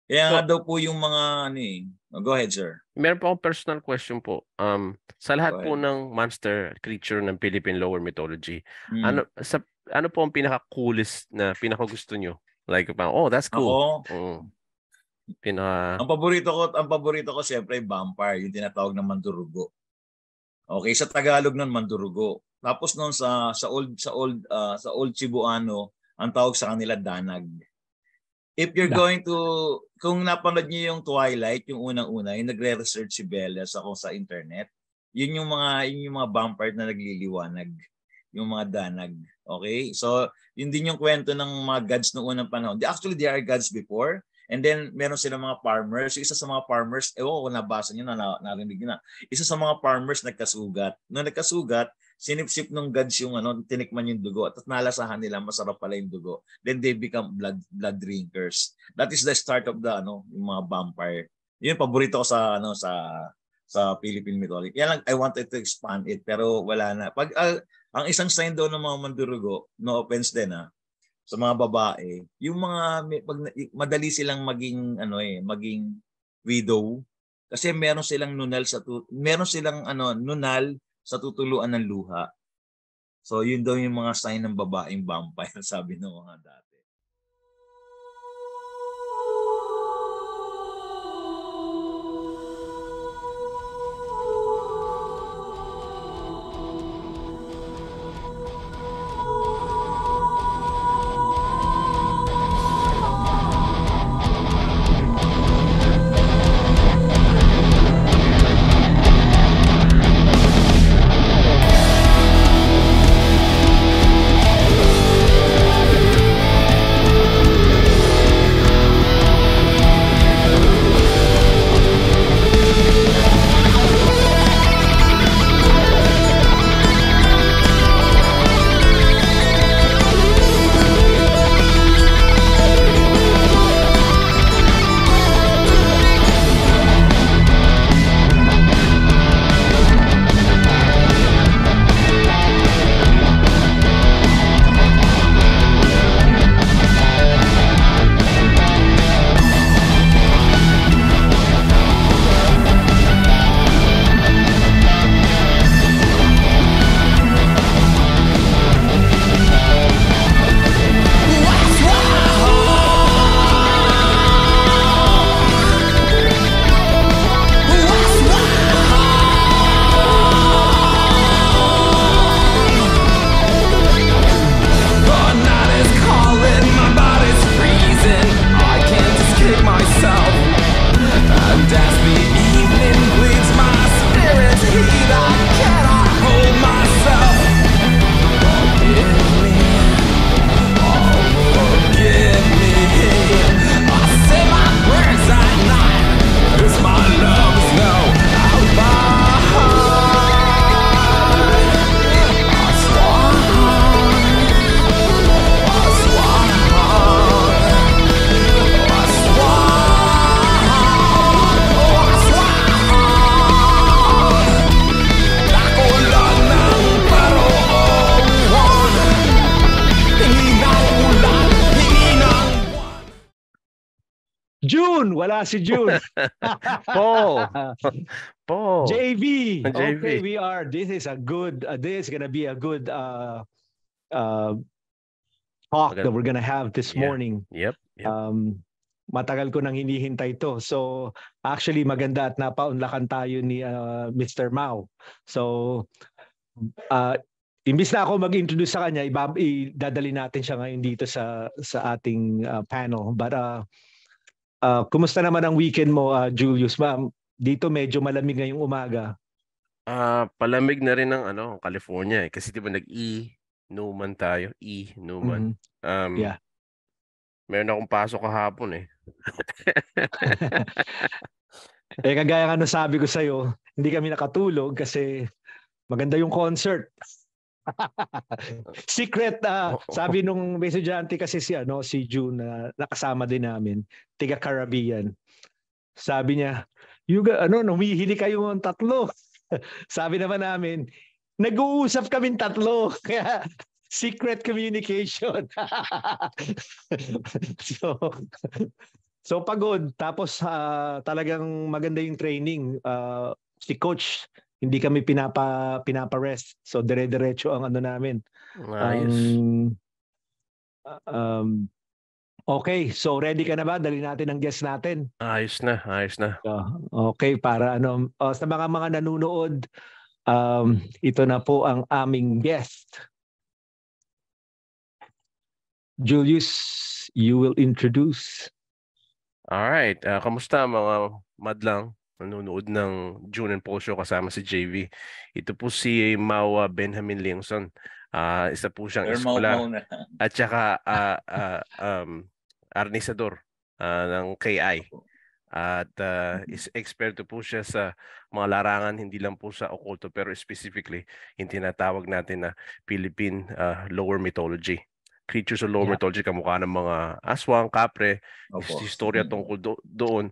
Kaya nga So, daw po yung mga ano eh. Go ahead, sir. meron po akong personal question po. Sa lahat Go po ahead. ng monster creature ng Philippine lower mythology, Mm. ano po ang pinaka-coolest na pinaka-gusto nyo? Like, oh, that's cool. Ako, Pinaka... ang paborito ko siyempre vampire, yung tinatawag na mandurugo. Okay, sa Tagalog nun mandurugo. Tapos noon sa old Cebuano, ang tawag sa kanila danag. If you're going to, kung napanood niyo yung Twilight, yung unang-una, yung nagre-research si Bella sa internet, yun yung mga vampire na nagliliwanag, yung mga danag. Okay? So, yun din yung kwento ng mga gods noong unang panahon. Actually, they are gods before. And then, meron silang mga farmers. So, isa sa mga farmers, kung nabasa niyo na, narinig niyo na, isa sa mga farmers nagkasugat. Nung nagkasugat, sinipsip ng gods yung tinikman yung dugo at nalasahan nila masarap pala yung dugo. Then they become blood drinkers. That is the start of the yung mga vampire. Yun paborito ko sa Philippine mythology. Kaya lang I wanted to expand it pero wala na. Pag ang isang sign daw ng mga mandurugo, no offense din sa mga babae, yung mga pag madali silang maging widow kasi meron silang nunal sa tutuluan ng luha. So, yun daw yung mga sign ng babaeng vampire, sabi ng mga dati. June! Wala si June. Paul. JV. JV. Okay, this is gonna be a good talk that we're gonna have this morning. Yep. Matagal ko nang hinihintay to. So, actually maganda at napaunlakan tayo ni Mr. Mao. So, imbis na ako mag-introduce sa kanya, idadali natin siya ngayon dito sa ating panel. But kumusta naman ang weekend mo, Julius? Dito medyo malamig ngayong umaga. Palamig na rin ng California kasi 'di ba Newman tayo, Newman. Yeah. Meron akong pasok kahapon Kagaya nga sabi ko sa'yo, hindi kami nakatulog kasi maganda yung concert. Secret, sabi nung estudyante kasi si June na nakasama din namin, tiga Caribbean. Sabi niya, namihili kayo ng tatlo. Sabi naman namin, nag-uusap kaming tatlo. Kaya secret communication. So pagod, tapos talagang maganda yung training. Si coach, hindi kami pinapa-rest. So dire-diretso ang ano namin. Ayos. Okay, so ready ka na ba? Dali natin ang guest natin. Ayos na. Okay, para sa mga nanonood, ito na po ang aming guest. Julius, you will introduce. Alright, kamusta mga madlang nanonood ng June and Paul Show kasama si JV. Ito po si Mau Benjamin Leongson. Isa po siyang eskwela at saka arnisador ng KI. At eksperto po siya sa mga larangan, hindi lang po sa okulto pero specifically yung tinatawag natin na Philippine lower mythology. Creatures of lower mythology, kamukha ng mga aswang, kapre, historia tungkol doon.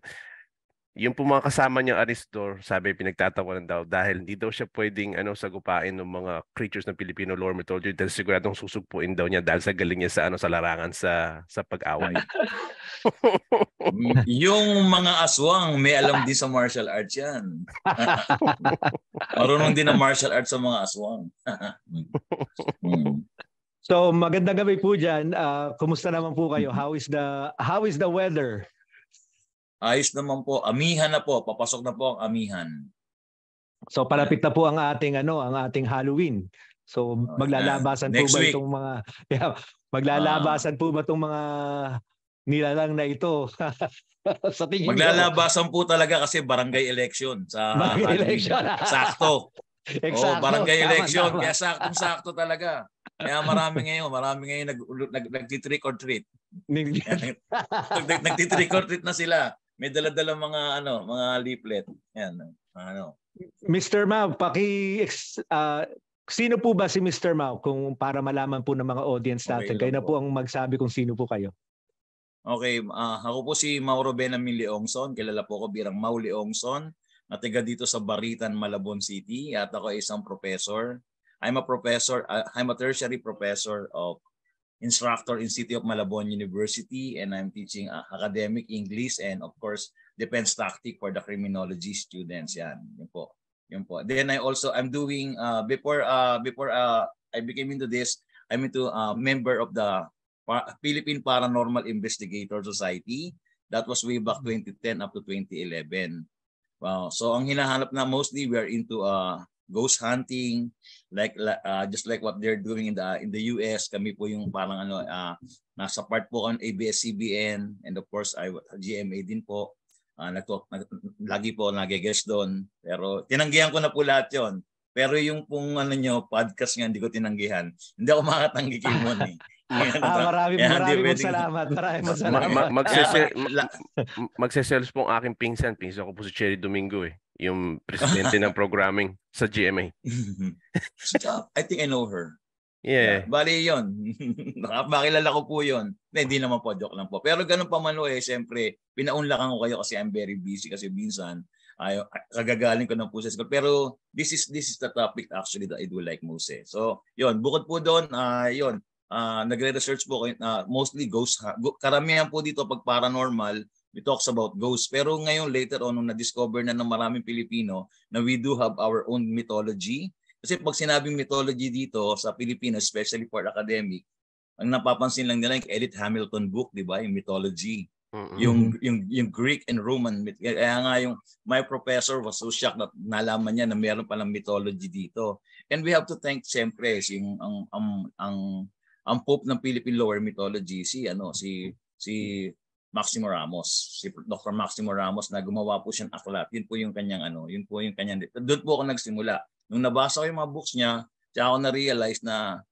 Yung po mga kasama niyang Aristor, sabi pinagtatawanan daw dahil hindi daw siya pwedeng sagupain ng mga creatures ng Filipino lore mythology dahil siguradong susugpuin daw niya dahil sa galing niya sa larangan sa pag-away. Yung mga aswang, may alam din sa martial arts yan. Marunong din ng martial arts sa mga aswang. So magandang gabi po dyan. Kumusta naman po kayo? How is the weather? Ayos naman po. Amihan na po. Papasok na po ang amihan. So palapit na po ang ating Halloween. So maglalabasan po ba itong mga maglalabasan po ba itong mga nilalang na ito? Sa tingin maglalabasan po talaga kasi barangay election sa barangay election. Sakto. Exacto. Barangay election. Kaya saktong-sakto talaga. Kaya marami ngayon nagti-trick or treat. Nagti-trick or treat na sila. May dala-dala mga leaflet. Yan. Mr. Mau, sino po ba si Mr. Mau kung para malaman po ng mga audience natin? Kayo na po ang magsabi kung sino po kayo. Okay, ako po si Mauro Benjamin Leongson. Kilala po ko bilang Mau Leongson. Natiga dito sa Baritan, Malabon City. At ako ay isang professor. I'm a tertiary professor of instructor in City of Malabon University, and I'm teaching academic English and of course defense tactic for the criminology students. Yun po. Then I'm doing before I became into this, I'm into member of the Philippine Paranormal Investigator Society. That was way back 2010 up to 2011. Wow. So ang hinahanap na mostly we are into ghost hunting, just like what they're doing in the US. Kami po yung parang nasa part po ng ABS-CBN, and of course GMA din po. Lagi po nag-guest doon. Pero tinanggihan ko na po lahat yon. Pero yung pong podcast nga hindi ko tinanggihan. Hindi ako makatanggi kay Mon eh. Maraming salamat. Magseselos po ang aking pinsan. Pinsan ko po si Cherry Domingo yung presidente ng programming sa GMA. I think I know her. Yeah. Bali yun. Makilala ko po yun. Hindi naman po, joke lang po. Pero ganun pa man siyempre, pinaunlakan ko kayo kasi I'm very busy kasi minsan kagagaling ko ng po sa school. Pero this is the topic actually that I do like most. So, yun. Bukod po doon, nagre-research po mostly ghost. Karamihan po dito pag paranormal, we talks about ghosts. Pero ngayon, later on, nung na-discover na ng maraming Pilipino na we do have our own mythology. Kasi pag sinabing mythology dito sa Pilipinas, especially for academic, ang napapansin lang nila yung Edith Hamilton book, di ba? Yung mythology. Yung Greek and Roman. Kaya nga my professor was so shocked na nalaman niya na meron palang mythology dito. And we have to thank siyempre ang Pope ng Philippine Lower Mythology, si Maximo Ramos, si Dr. Maximo Ramos na gumawa po siyang aklat. Yun po yung kanyang doon po ako nagsimula. Nung nabasa ko yung mga books niya, kaya ako na-realize na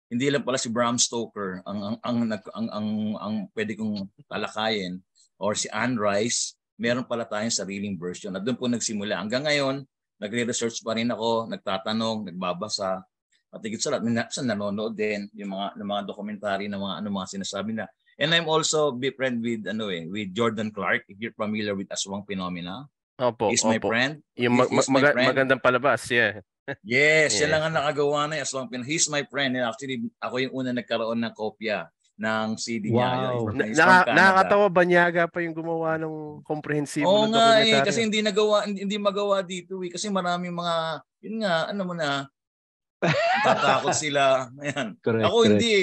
hindi lang pala si Bram Stoker ang pwede kong talakayin or si Anne Rice, meron pala tayong sariling version. At doon po nagsimula. Hanggang ngayon, nagre-research pa rin ako, nagtatanong, nagbabasa. At higit sa lahat, nanonood din yung mga documentary na mga sinasabi na. And I'm also befriend with Jordan Clark, if you're familiar with Aswang Phenomena. He's my friend. Yung magandang palabas, yeah. Yes, siya lang ang nakagawa na Aswang Phenomena. He's my friend. And actually, ako yung una nagkaroon ng kopya ng CD niya. Wow. He's from Canada. Nakakatawa, Banyaga pa yung gumawa ng komprehensibo Oo na nga dokumentaryo. kasi hindi magawa dito kasi maraming mga, yun nga, ano mo na, tatakot sila. Ayan. Correct, Ako correct. hindi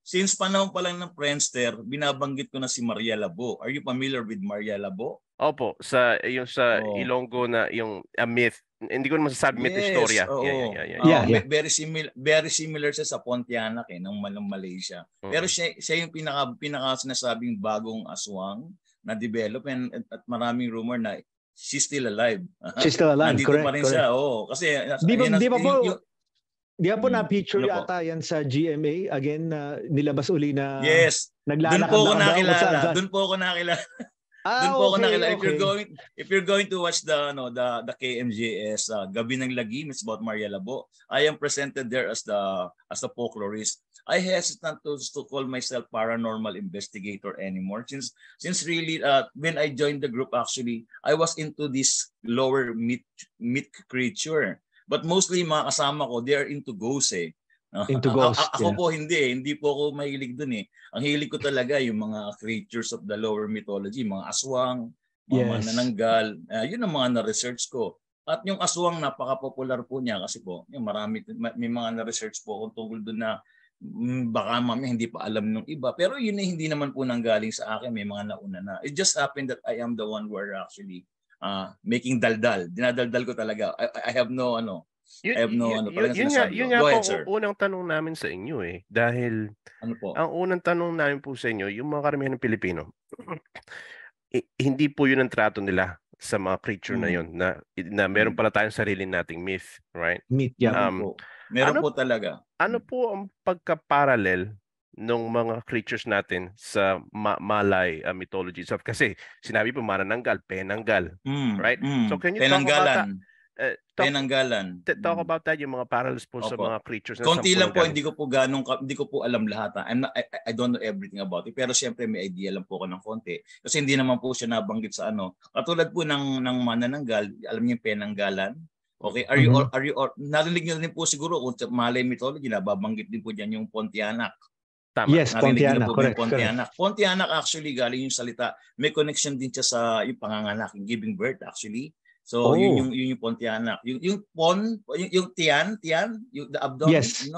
Since panahon pa lang ng Friendster, binabanggit ko na si Maria Labo. Are you familiar with Maria Labo? Opo, yung sa Ilonggo na yung myth. Hindi ko naman masasabi myth na istorya. Oo. Yeah. Very similar siya sa Pontianak ng Malaysia. Pero siya yung pinaka sinasabing bagong aswang na develop at maraming rumor na she's still alive. She's still alive, nandito correct. pa rin siya. Oo, kasi Di ba po na-picture yata yan sa GMA? Again, nilabas uli na yes. naglalakad Doon po ako nakilala. Doon po ako nakilala. If you're going to watch the KMJS Gabi ng Lagim, it's about Maria Labo. I am presented there as the folklorist. I hesitate to call myself paranormal investigator anymore since really when I joined the group, actually I was into this lower myth creature. But mostly mga kasama ko, they are into ghosts Into ghosts. Ako po hindi po ako mahilig dun Ang hilig ko talaga yung mga creatures of the lower mythology, mga aswang, mga manananggal. Yun ang mga na-research ko. At yung aswang, napaka-popular po niya kasi po, may mga na-research po kung tungkol dun na baka mamaya hindi pa alam ng iba. Pero yun hindi naman po nanggaling sa akin, may mga nauna na. It just happened that I am the one who are actually making daldal. Dinadaldal ko talaga. I have no Yun nga po unang tanong namin sa inyo dahil ang unang tanong namin po sa inyo, yung mga karamihan ng Pilipino, hindi po yun ang trato nila sa mga creature na yun na meron pala tayong sarili nating myth, right? Myth, yeah. Meron po talaga. Ano po ang pagka-parallel ng mga creatures natin sa Malay mythology? So, kasi sinabi po manananggal, penanggal, right? So can you talk about that, yung mga parallels po sa mga creatures na konti lang po, hindi ko po alam lahat. I don't know everything about it, pero siyempre may idea lang po ako ng konti kasi hindi naman po siya nabanggit sa katulad po ng manananggal, alam niyo yung penanggalan. Okay, are you narinig niyo din po siguro kung sa Malay mythology nababanggit din po diyan yung Pontianak. Tama. Yes, Pontianak, correct. Pontianak actually galing yung salita, may connection din siya sa yung panganganak, yung giving birth actually. So yun yung Pontianak. Yung tiyan, yung the abdomen, yes.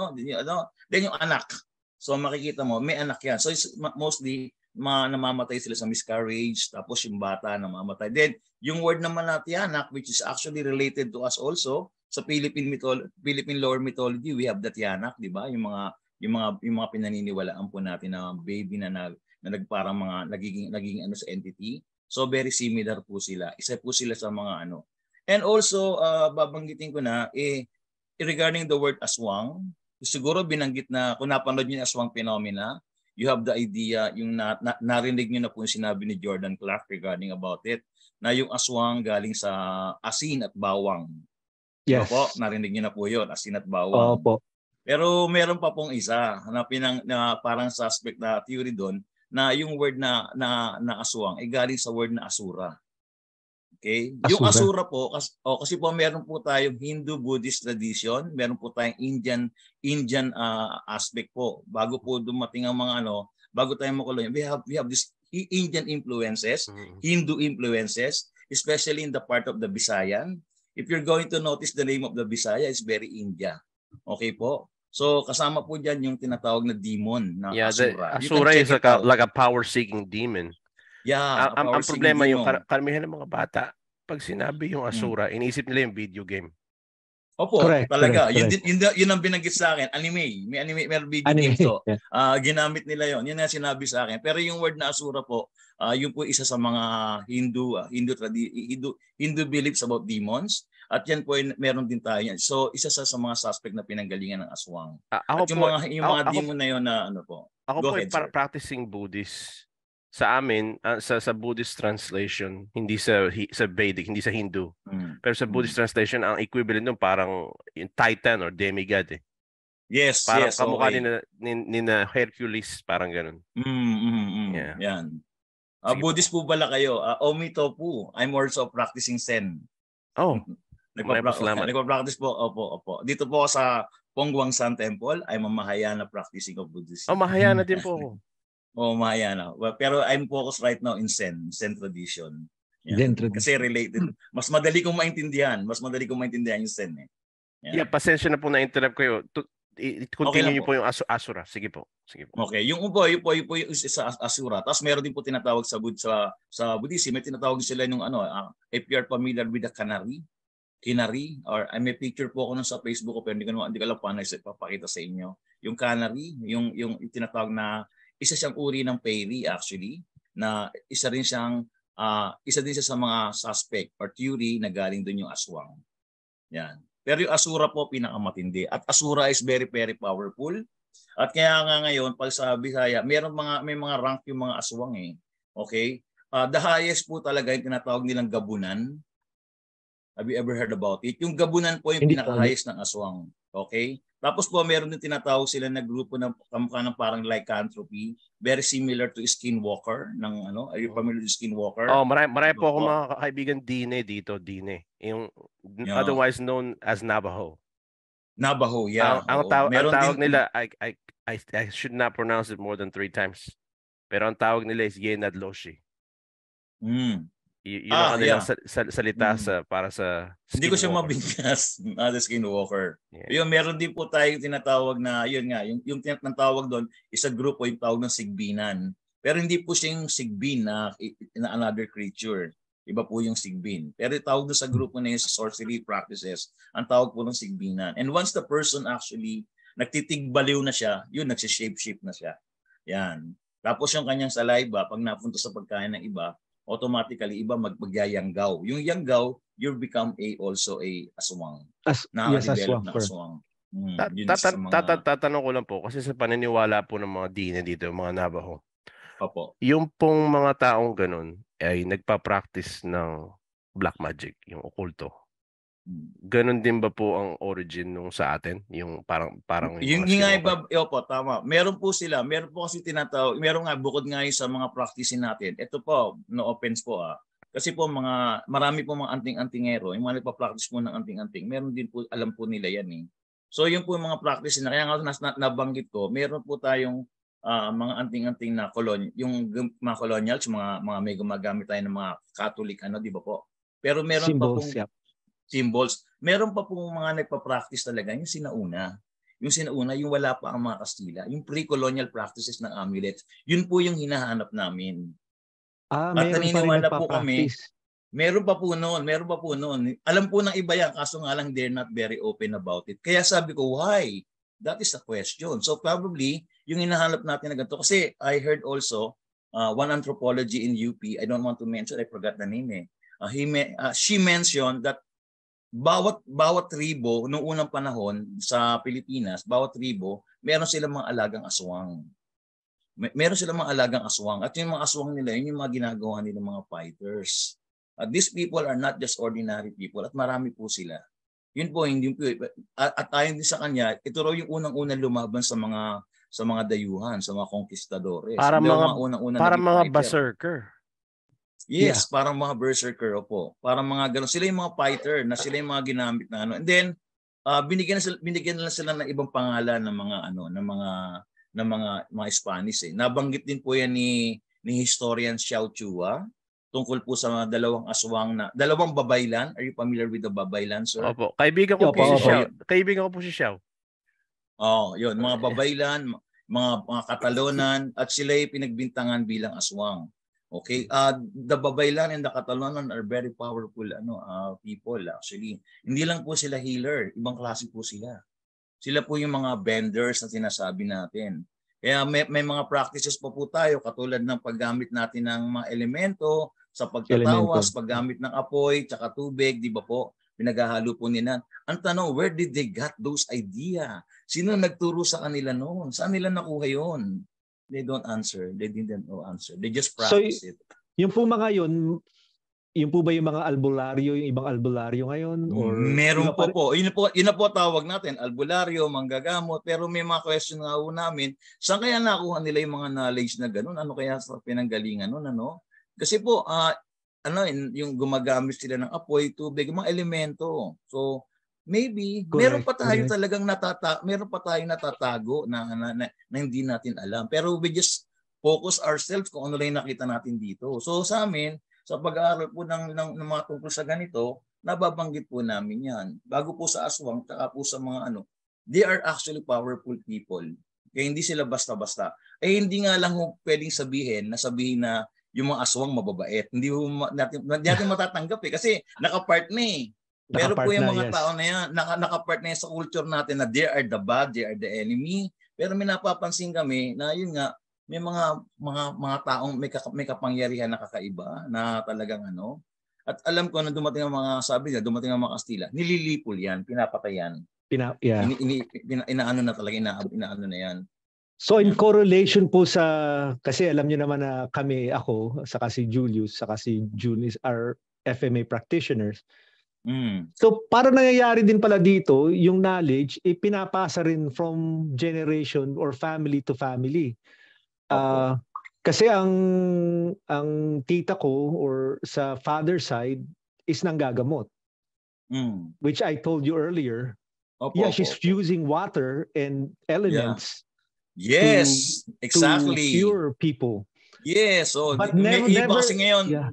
Then yung anak. So makikita mo, may anak yan. So it's mostly namamatay sila sa miscarriage, tapos yung bata namamatay. Then yung word naman na tiyanak, which is actually related to us also sa Philippine lore mythology, we have the tiyanak, di ba? Yung mga pinaniniwalaan po natin na baby na nagparang mga nagiging sa entity. So very similar po sila. Isa po sila sa mga And also babanggitin ko na regarding the word aswang, siguro binanggit na kung napanood niyo yung aswang phenomena, you have the idea, yung narinig niyo na po yung sinabi ni Jordan Clark regarding about it, na yung aswang galing sa asin at bawang. Yes. Po, narinig niyo na po yun, asin at bawang. Opo. Pero meron pa pong isa na parang suspect na theory doon na yung word na aswang ay galing sa word na asura. Okay? Asura. Yung asura po kasi po meron po tayong Hindu-Buddhist tradition, meron po tayong Indian aspect po. Bago po dumating ang mga bago tayo makulong, we have this Indian influences, Hindu influences, especially in the part of the Visayan. If you're going to notice the name of the Visaya, it's very India. Okay po? So kasama po diyan yung tinatawag na demon na asura. Asura is like a power-seeking demon. Yeah. Ang problema yung karamihan ng mga bata, pag sinabi yung asura, iniisip nila yung video game. Opo, talaga. Yun ang binanggit sa akin. May video game to. Ginamit nila yon. Yun ang sinabi sa akin. Pero yung word na asura po, yun po isa sa mga Hindu beliefs about demons. At yan po meron din tayo yan. So isa sa mga suspect na pinanggalingan ng aswang. At yung mga demon na yun na po. Ako po practicing Buddhist. Sa amin, sa Buddhist translation, hindi sa Vedic, hindi sa Hindu. Pero sa Buddhist translation, ang equivalent nun parang yung Titan or demigod Yes, parang kamukha ni na Hercules, parang ganun. Yeah. Yan. Buddhist po pala kayo. Omito po. I'm also practicing Zen. Nagpa-practice po. Opo. Dito po sa Pongguang Sun Temple, I'm a Mahayana practicing of Buddhism. Mahayana din po ako. Maya na. Well, pero I'm focused right now in Zen tradition. Zen Yan. Kasi tradition. related. Mas madali kong maintindihan. Mas madali kong maintindihan yung Zen eh. Yeah, Yan. pasensya na po na interrupt kayo. Okay Continue lang niyo po. po yung Asura. Sige po. Sige po. Okay, yung po yung sa Asura. Tapos meron din po tinatawag sa Buddhism, may tinatawag sila nung if you are familiar with the Kinari, or may picture po ako nun sa Facebook ko pero hindi ko alam paano ipapakita sa inyo. Yung Canary, yung tinatawag na isa siyang uri ng fairy actually, na isa din siya sa mga suspect or theory na galing doon yung aswang. Yan. Pero yung Asura po pinakamatindi. At Asura is very very powerful. At kaya nga ngayon pag sa Bisaya, may mga rank yung mga aswang eh. Okay? The highest po talaga yung tinatawag nilang gabunan. Have you ever heard about it? Yung gabunan po yung pinaka-highest ng aswang. Okay? Tapos po meron din tinatawag sila na grupo ng kamukha ng parang lycanthropy, very similar to skinwalker are you familiar with skinwalker? Oh, marami po akong mga kaibigan Dine dito, Dine. Yung otherwise known as Navajo. Navajo, yeah. Ang tawag nila, I should not pronounce it more than 3 times. Pero ang tawag nila is Yenadloshi. Yun ang kanilang salita para sa hindi ko siya mabigkas as skinwalker. Yeah. Yun, meron din po tayong tinatawag na, yun nga, yung tinatawag doon, isa grupo yung tawag ng Sigbinan. Pero hindi po siya yung Sigbin na another creature. Iba po yung Sigbin. Pero tawag doon sa grupo na yung sorcery practices, ang tawag po ng Sigbinan. And once the person actually nagtitigbaliw na siya, yun, nagsishape-shift na siya. Yan. Tapos yung kanyang saliva, pag napunta sa pagkain ng iba, automatically iba magyayanggaw. Yung yanggaw, you become also a aswang. Aswang. Tatanong ko lang po kasi sa paniniwala po ng mga Dine dito, mga Navajo. Opo. Yung pong mga taong ganun ay nagpa-practice ng black magic, yung okulto. Ganun din ba po ang origin nung sa atin? Yung parang yung nga iba, opo, tama. Meron po sila. Meron po kasi tinatawag, meron nga bukod nga sa mga practice natin. Ito po, no offense po Kasi po marami po mga anting-antingero, yung mga nagpa-practice po ng anting-anting, meron din po, alam po nila yan eh. So yung po yung mga practice na, kaya nga nabanggit ko, meron po tayong mga anting-anting na yung mga colonials, mga may gumagamit tayo ng mga Catholic, di ba po? Pero meron symbols, pa pong symbols. Meron pa pong mga nagpa-practice talaga, yung sinauna. Yung wala pa ang mga Kastila. Yung pre-colonial practices ng amulets, yun po yung hinahanap namin. At naniniwala po kami, meron pa po noon. Alam po ng iba yan, kaso nga lang they're not very open about it. Kaya sabi ko, why? That is the question. So probably, yung hinahanap natin na ganito. Kasi I heard also, one anthropology in UP, I don't want to mention, I forgot the name eh. She mentioned that bawat tribo noong unang panahon sa Pilipinas, bawat tribo, meron silang mga alagang aswang. Meron silang mga alagang aswang. At yung mga aswang nila, yun yung mga ginagawa nilang mga fighters. These people are not just ordinary people at marami po sila. Yun po, hindi po. At ayon din sa kanya, ito raw yung unang-unang lumaban sa mga dayuhan, sa mga conquistadores. Para mga berserker. Yes, parang mga berserker po. Parang mga gano'n. Sila yung mga fighter na sila yung mga ginamit na And then binigyan na sila ng ibang pangalan ng mga Spanish eh. Nabanggit din po yan ni historian Xiao Chua tungkol po sa dalawang babaylan. Are you familiar with the babaylan, sir? Opo. Kaibigan ko po si Xiao. Yun, mga babaylan, mga Katalonan, at sila ay pinagbintangan bilang aswang. Okay, the Babaylan and the Catalonan are very powerful people actually. Hindi lang po sila healer, ibang klase po sila. Sila po yung mga benders na sinasabi natin. Kaya may mga practices pa po tayo katulad ng paggamit natin ng mga elemento sa pagtatawas, paggamit ng apoy, tsaka tubig, di ba po? Pinaghahalo po nila. Ang tanong, where did they get those idea? Sino nagturo sa kanila noon? Saan nila nakuha yun? They don't answer. They didn't answer. They just practice it. Yung po mga yun po ba yung mga albularyo, yung ibang albularyo ngayon? Or meron pa po. Yun na po tawag natin, albularyo, manggagamot. Pero may mga question nga po namin, saan kaya nakuha nila yung mga knowledge na gano'n? Ano kaya sa pinanggalingan nun? Kasi po, yung gumagamit sila ng apoy, tubig, mga elemento. So, maybe meron pa tayong natatago na hindi natin alam. Pero we just focus ourselves kung ano lang yung nakita natin dito. So sa amin, sa pag-aaral po ng mga tungkol sa ganito, nababanggit po namin yan. Bago po sa aswang, saka po sa mga ano, they are actually powerful people. Kaya hindi sila basta-basta. Hindi nga lang pwedeng sabihin na yung mga aswang mababait. Hindi natin matatanggap kasi nakapart na eh. Pero po yung mga tao na yan, nakapart na yan sa culture natin na they are the bad, they are the enemy. Pero may napapansin kami na yun nga, may mga taong may kapangyarihan na kakaiba na talagang ano. At alam ko na dumating ang mga dumating ang mga Kastila, nililipol yan, pinapatayan. Inaano na talaga, inaano na yan. So in correlation po kasi alam niyo naman na ako, saka si Julius, saka si Junis are FMA practitioners. So para nangyayari din pala dito, yung knowledge, pinapasa rin from generation or family to family. Kasi ang tita ko or sa father side is nanggagamot. Which I told you earlier. She's fusing water and elements. Yes, exactly. To cure people. Yes, but never kasi ngayon. Yeah.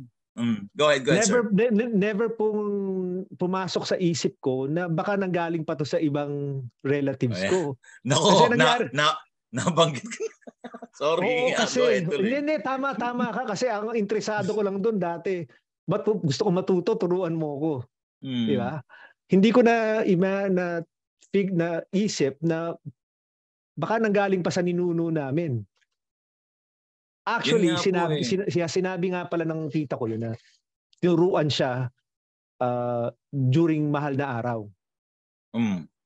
Go ahead, sir. Never pong pumasok sa isip ko na baka nanggaling pa to sa ibang relatives ko. Nako, nabanggit ko. Sorry. Oo, kasi hindi, tama ka kasi ang interesado ko lang doon dati. Ba't gusto ko matuto, turuan mo ko. Di ba? Hindi ko na isip na baka nanggaling pa sa ninuno namin. Actually, sinabi nga pala ng tita ko yun na tinuruan siya during mahal na araw.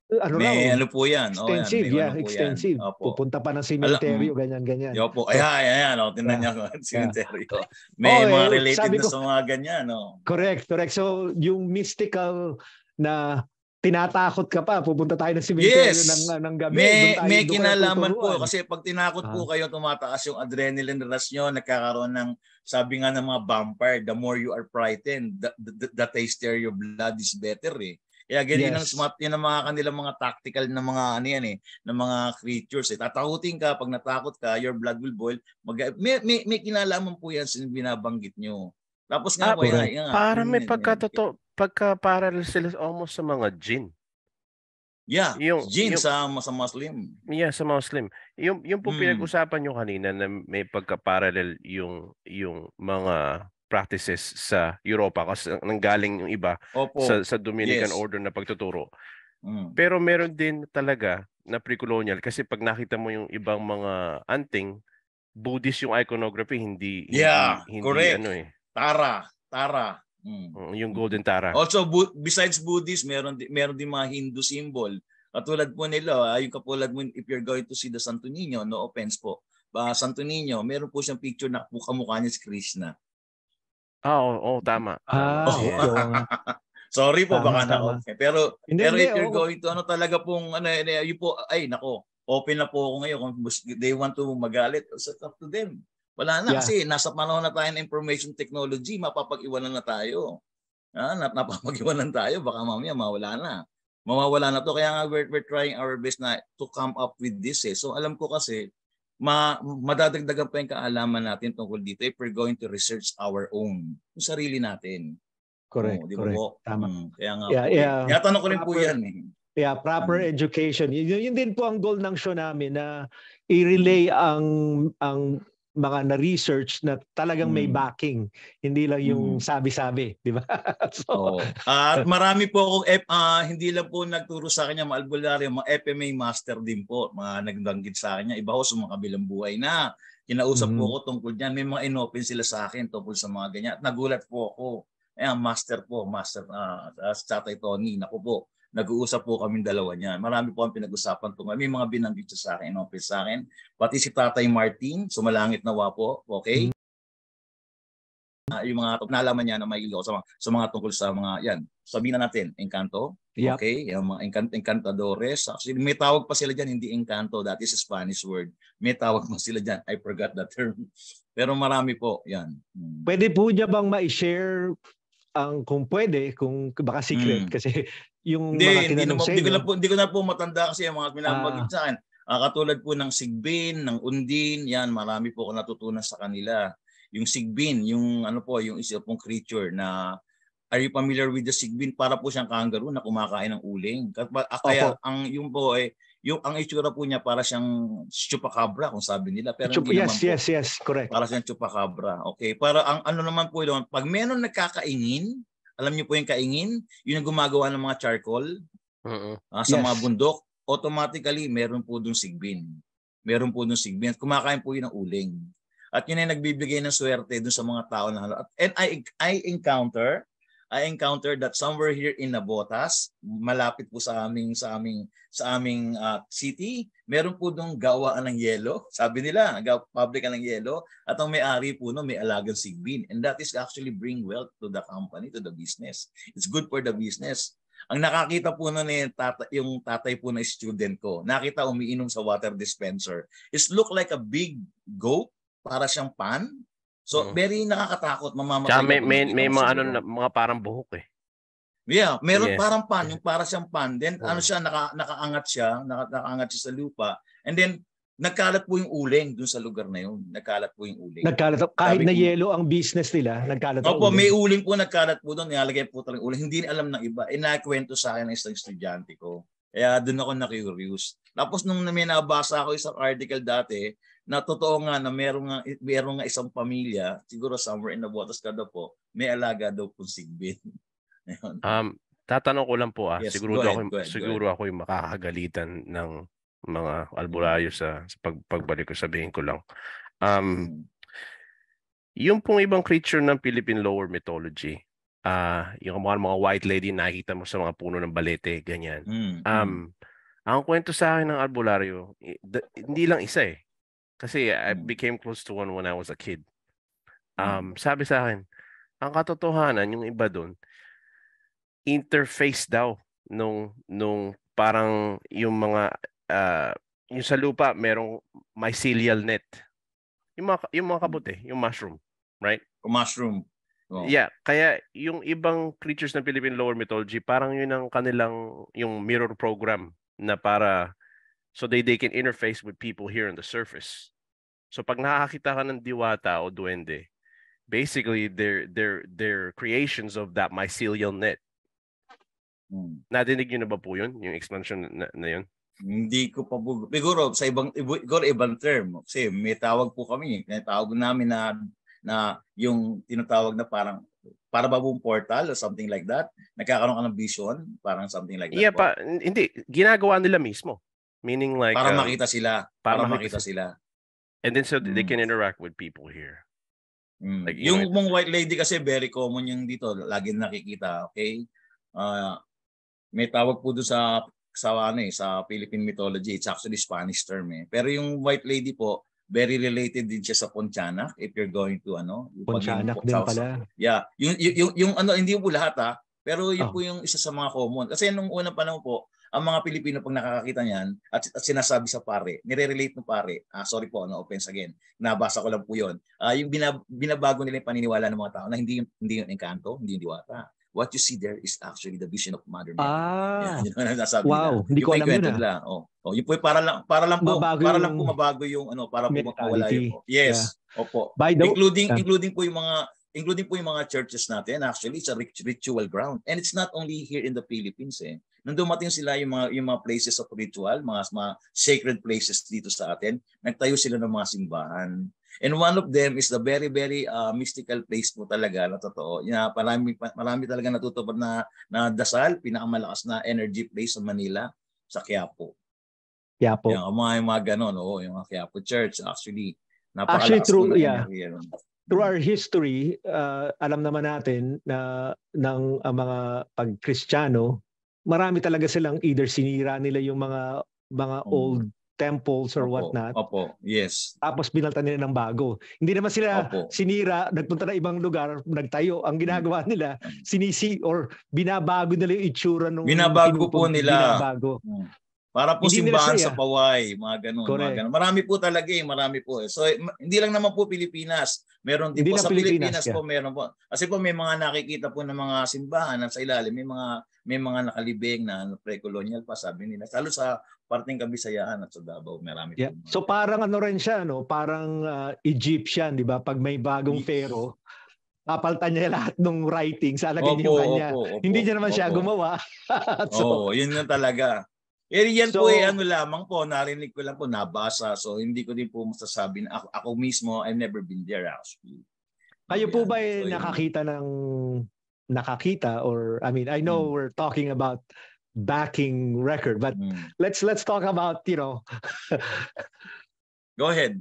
Ano po yan? Extensive, extensive. Pupunta pa ng sementeryo, ganyan. Yopo, ayan, tingnan niya sementeryo. May mga related na sa mga ganyan. Correct. So, yung mystical na tinatakot ka pa, pupunta tayo ng sementeryo ng gabi. May kinalaman po kasi pag tinakot po kayo, tumataas yung adrenaline rush nyo, nagkakaroon ng, sabi nga ng mga vampire, the more you are frightened, the tastier your blood is better eh. Kaya ganyan ang smart yan ang mga kanilang mga tactical na mga na mga creatures eh. Tatakutin ka, pag natakot ka, your blood will boil. May kinalaman po yan sa binabanggit nyo. Tapos nga po para may pagka-parallel sila almost sa mga jinn. Yeah, jinn sa Muslim. Yeah, sa Muslim. Yung po pinag-usapan nyo kanina na may pagka-parallel yung mga practices sa Europa kasi nanggaling yung iba sa Dominican order na pagtuturo. Pero meron din talaga na pre-colonial kasi pag nakita mo yung ibang mga anting, Buddhist yung iconography, hindi correct. Tara. Yung golden tara. Also besides Buddhist, meron din mga Hindu symbol. Katulad po nila, yung kapulad mo if you're going to see the Santo Niño, no offense po. Santo Niño, meron po siyang picture na kamukha niya si Krishna. Tama. Sorry po, baka na okay. Pero if you're going to talaga pong yun po, open na po ako ngayon kung they want to magalit, it's up to them. Wala na kasi nasa panahon na tayo ng information technology, mapapag-iwanan na tayo. Napapag-iwanan tayo, baka mamaya mawawala na to. Kaya nga we're trying our best na to come up with this eh. So alam ko kasi madadagdagan pa yung kaalaman natin tungkol dito if we're going to research our own, yung sarili natin. Correct. Tama. Kaya nga po. Tanong ko rin po yan eh. Yeah, proper education. Yun din po ang goal ng show namin na i-relay ang mga na-research na talagang may backing. Hindi lang yung sabi-sabi, di ba? At marami po akong hindi lang po nagturo sa kanya mga albularyo, mga FMA master din po, mga nagbanggit sa kanya. Iba ko sa mga kabilang buhay na. Kinausap po ako tungkol dyan. May mga inopen sila sa akin tungkol sa mga ganyan. At nagulat po ako. Master sa Tatay Tony. Naku po. Nag-uusap po kaming dalawa niyan. Marami po ang pinag-usapan tungkol. May mga binanggit sa akin, inopen sa akin. Pati si Tatay Martin, sumalangit nawa po. Okay? Yung mga nalaman niya na may ilo sa mga tungkol sa mga, yan. Sabihin na natin, Encanto. Yep. Okay? Yung mga Encantadores. Actually, may tawag pa sila dyan, hindi Encanto. That is a Spanish word. May tawag pa sila dyan. I forgot that term. Pero marami po. Yan. Pwede po niya bang ma-share kung pwede, kung baka secret kasi yung mga tinanong sa inyo. Hindi ko na po matanda kasi yung mga pinapagin sa akin. Katulad po ng Sigbin, ng Undin, yan, marami po ako natutunan sa kanila. Yung Sigbin, yung ano po, yung isa pong creature na, are you familiar with the Sigbin? Para po siyang kangaroo na kumakain ng uling. Kaya yung po ay ang itsura po niya para siyang chupacabra kung sabi nila, pero hindi naman po. Yes, correct. Para siyang chupacabra. Okay, para ang ano naman po doon, pag meron nagkakaingin, alam niyo po yung kaingin, yun ang gumagawa ng mga charcoal sa mga bundok, automatically meron po doon sigbin. Meron po doon sigbin at kumakain po yun ng uling. At yun ay nagbibigay ng swerte doon sa mga tao na and I encountered that somewhere here in Navotas, malapit po sa aming city, meron po dong gawaan ng yelo. Sabi nila, pabrika ng yelo, at ang may-ari po no, may alagang sigbin. And that is actually bring wealth to the company, to the business. It's good for the business. Ang nakakita po nun yung tatay po na student ko, nakita umiinom sa water dispenser. It look like a big goat, para siyang pan. So, very nakakatakot, mamamatay. May mga mga parang buhok eh. Yeah, meron parang pan, yung para siyang pan. Then ano siya, nakaangat siya sa lupa. And then nagkalat po yung uling dun sa lugar na yun. Nagkalat po yung uling. Kahit na yelo ang business nila, nagkalat ang uling. May uling po nagkalat po doon. Nilalagay po talagang uling. Hindi alam ng iba. Nakwento sa akin ng isang estudyante ko. Kaya doon ako na-curious. Tapos nung may nabasa ako isang article dati, na totoo nga na meron nga isang pamilya, siguro somewhere in Navotas kada po, may alaga daw pong sigbin. Tatanong ko lang po yes, siguro ako yung makakagalitan ng mga albularyo sa pagbalik ko, sabihin ko lang. Yung pong ibang creature ng Philippine lower mythology, yung mga white lady nakikita mo sa mga puno ng balete, ganyan. Ang kwento sa akin ng albularyo, hindi lang isa eh. Kasi I became close to one when I was a kid. Sabi sa akin, ang katotohanan, yung iba doon, interface daw nung parang yung mga yung sa lupa merong mycelial net. Yung mga kabuti, yung mushroom, right? Mushroom. Oh. Yeah, kaya yung ibang creatures ng Philippine lower mythology, parang yun ang kanilang yung mirror program na para so they can interface with people here on the surface. So pag nakakita ka ng diwata o duwende, basically they're creations of that mycelial net. Nadinig niyo na ba po yun? Yung expansion na yun? Hindi ko pa po. Siguro sa ibang term. Kasi may tawag po kami. May tawag namin na yung tinatawag na para ba buong portal or something like that. Nagkakaroon ka ng vision, parang something like that. Yeah, hindi. Ginagawa nila mismo. Meaning like para makita sila. Para makita sila. And then so they can interact with people here. Like, yung mong white lady kasi very common yung dito. Lagi nakikita. Okay? May tawag po doon sa Philippine mythology. It's actually Spanish term eh. Pero yung white lady po, very related din siya sa Pontianak if you're going to Pontianak din pala. Yeah. Yung hindi po lahat pero yun po yung isa sa mga common. Kasi nung unang panahon po, ang mga Pilipino pag nakakakita niyan at sinasabi sa pare, nire-relate ng pare. Sorry po, no offense again. Nabasa ko lang po 'yon. Yung binabago nila yung paniniwala ng mga tao na hindi yung encanto, hindi yung diwata. What you see there is actually the vision of Mother Mary. Wow, hindi ko alam yun. Yung po para lang po mabago yung para po mawala yung. Yes. Yeah. Opo. Including po yung mga churches natin. Actually, it's a ritual ground. And it's not only here in the Philippines eh. Nung dumating sila yung mga places of ritual, mga sacred places dito sa atin, nagtayo sila ng mga simbahan. And one of them is the very, very mystical place po talaga na totoo. Marami talaga natutupad na dasal, pinakamalakas na energy place sa Manila, sa Quiapo. Yung mga ganon, yung Quiapo Church, actually, napakalakas through our history, alam naman natin na ng mga pag-Kristiyano, marami talaga silang either sinira nila yung mga old temples or whatnot. Opo, yes. Tapos binaltan nila ng bago. Hindi naman sila sinira, nagpunta na ibang lugar, nagtayo. Ang ginagawa nila, sinisi or binabago nila yung itsura nung binabago po nila. Para po Hindi nila simbahan say, sa Paway, mga ganun, mga Correct. ganun. Marami po talaga marami po. So hindi lang naman po Pilipinas. Meron din Hindi po lang sa Pilipinas, Pilipinas po, meron po. Kasi po may mga nakikita po ng mga simbahan at sa ilalim may mga nakalibing na pre-colonial pa, sabi nila. Lalo sa parteng Kabisayaan at sa Davao, marami Yeah. po. So parang ano rin siya, no? Parang Egyptian, di ba? Pag may bagong pharaoh, papalitan niya lahat ng writings, alagay niya yung kanya. Opo. Hindi niya naman siya gumawa. So, yun nga talaga. Yan So, po ano lamang po, narinig ko lang po, nabasa. So hindi ko din po masasabi na ako mismo, I've never been there actually. kayo po ba So, nakakita or I mean, I know we're talking about backing record, but let's talk about, Go ahead.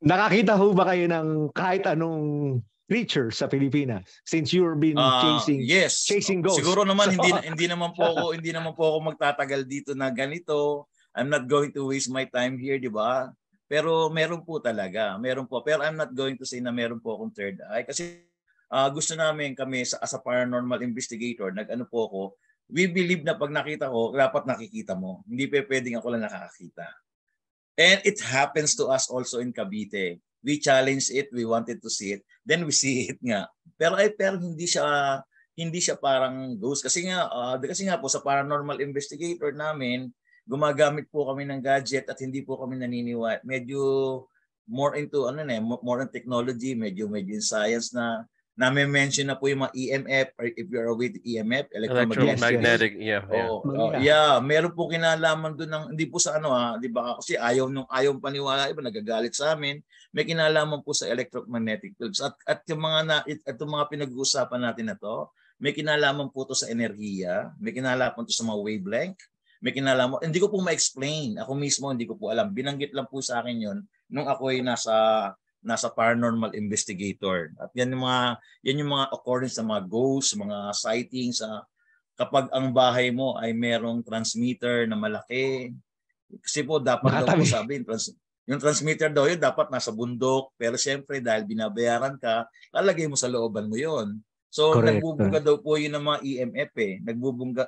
Nakakita ho ba kayo ng kahit anong creature sa Pilipinas since you've been chasing ghosts? Siguro naman hindi naman po ako magtatagal dito na ganito. I'm not going to waste my time here, di ba? Pero meron po talaga. Meron po. Pero I'm not going to say na meron po akong third eye kasi gusto namin kami as a paranormal investigator, nag-ano po ako, we believe na pag nakita ko, dapat nakikita mo. Hindi pwedeng ako lang nakakakita. And it happens to us also in Cavite. We challenge it, we wanted to see it, then we see it nga. Pero hindi siya parang ghost kasi nga po sa paranormal investigator namin, gumagamit po kami ng gadget at hindi po kami naniniwala. Medyo more into more on technology, medyo in science na mention na po yung mga EMF, or if you're aware of EMF, electromagnetic, meron po kinalaman doon ng hindi po sa di ba? Kasi ayaw paniwala, iba nagagalit sa amin. May kinalaman po sa electromagnetic fields at yung mga pinag-uusapan natin na to, may kinalaman po to sa enerhiya, may kinalaman to sa mga wavelength, may kinalaman. Hindi ko po ma-explain. Ako mismo hindi ko po alam. Binanggit lang po sa akin 'yon nung ako ay nasa paranormal investigator. At yan yung mga occurrence ng mga ghosts, mga sightings. Kapag ang bahay mo ay merong transmitter na malaki. Kasi po dapat daw po sabi, yung transmitter daw yun dapat nasa bundok. Pero siyempre dahil binabayaran ka, lalagay mo sa looban mo yun. So nagbubuga daw po yun ng mga EMF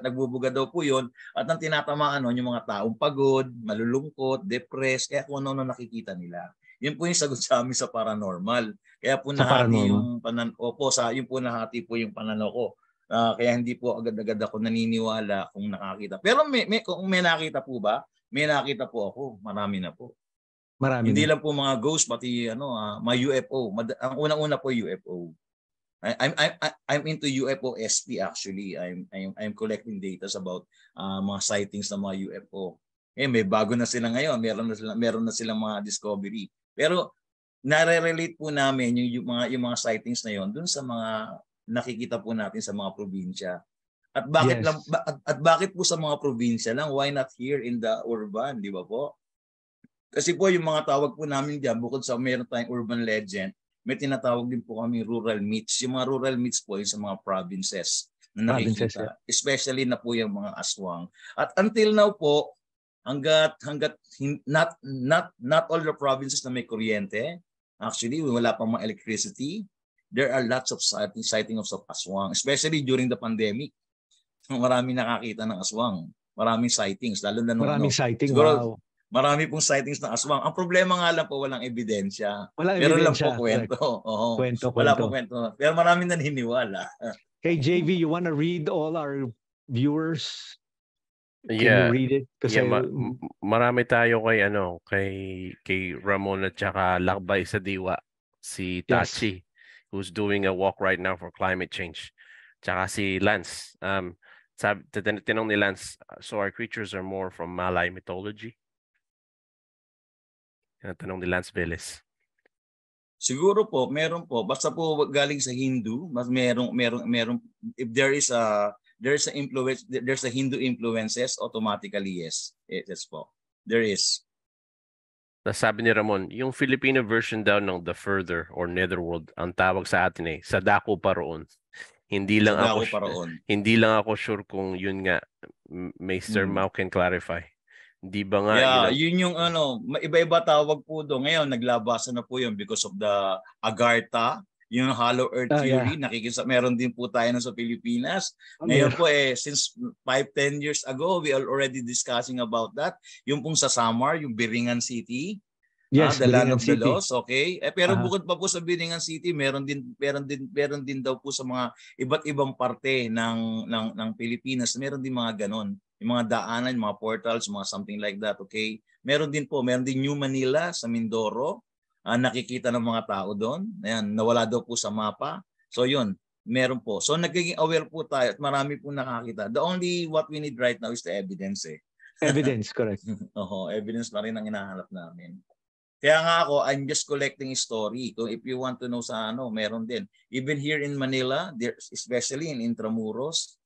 Nagbubuga daw po yun. At ang tinatamaan yung mga taong pagod, malulungkot, depressed, kaya kung ano nakikita nila. Yun po yung sagot sa amin sa paranormal. Kaya po nahati yung yun po nahati po yung pananaw ko. Kaya hindi po agad-agad ako naniniwala kung nakakita. Pero kung may nakita po ba? May nakita po ako. Marami na po. Hindi lang po mga ghost, pati mga UFO. Ang unang-una po UFO. I'm into UFO SP actually. I'm collecting data about mga sightings ng mga UFO. May bago na sila ngayon. Meron na silang mga discovery. Pero nare-relate po namin yung mga sightings na yon dun sa mga nakikita po natin sa mga probinsya. At bakit po sa mga probinsya lang? Why not here in the urban, di ba po? Kasi po yung mga tawag po namin diyan, bukod sa meron tayong urban legend, may tinatawag din po kami rural myths. Yung mga rural myths po yung sa mga provinces na nakikita. Especially na po yung mga aswang. At until now po, hanggat not all the provinces na may kuryente, actually wala pang mga electricity, there are lots of sighting of aswang, especially during the pandemic. Marami nakakita ng aswang, maraming sightings, lalo na sightings. Siguro, marami pong sightings ng aswang. Ang problema nga lang po, walang ebidensya. Pero lang po kwento. Wala po kwento. Pero maraming naniniwala. Kay JV, you wanna read all our viewers? Can you read it? Kasi marami tayo kay Ramon at saka Lakbay sa Diwa, si Tachi, who's doing a walk right now for climate change. Tsaka si Lance. Tinanong ni Lance, so our creatures are more from Malay mythology? Tanong ni Lance Velez. Siguro po, meron po. Basta po galing sa Hindu, mas meron if there's a influence, there's a Hindu influences, automatically yes. Yes po. There is. Sabi ni Ramon, yung Filipino version daw ng The Further or Netherworld, ang tawag sa atin Sadako Paraon. Hindi lang ako sure kung yun nga. Mr. Mau can clarify. Di ba nga? Yun yung iba-iba tawag po doon. Ngayon, naglabasan na po yun because of the Agartha Yung hollow earth theory, meron din po tayo sa Pilipinas. Ngayon po since 5-10 years ago, we are already discussing about that. Yung pong sa Samar, yung Biringan City, yes, the land Biringan of the City. lost, okay? Pero bukod pa po sa Biringan City, meron din daw po sa mga iba't ibang parte ng Pilipinas, meron din mga ganon. Yung mga daanan, yung mga portals, mga something like that, okay? Meron din New Manila sa Mindoro. Nakikita ng mga tao doon. Ayan, nawala daw po sa mapa. So yun, meron po. So nagiging aware po tayo at marami po nakakita. The only what we need right now is the evidence Evidence, correct. Evidence na rin ang hinahanap namin. Kaya nga ako, I'm just collecting a story. So if you want to know sa meron din. Even here in Manila, especially in Intramuros,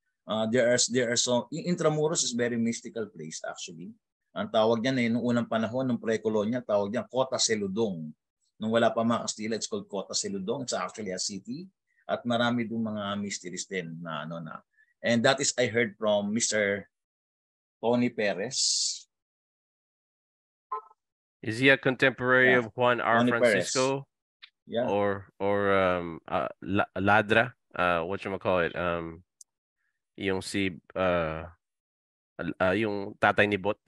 there are so Intramuros is very mystical place actually. Ang tawag niyan nung unang panahon ng pre-colonial, tawag niyan Kota Seludong. Nung wala pa mga Kastila, it's called Kota Seludong. It's actually a city. At marami doon mga mysteries din na na. And that is I heard from Mr. Tony Perez. Is he a contemporary of Juan R. Tony Francisco? Perez. Yeah. Or Ladra? Whatchamacallit? Yung yung tatay ni Bot.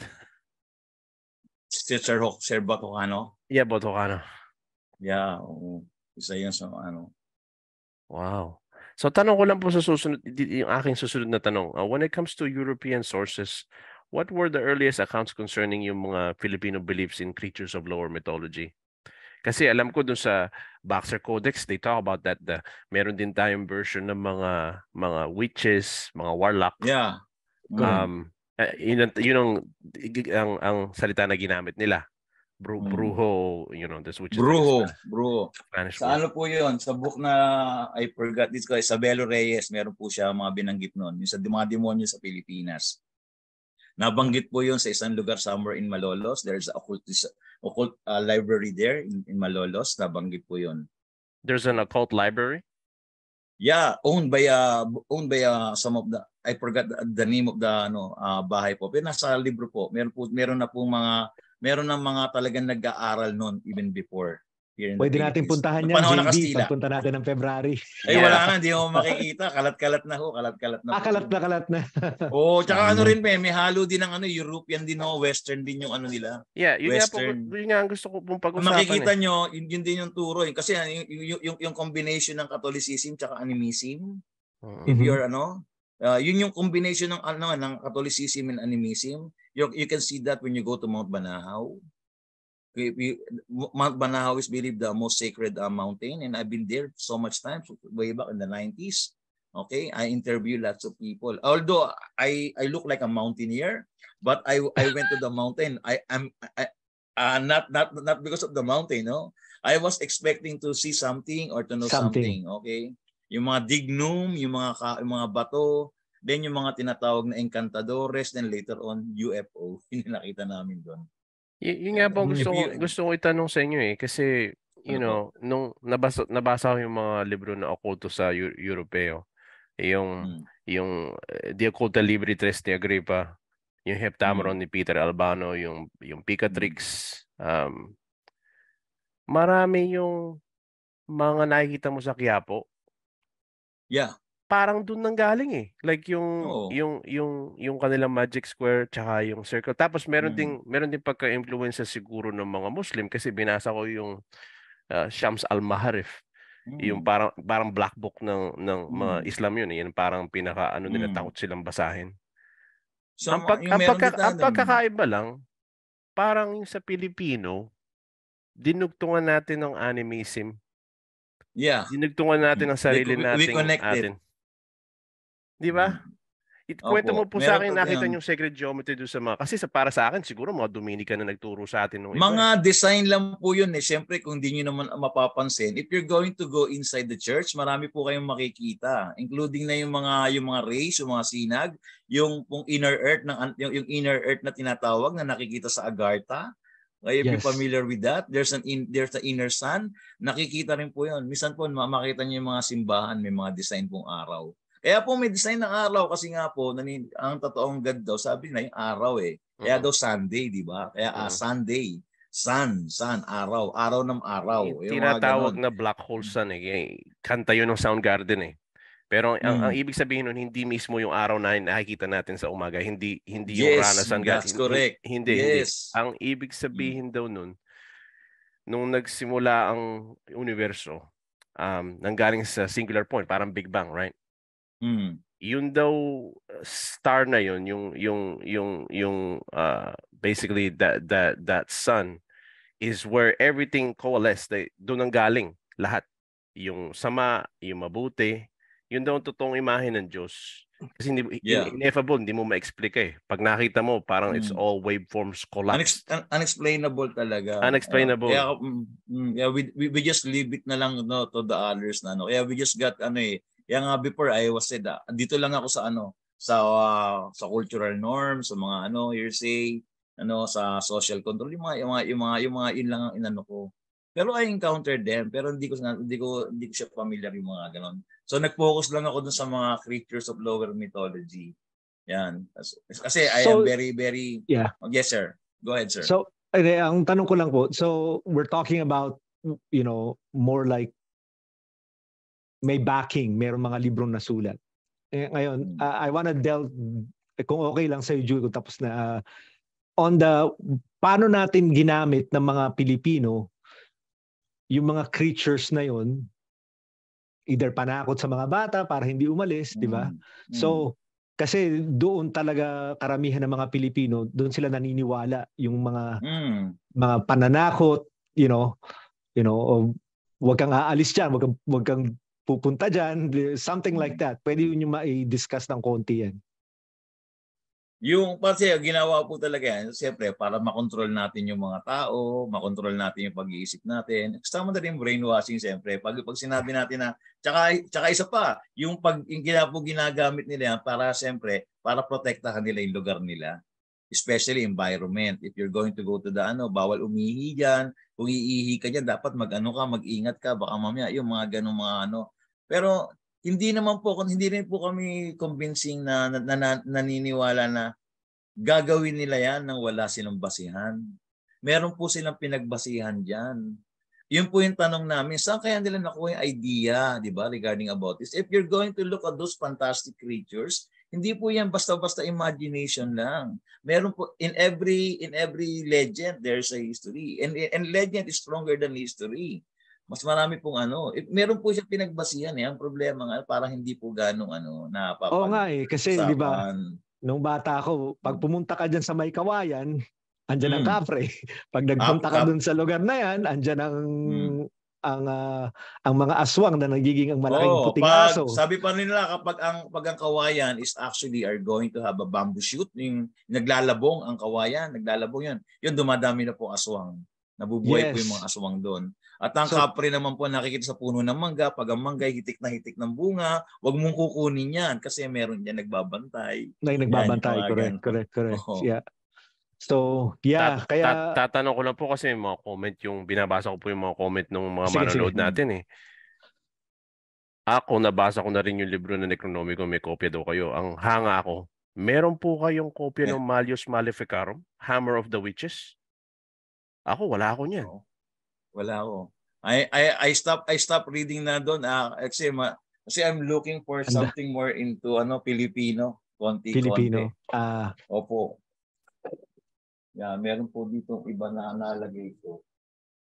Sir Botocano? Yeah, Botocano. Yeah, isa yan sa Wow. So tanong ko lang po sa susunod, yung aking susunod na tanong. When it comes to European sources, what were the earliest accounts concerning yung mga Filipino beliefs in creatures of lower mythology? Kasi alam ko dun sa Baxter Codex, they talk about that. Meron din tayong version ng mga witches, mga warlock. Yeah. Yun ang salita na ginamit nila. Brujo, that's which is Brujo. Spanish Sa word. po yun? Sa book na I forgot this guy, Isabelo Reyes, meron po siya mga binanggit noon. Yung sa mga demonyo sa Pilipinas. Nabanggit po yun sa isang lugar somewhere in Malolos. There's an occult library there in Malolos. Nabanggit po yun. There's an occult library? Yeah, owned by some of the, I forgot the name of the bahay po. Pero nasa libro po. Meron na mga talagang nag-aaral noon even before. Pwede natin puntahan yan, JB, pagpunta natin ng February. Wala na, hindi mo makikita. Kalat-kalat na ho, kalat-kalat na. Kalat na. Tsaka rin may halo din ng European din Western din yung nila. Yeah, yun nga ang gusto ko pong pag-usapan. Makikita nyo, yun din yung turo. Kasi yung combination ng Catholicism tsaka animism. If you're yun yung combination ng Catholicism and animism. You can see that when you go to Mount Banahaw. Mount Banahaw is believed the most sacred mountain, and I've been there so much time, way back in the 90s. Okay, I interview lots of people. Although I look like a mountaineer, but I went to the mountain. I'm not because of the mountain, no. I was expecting to see something or to know something. Okay, yung mga dignum, yung mga bato, then yung mga tinatawag na encantadores, then later on UFO, yung nakita namin doon. Yun nga po gusto ko itanong sa inyo kasi nung nabasa ko yung mga libro na okulto sa Europeo, yung The Occulta Libri Tres ni Agrippa, yung Heptameron ni Peter Albano, yung Picatrix, marami yung mga nakikita mo sa Quiapo. Yeah. Parang doon nanggaling like yung kanilang Magic Square tsaka yung Circle. Tapos meron din pagka-influensya siguro ng mga Muslim kasi binasa ko yung Shams al-Maharif. Yung parang black book ng mga Islam yun. Yan parang pinaka nila takot silang basahin. So, ang pagkakaiba lang, parang yung sa Pilipino, dinugtungan natin ng animism. Yeah. Dinugtungan natin ang sarili natin. Di ba? Kwento mo po sa akin, nakita yung sacred geometry doon sa mga, kasi para sa akin, siguro mga Dominican na nagturo sa atin nung mga design lang po yun Siyempre, kung di nyo naman mapapansin, if you're going to go inside the church, marami po kayong makikita, including na yung mga rays, yung mga sinag, yung inner earth, yung inner earth na tinatawag na nakikita sa Agartha. If you're familiar with that, there's the inner sun. Nakikita rin po yun. Minsan po, makita nyo yung mga simbahan, may mga design pong araw. Kaya po may design ng araw kasi nga po ang totoong God daw sabi na yung araw Kaya daw Sunday, di ba? Kaya Sunday. Sun, araw, araw ng araw. Yung mga Tinatawag ganon. na black hole sun eh. Kanta yun ng Soundgarden eh. Pero ang ibig sabihin nun, hindi mismo yung araw na nakikita natin sa umaga. Hindi yung Rana Yes, Sun. that's correct. Hindi. Yes. Ang ibig sabihin daw nun, nung nagsimula ang universo, nanggaling sa singular point, parang Big Bang, right? Yun daw star na yun, basically that sun is where everything coalesced. Doon ang galing lahat. Yung sama, yung mabuti, yun daw ang totoong imahe ng Diyos. Kasi ineffable, hindi mo ma-explain eh. Pag nakita mo, parang it's all waveforms collapsed. Unexplainable talaga. Unexplainable. Kaya we just leave it na lang to the others na Kaya we just got Kaya nga before I was said dito lang ako sa cultural norms, sa mga hearsay, sa social control, yung mga yun lang ang inano ko. Pero I encountered them, pero hindi ko siya familiar yung mga ganon. So nag-focus lang ako dun sa mga creatures of lower mythology. Yan. Kasi I am very Yes sir. Go ahead sir. So ang tanong ko lang po, so we're talking about more like may backing, mayroong mga librong nasulat. Ngayon, I wanna delve, kung okay lang sa iyo, tapos na on the paano natin ginamit ng mga Pilipino yung mga creatures na yon, either panakot sa mga bata para hindi umalis, di ba? So kasi doon talaga karamihan ng mga Pilipino, doon sila naniniwala yung mga pananakot, wag kang aalis diyan, wag kang pupunta diyan, something like that. Pwede yun yung ma-discuss ng konti yan. Yung kasi ginawa po talaga yan, siyempre para makontrol natin yung mga tao, makontrol natin yung pag-iisip natin. Kasama na rin brainwashing siyempre. Pag sinabi natin na, tsaka isa pa, yung ginagamit nila yan para siyempre, para protektahan nila yung lugar nila. Especially environment. If you're going to go to the bawal umihi dyan. Kung iihi ka dyan, dapat mag-ingat ka, baka mamaya yung mga ganong mga Pero hindi rin po kami convincing na naniniwala na gagawin nila yan nang wala silang basihan. Meron po silang pinagbasihan diyan. Yun po yung tanong namin, saan kaya nila nakuha yung idea, di ba, regarding about this? If you're going to look at those fantastic creatures, hindi po yan basta-basta imagination lang. Meron po in every legend there's a history. And legend is stronger than history. Mas marami pong meron po siya pinagbasihan Ang problema nga parang hindi po ganong napapag. Oo nga kasi di ba nung bata ako, pag pumunta ka diyan sa may kawayan, andyan ang kapre. Pag nagpunta ka dun sa lugar na yan, andyan ang mga aswang na nagiging ang malaking puting aso. Sabi pa nila kapag ang kawayan is actually are going to have a bamboo shoot, yung naglalabong ang kawayan, yun. Yun dumadami na po aswang. Nabubuhay po yung mga aswang doon. At ang kapre naman po nakikita sa puno ng mangga, pag ang mangga hitik na hitik ng bunga, wag mong kukunin yan kasi meron diyan nagbabantay. Nagbabantay, correct. Oh. Yeah. So, kaya tatanong ko lang po kasi yung mga comment, yung binabasa ko po yung mga comment ng mga manonood natin eh. Ako, nabasa ko na rin yung libro na Necronomicon, may kopya daw kayo. Ang hanga ako, meron po kayong kopya ng Malleus Maleficarum, Hammer of the Witches? Ako, wala ako niyan. Wala ako. I stop reading na doon kasi I'm looking for something more into Filipino, konti. Opo. Meron po dito iba na nalagay ko.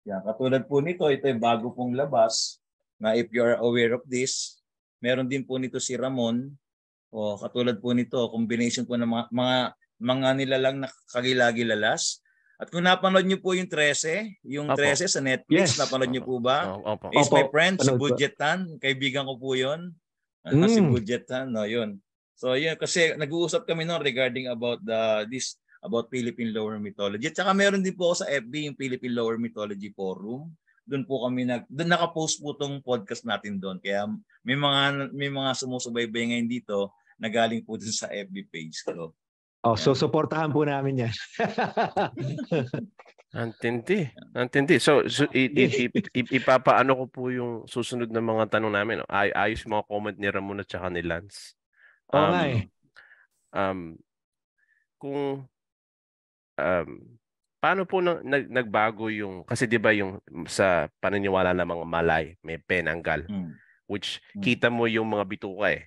Katulad po nito, ito ay bago pong labas na if you are aware of this, meron din po nito si Ramon. Katulad po nito, combination po ng mga nilalang na kagilagilalas. At kung napanood niyo po yung 13 sa Netflix, napanood niyo po ba? Is my friend, si Budgetan, kaibigan ko po yun. Si Budgetan, yun. So yun, kasi nag-uusap kami noon regarding about about Philippine Lower Mythology. At saka meron din po ako sa FB, yung Philippine Lower Mythology Forum. Doon po kami doon naka-post po tong podcast natin doon. Kaya may mga sumusubaybay ngayon dito na galing po dun sa FB page ko. So suportahan po namin yan. Antindi. So ipapaano ko po yung susunod na mga tanong namin. Ayos mga comment ni Ramon at saka ni Lance. Kung paano po nagbago yung, kasi di ba yung sa paniniwala ng mga Malay, may penanggal, which kita mo yung mga bituka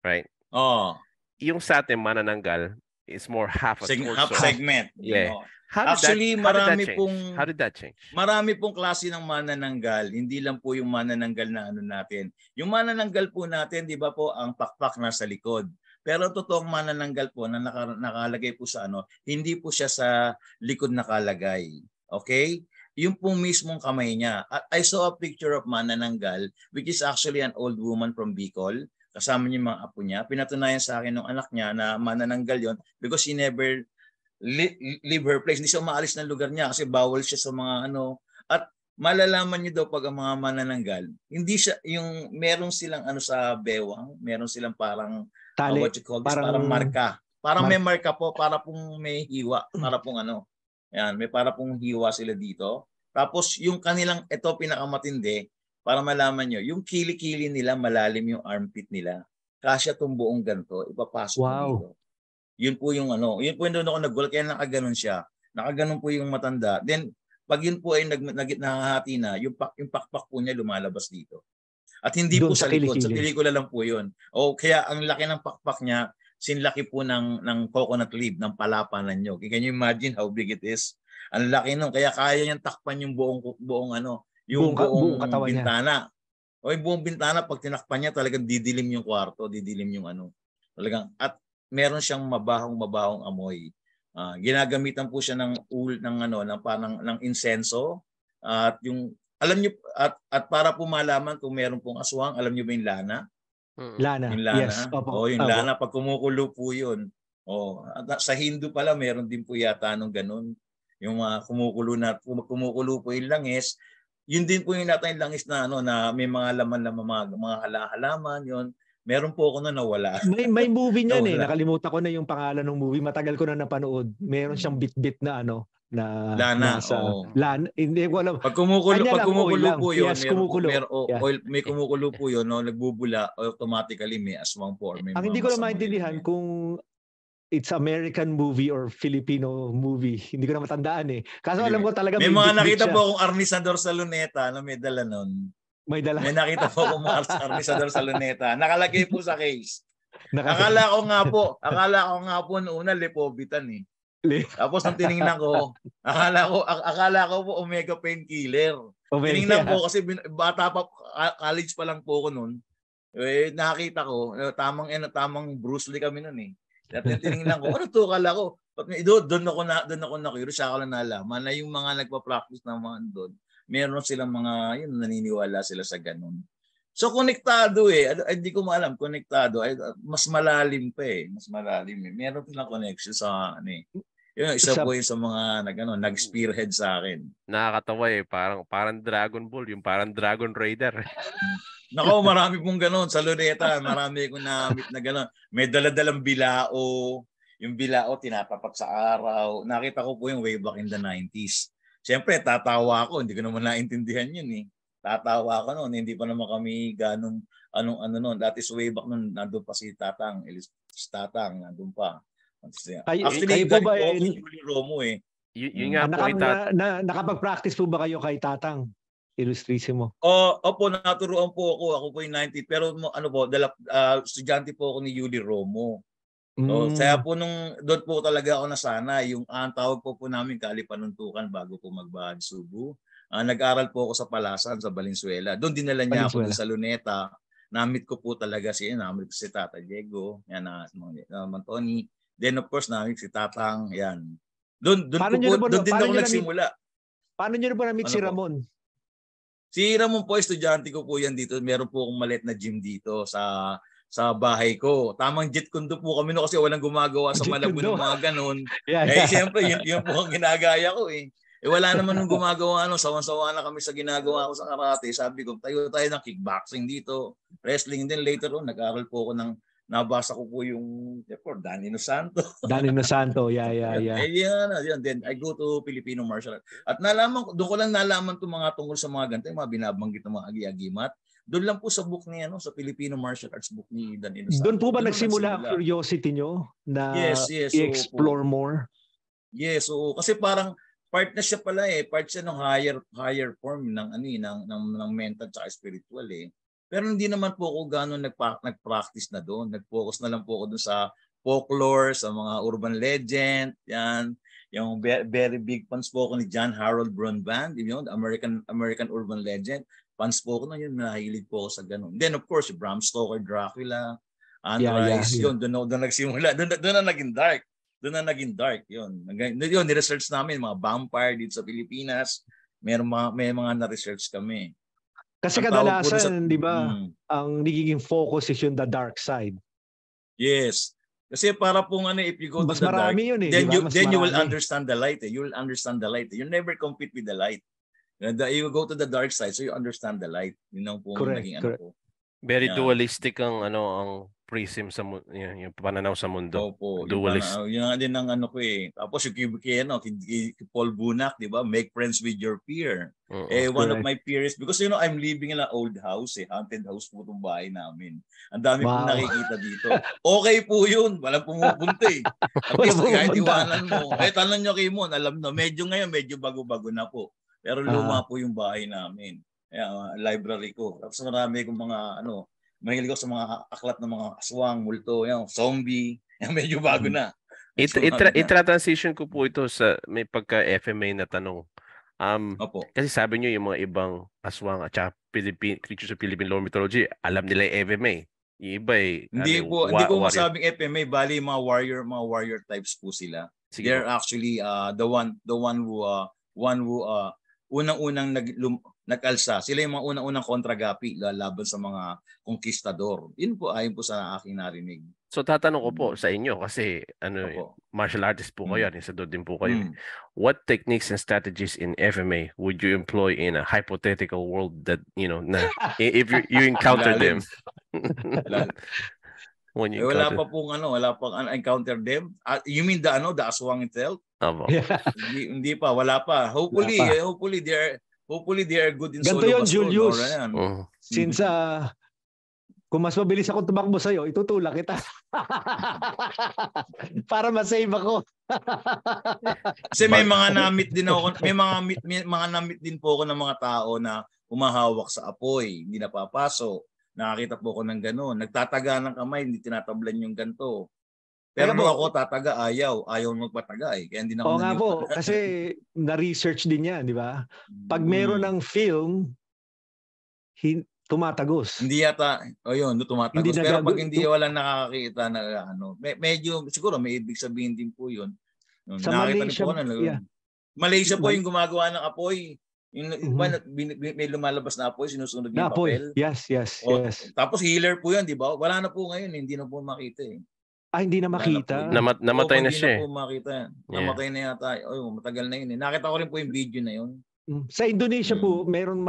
right? Oh. Yung sa atin, manananggal, is more half a torso. Half segment. Yeah. Oh. Actually, how did that change? Marami pong klase ng manananggal. Hindi lang po yung manananggal na ano natin. Yung manananggal po natin, di ba po, ang pakpak nasa likod. Pero totoong manananggal po na nakalagay po sa ano, hindi po siya sa likod nakalagay. Okay? Yung po mismong kamay niya. I saw a picture of manananggal, which is actually an old woman from Bicol. Kasama niya yung mga apo niya. Pinatunayan sa akin ng anak niya na manananggal yon because she never leave her place. Hindi siya umaalis ng lugar niya kasi bawal siya sa mga ano. At malalaman niyo daw pag ang mga manananggal, hindi siya yung meron silang ano sa bewang, meron silang parang what you call this, parang marka. Parang may marka po, para pong may hiwa, para pong ano. Ayan, may para pong hiwa sila dito. Tapos yung kanilang, ito pinakamatindi, para malaman nyo, yung kili-kili nila, malalim yung armpit nila. Kasya itong buong ganito, ipapasok dito. Yun po yung ano, yun po yung doon ako nagulat, kaya nakaganon siya. Nakaganon po yung matanda. Then, pag yun po ay nahahati na, yung pakpak po niya lumalabas dito. At hindi doon po sa likod, sa pelikula lang po yun. O kaya ang laki ng pakpak niya, sinlaki po ng coconut leaf, ng palapanan nyo. Can you imagine how big it is? Ang laki nun, kaya kaya niyang takpan yung buong ano, yung buong bintana. O yung buong bintana, pag tinakpan niya, talagang didilim yung kwarto, didilim yung ano. Talagang, at meron siyang mabahong amoy. Ginagamitan po siya ng insenso. At yung, alam niyo, at para po malaman kung meron pong aswang, alam niyo ba yung lana? Lana. Yung lana. Yes. Yung lana, pag kumukulo po yun. At sa Hindu pala, meron din po yata nung ganun. Yung kumukulo po yung langis. Yun din po yung natin langis na ano na may mga laman na mga halaman yon. Meron po ako na nawala. May movie niyan nakalimutan ko na yung pangalan ng movie. Matagal ko na napanood. Meron siyang bit-bit na ano na lana. Lana. Hindi ko alam. Pag kumukulo po yun, yes, kumukulo. Oil, may kumukulo po yun, no, nagbubula, automatically may aswang po. May ang hindi ko na maintindihan kung it's American movie or Filipino movie. Hindi ko na matandaan Kaso alam ko talaga may mga nakita po akong arnisador sa luneta na may dala nun. May nakita po akong arnisador sa luneta. Nakalagay po sa case. Akala ko nga po noon Lepobitan Tapos nang tiningnan ko, akala ko po Omega Painkiller. Tiningnan ko kasi bata pa, college pa lang po ako noon. Nakita ko, tamang Bruce Lee kami noon At tinignan ko, ano to, kala ko. Doon ako na-curious, siya ko lang nalaman na yung mga nagpa-practice na mga doon, meron silang mga, naniniwala sila sa ganun. So, konektado hindi ko maalam, konektado. Mas malalim pa Mas malalim Meron silang connection sa, yun, isa po yun sa mga nag-spearhead sa akin. Nakakatawa parang Dragon Ball, yung parang Dragon Raider. Nako, marami pong gano'n. Sa luneta, marami akong na-meet na gano'n. May daladalang bilao. Yung bilao, tinatapat sa araw. Nakita ko po yung way back in the 90s. Siyempre, tatawa ako. Hindi ko naman naintindihan yun Tatawa ako noon. Hindi pa naman kami ganong ano noon. That is way back noon. Nandun pa si Tatang. Nandun pa. Actually, kayo po ba Julie Romo Yun nga po nakapag-practice po ba kayo kay Tatang? Illustrisimo. Opo, naturuan po ako. Ako po yung 90. Pero estudyante po ako ni Julie Romo. Kaya po doon po talaga ako nasana. Yung ang tawag po namin kalipanuntukan bago po magbahad Subo. Nag-aral po ako sa Palasan, sa Valenzuela. Doon dinala niya ako sa Luneta. Namit ko po talaga si Tata Diego, Tony. Then of course namit si Tatang, yan. Doon din ako nagsimula. Paano niyo na na-meet si Ramon? Si Ramon po, estudyante ko po yan dito. Meron po akong maliit na gym dito sa bahay ko. Tamang jet kundo po kami kasi walang gumagawa sa Malabo ng mga ganun. Siyempre, yun po ang ginagaya ko wala naman nung gumagawa sawan-sawa na kami sa ginagawa ko sa karate. Sabi ko, tayo ng kickboxing dito. Wrestling din later on. Nag-aral po ako nabasa ko po yung Danilo Santo. Danilo Santo, yeah. Then I go to Filipino martial art. At doon ko lang nalaman itong mga tungkol sa mga ganito, yung mga binabanggit ng mga agi-agimat. Doon lang po sa book ni sa Filipino martial arts book ni Danilo Santo. Doon po ba nagsimula ang curiosity nyo na i-explore more? Yes, kasi parang part na siya pala part siya ng higher form ng ng mental at spiritual Pero hindi naman po ako gano'n nag-practice na doon. Nag-focus na lang po ako doon sa folklore, sa mga urban legend, yan. Yung very big fans po ako ni John Harold Broadbent, American urban legend. Fans po ako na yun, nahilig po ako sa gano'n. Then of course, Bram Stoker, Dracula, Anne Rice, yun, doon nagsimula. Doon na naging dark. Doon na naging dark, yun. Yun, ni-research namin, mga vampire dito sa Pilipinas. May mga na-research kami. Kasi kadalasan, di ba, ang nagiging focus is yung the dark side. Yes. Kasi para pong if you go to the dark, yun, then you will understand the light. You will understand the light. You never compete with the light. You go to the dark side, so you understand the light. Yun ang pong naging po. Very dualistic ang ang prism sa yung pananaw sa mundo. Opo, dualist. Yun nga din ang ko Tapos yung Paul Bunak, di ba? Make friends with your peer. One of my peers, because I'm living in an old house, haunted house po itong bahay namin. Ang dami pong nakikita dito. Okay po yun. Walang pumupunta At least kahit iwanan mo. Tanong nyo kay Mon, alam na, medyo bago-bago na po. Pero luma po yung bahay namin. Library ko. Tapos marami kong mga mahilig ako sa mga aklat ng mga aswang, multo, zombie. Medyo bago na. Itra-transition ko po ito sa may pagka-FMA na tanong. Kasi sabi nyo yung mga ibang aswang at saka creatures of Philippine lore mythology, alam nila yung FMA. Yung iba hindi ko masabing FMA, bali mga warrior types po sila. Sige, they're actually the one who unang-unang nag-alsa. Sila yung mga unang-unang kontragapi laban sa mga conquistador. Yun po ayon po sa aking narinig. So tatanong ko po sa inyo kasi martial artist po kayo, insador din po kayo. What techniques and strategies in FMA would you employ in a hypothetical world that if you encounter them? Wala pang encounter them. You mean the aswang itself? Hindi pa, wala pa. Hopefully they are good in ganto solo yun, Julius. Since kung mas mabilis ako tumakbo sa'yo, itutulak kita. Para ma-save ako. Kasi may mga namit din ako, may mga namit din po ako ng mga tao na umahawak sa apoy, hindi napapasok. Nakakita po ako ng gano'n. Nagtataga ng kamay, hindi tinatablan yung ganito. Pero nung ako tataga, ayaw magpataga Kaya hindi na ako nga po, kasi na-research din yan, di ba? Pag meron ng film, tumatagos. Hindi yata, tumatagos. Pero pag hindi walang nakakakita na medyo, siguro may ibig sabihin din po yun. Sa Malaysia, Malaysia po yung gumagawa ng apoy. May lumalabas na apoy, sinusunod yung papel. Yes. Tapos healer po yan, di ba? Wala na po ngayon, hindi na po makita hindi na makita? Namatay na siya. Hindi na po makita. Namatay na yata. Matagal na yun. Nakita ko rin po yung video na yun. Sa Indonesia po, meron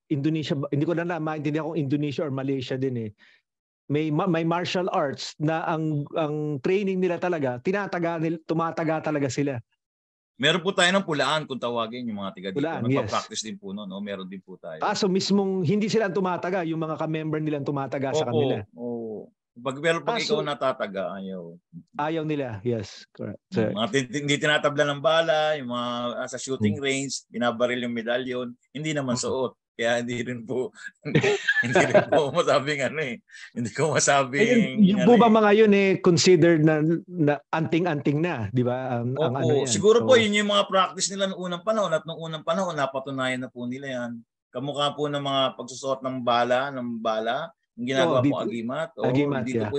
Indonesia, hindi ko na maintindihan kung Indonesia or Malaysia din May martial arts na ang training nila talaga, tumataga talaga sila. Meron po tayo ng pulaan kung tawagin yung mga tiga dito. Magpa-practice din po noon, meron din po tayo. So mismong hindi sila tumataga, yung mga ka-member nilang tumataga sa kanila. Pero pag ikaw natataga, ayaw. Ayaw nila, yes. Correct. Hindi tinatabla ng bala, yung mga sa shooting range, binabaril yung medalyon, hindi naman suot. Kaya hindi rin po masabing Hindi ko masabing yung po ba mga yun considered na anting-anting na, di ba? Siguro po yun yung mga practice nila noong unang panahon at noong unang panahon napatunayan na po nila yan. Kamukha po ng mga pagsusuot ng bala, yung ginagawa po agimat. Dito po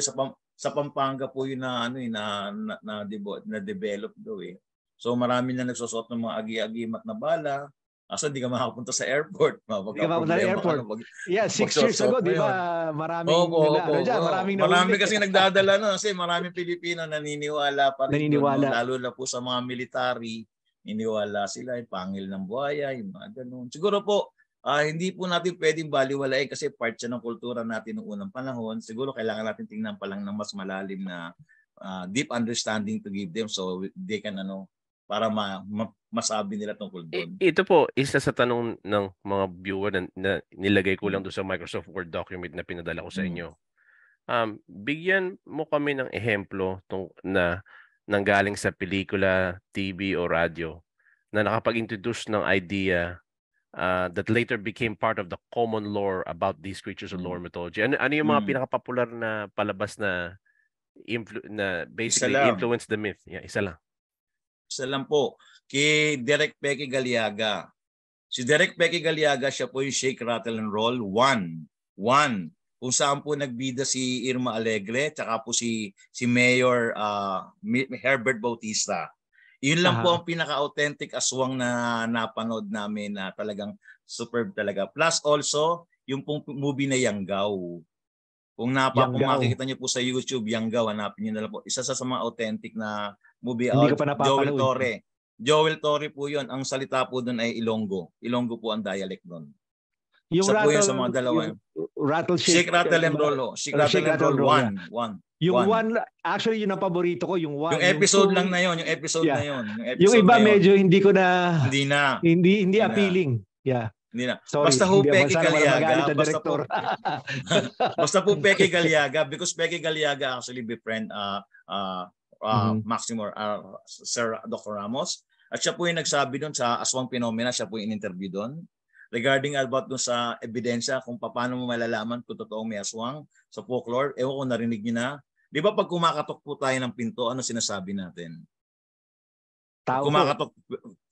sa Pampanga po yun na develop daw So marami na nagsusuot ng mga agimat na bala. Hindi ka makapunta sa airport. Hindi ka makapunta sa airport. 6 years ago, di ba? Marami kasi nagdadala kasi maraming Pilipino naniniwala pa rin. Lalo na po sa mga military. Niniwala sila, yung pangil ng buhaya, yung mga ganun. Siguro po, hindi po natin pwedeng baliwalain kasi part siya ng kultura natin noong unang panahon. Siguro kailangan natin tingnan pa lang ng mas malalim na deep understanding to give them so they can para masabi nila tungkol doon. Ito po, isa sa tanong ng mga viewer na nilagay ko lang doon sa Microsoft Word document na pinadala ko sa inyo. Bigyan mo kami ng ehemplo na nanggaling sa pelikula, TV o radyo na nakapag-introduce ng idea that later became part of the common lore about these creatures of lore mythology? Ano yung mga pinaka-popular na palabas na basically influence the myth? Yeah, isa lang. Isa lang po. Kay Derek Pecky Galiaga. Si Derek Pecky Galiaga, siya po yung Shake, Rattle, and Roll 1. Kung saan po nagbida si Irma Alegre, tsaka po si Mayor Herbert Bautista. Yun lang po ang pinaka-authentic aswang na napanood namin na talagang superb talaga. Plus also, yung pong movie na Yanggaw. Kung makikita niyo po sa YouTube, Yanggaw, hanapin niyo na lang po. Isa sa mga authentic na movie. Hindi ka pa napapanood. Joel Torre po yun. Ang salita po doon ay Ilonggo. Ilonggo po ang dialect doon. Yung isa po yun sa mga dalawa. Shake, Rattle, and Roll. Shake, Rattle, and Roll 1. Yung 1, actually yun ang paborito ko, yung 1. Yung episode lang na yun, yung episode na yun. Yung iba medyo hindi ko na Hindi appealing. Yeah. Hindi na. Sorry, basta po Pecky Galiaga, basta po Pecky Galiaga, because Pecky Galiaga actually befriend Maximo Sir Dr. Ramos. At siya po yung nagsabi doon sa Aswang Phenomena, siya po yung in-interview doon. Regarding about doon sa ebidensya kung paano mo malalaman kung totoong may aswang sa folklore. Ewan ko narinig niyo na. Di ba pag kumakatok po tayo ng pinto, ano sinasabi natin? Tao kumakatok,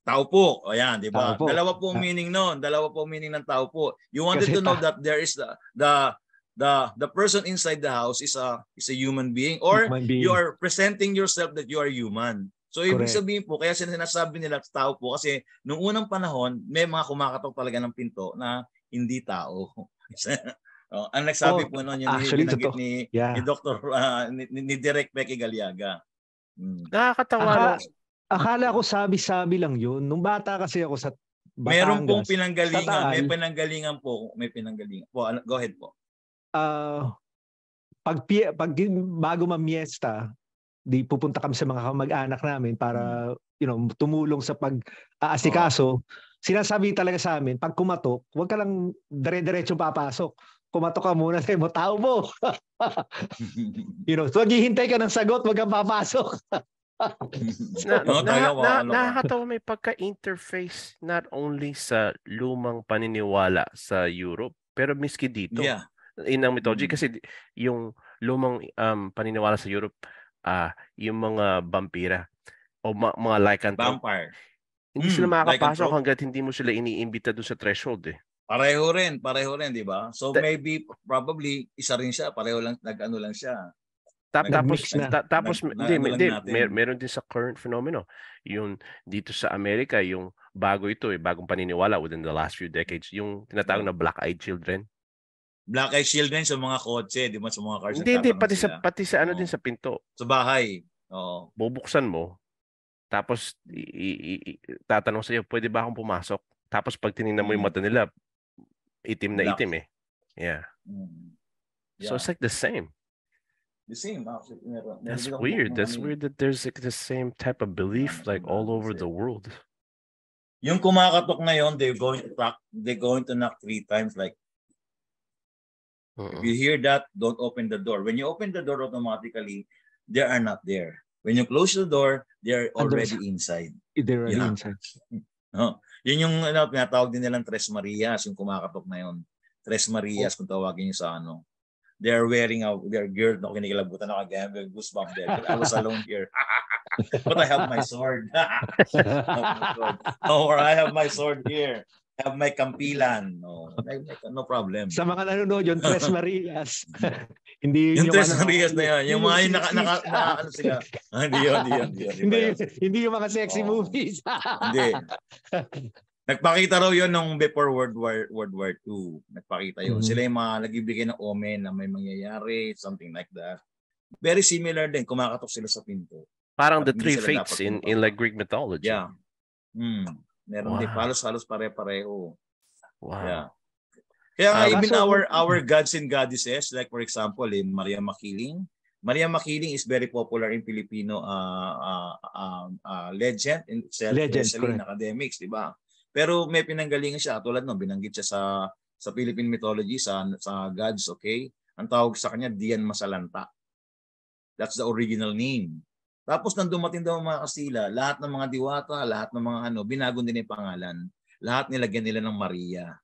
tao po. O yan, di ba? Dalawa po meaning noon. Dalawa po meaning ng tao po. You wanted to know that there is the person inside the house is a human being, or you are presenting yourself that you are human. So ibig sabihin po, kaya sinasabi nila tao po kasi nung unang panahon, may mga kumakatok talaga ng pinto na hindi tao. Ang nagsabi po noon yung binanggit ni Dr. ni Derek Pecky Galiaga. Nakakatawa. Akala ko sabi-sabi lang yun. Nung bata kasi ako sa Batangas. Meron pong pinanggalingan. May pinanggalingan po. May pinanggalingan po. Go ahead po. Pag bago mamiesta, di pupunta kami sa mga kamag-anak namin para tumulong sa pag-aasikaso. Sinasabi talaga sa amin, pag kumatok, huwag ka lang dire-diretsong papasok. Kumatok ka muna, sabi mo, tao mo. So maghihintay ka ng sagot, huwag kang papasok. Nakakatawa, may pagka-interface not only sa lumang paniniwala sa Europe, pero miski dito. Yeah. In ang mythology, kasi yung lumang paniniwala sa Europe, yung mga vampira o mga lycanthrope. Vampire. Hindi sila makakapasok hanggat hindi mo sila iniimbita doon sa threshold eh. Pareho rin, di ba? So maybe, probably, isa rin siya. Pareho lang, nag-ano lang siya. Meron din sa current phenomenon. Yung dito sa Amerika, yung bago ito bagong paniniwala within the last few decades, yung tinatawag na black-eyed children. Black-eyed children sa mga kotse, di ba, sa mga cars? Hindi, pati sa din sa pinto. Sa bahay. Oo. Bubuksan mo, tapos tatanong sa'yo, pwede ba akong pumasok? Tapos pag tinignan mo yung mata nila, itim na itim eh. Yeah. So it's like the same. The same. Actually, That's weird. That's weird that there's like the same type of belief like all over the world. Yung kumakatok na yon, they're going to knock 3 times like. If you hear that, don't open the door. When you open the door automatically, they are not there. When you close the door, they are already inside. They're already inside. Yun yung tinatawag din nilang Tres Marias, yung kumakatok na yon. Tres Marias, kung tawagin nyo sa ano. They are wearing their gear. No, kinikilabutan ako again. Goosebumps there. I was alone here. But I have my sword. Or I have my sword here. I have my kampilan. No problem. Sa mga nanonood, yung Tres Marias. Hindi yung Tres Marias na yun. Yung mga ano sila. Hindi yung mga sexy movies. Hindi. Nagpakita raw yun nung before World War II. Nagpakita yun. Sila yung mga nagbibigay ng omen na may mangyayari, something like that. Very similar din. Kumakatok sila sa pinto. Parang the 3 fates in like Greek mythology. Yeah. Meron din. Halos pare-pareho. Wow. Yeah. Kaya even our gods and goddesses, like for example, Maria Makiling. Maria Makiling is very popular in Filipino legend, especially in academics, di ba? Pero may pinanggalingan siya, tulad no, binanggit siya sa Philippine mythology, sa gods, okay? Ang tawag sa kanya, Dian Masalanta. That's the original name. Tapos nang dumating daw ang mga Kastila, lahat ng mga diwata, lahat ng mga binago din yung pangalan. Lahat nilagyan nila ng Maria.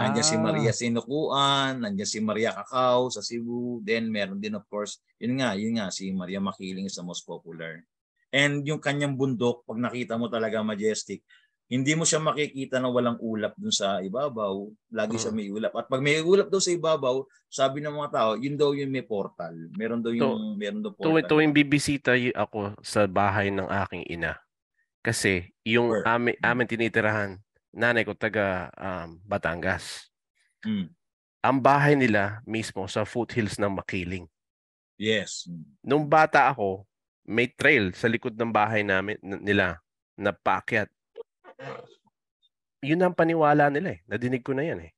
Nandiyan si Maria Sinukuan, nandiyan si Maria Cacao sa Cebu, then meron din of course, yun nga si Maria Makiling is the most popular. And yung kanyang bundok, pag nakita mo talaga majestic, hindi mo siya makikita na walang ulap dun sa ibabaw. Lagi siya may ulap. At pag may ulap daw sa ibabaw, sabi ng mga tao, yun daw yung may portal. Meron daw portal. Tuwing bibisita ako sa bahay ng aking ina. Kasi yung amin tinitirahan, nanay ko taga Batangas. Ang bahay nila mismo sa foothills ng Makiling. Yes. Nung bata ako, may trail sa likod ng bahay nila na paakyat. Yun ang paniwala nila eh. Nadinig ko na yan eh.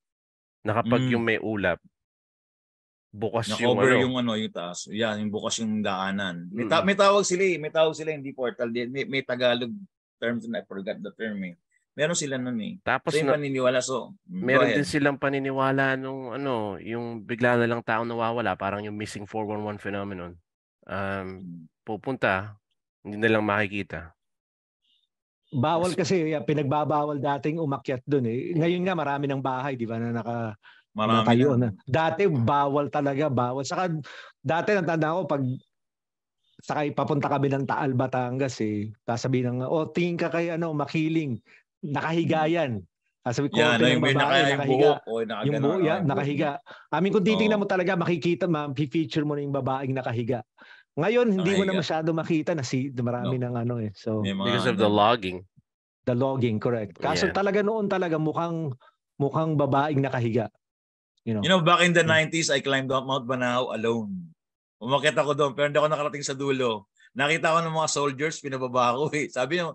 Na kapag yung may ulap, bukas yung taas. Yan, yung bukas yung daanan. May tawag sila, hindi portal. May Tagalog term, I forgot the term eh. Meron sila nun eh. Tapos yung paniniwala. meron din silang paniniwala nung yung bigla na lang taong nawawala, parang yung missing 411 phenomenon. Pupunta, hindi na lang makikita. Bawal kasi, pinagbabawal dating umakyat doon eh. Ngayon nga marami ng bahay, di ba, na nakatayo na. Dati bawal talaga, bawal. Saka dati natanda ko pag sakay papunta kami ng Taal, Batangas eh. Sasabihin ng, tingin ka kay Makiling, nakahiga yan. Sabi ko, ng babae, nakahiga. Yung buhok, nakahiga. Kung titingnan mo talaga, makikita, ma-feature mo na yung babaeng nakahiga. Ngayon, hindi mo na masyado makita na marami ng So, because of the logging. The logging, correct. Kaso talaga noon mukhang babaeng nakahiga. Back in the 90s, I climbed Mount Banahaw alone. Umakyat ako doon, pero hindi ako nakarating sa dulo. Nakita ko ng mga soldiers, pinababa ako eh. Sabi niyo,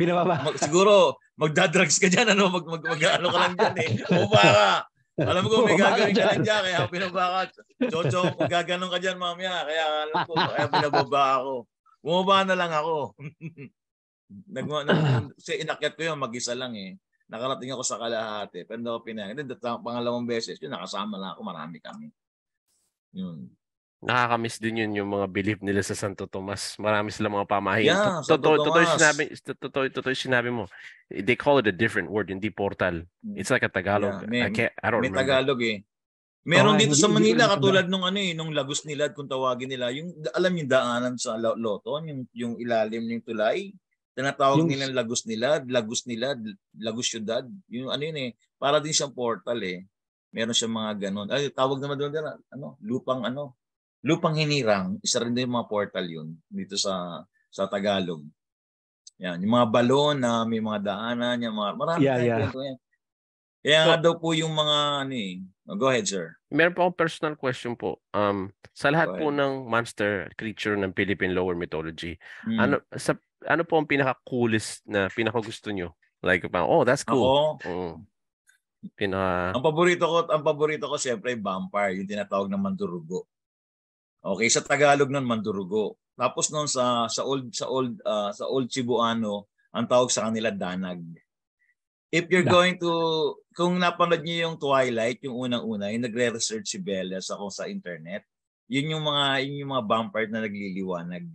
siguro, magdadrugs ka dyan, mag-ano ka lang dyan eh. Bumaba ka. Alam ko, may gagawin ka lang dyan, kaya pinababa ka. Chocho, magaganon ka dyan mamaya. Kaya alam ko, kaya pinababa ako. Bumaba na lang ako. Kasi inakyat ko yun, mag-isa lang eh. Nakarating ako sa kalahati. Pero hindi ako pinag. Pangalawang beses, yun, nakasama na ako, marami kami. Yun. Nakakamiss din yun yung mga belief nila sa Santo Tomas. Marami silang mga pamahiin. Yeah, Totoo sinabi mo. They call it a different word, hindi portal. It's like a Tagalog. Yeah, I don't remember. May Tagalog eh. Meron dito sa Manila katulad nung nung Lagos Nilad kung tawagin nila, yung alam yung daanan sa Loton, yung ilalim ng tulay. Tinatawag nila Lagos Nilad, Lagos Ciudad. Yung yun eh, para din siyang portal eh. Meron siyang mga ganun. Ay, tawag naman doon Lupang Hinirang, isa rin din yung mga portal yun dito sa Tagalog. Yan, yung mga balon na may mga daanan, yung mga marami tayong kwento yan. Kaya nga daw po yung mga go ahead, sir. Meron po akong personal question po. Sa lahat po ng monster creature ng Philippine Lower Mythology, ano po ang pinaka-coolest na pinaka-gusto nyo? Like, that's cool. Ako, ang paborito ko siyempre vampire, yung tinatawag na mandurugo. Okay, sa Tagalog nun mandurugo. Tapos noon sa old Cebuano, ang tawag sa kanila danag. If you're going to, kung napanood niyo yung Twilight, yung unang-una, yung nagre-research si Bella sa internet, yun yung mga vampire na nagliliwanag,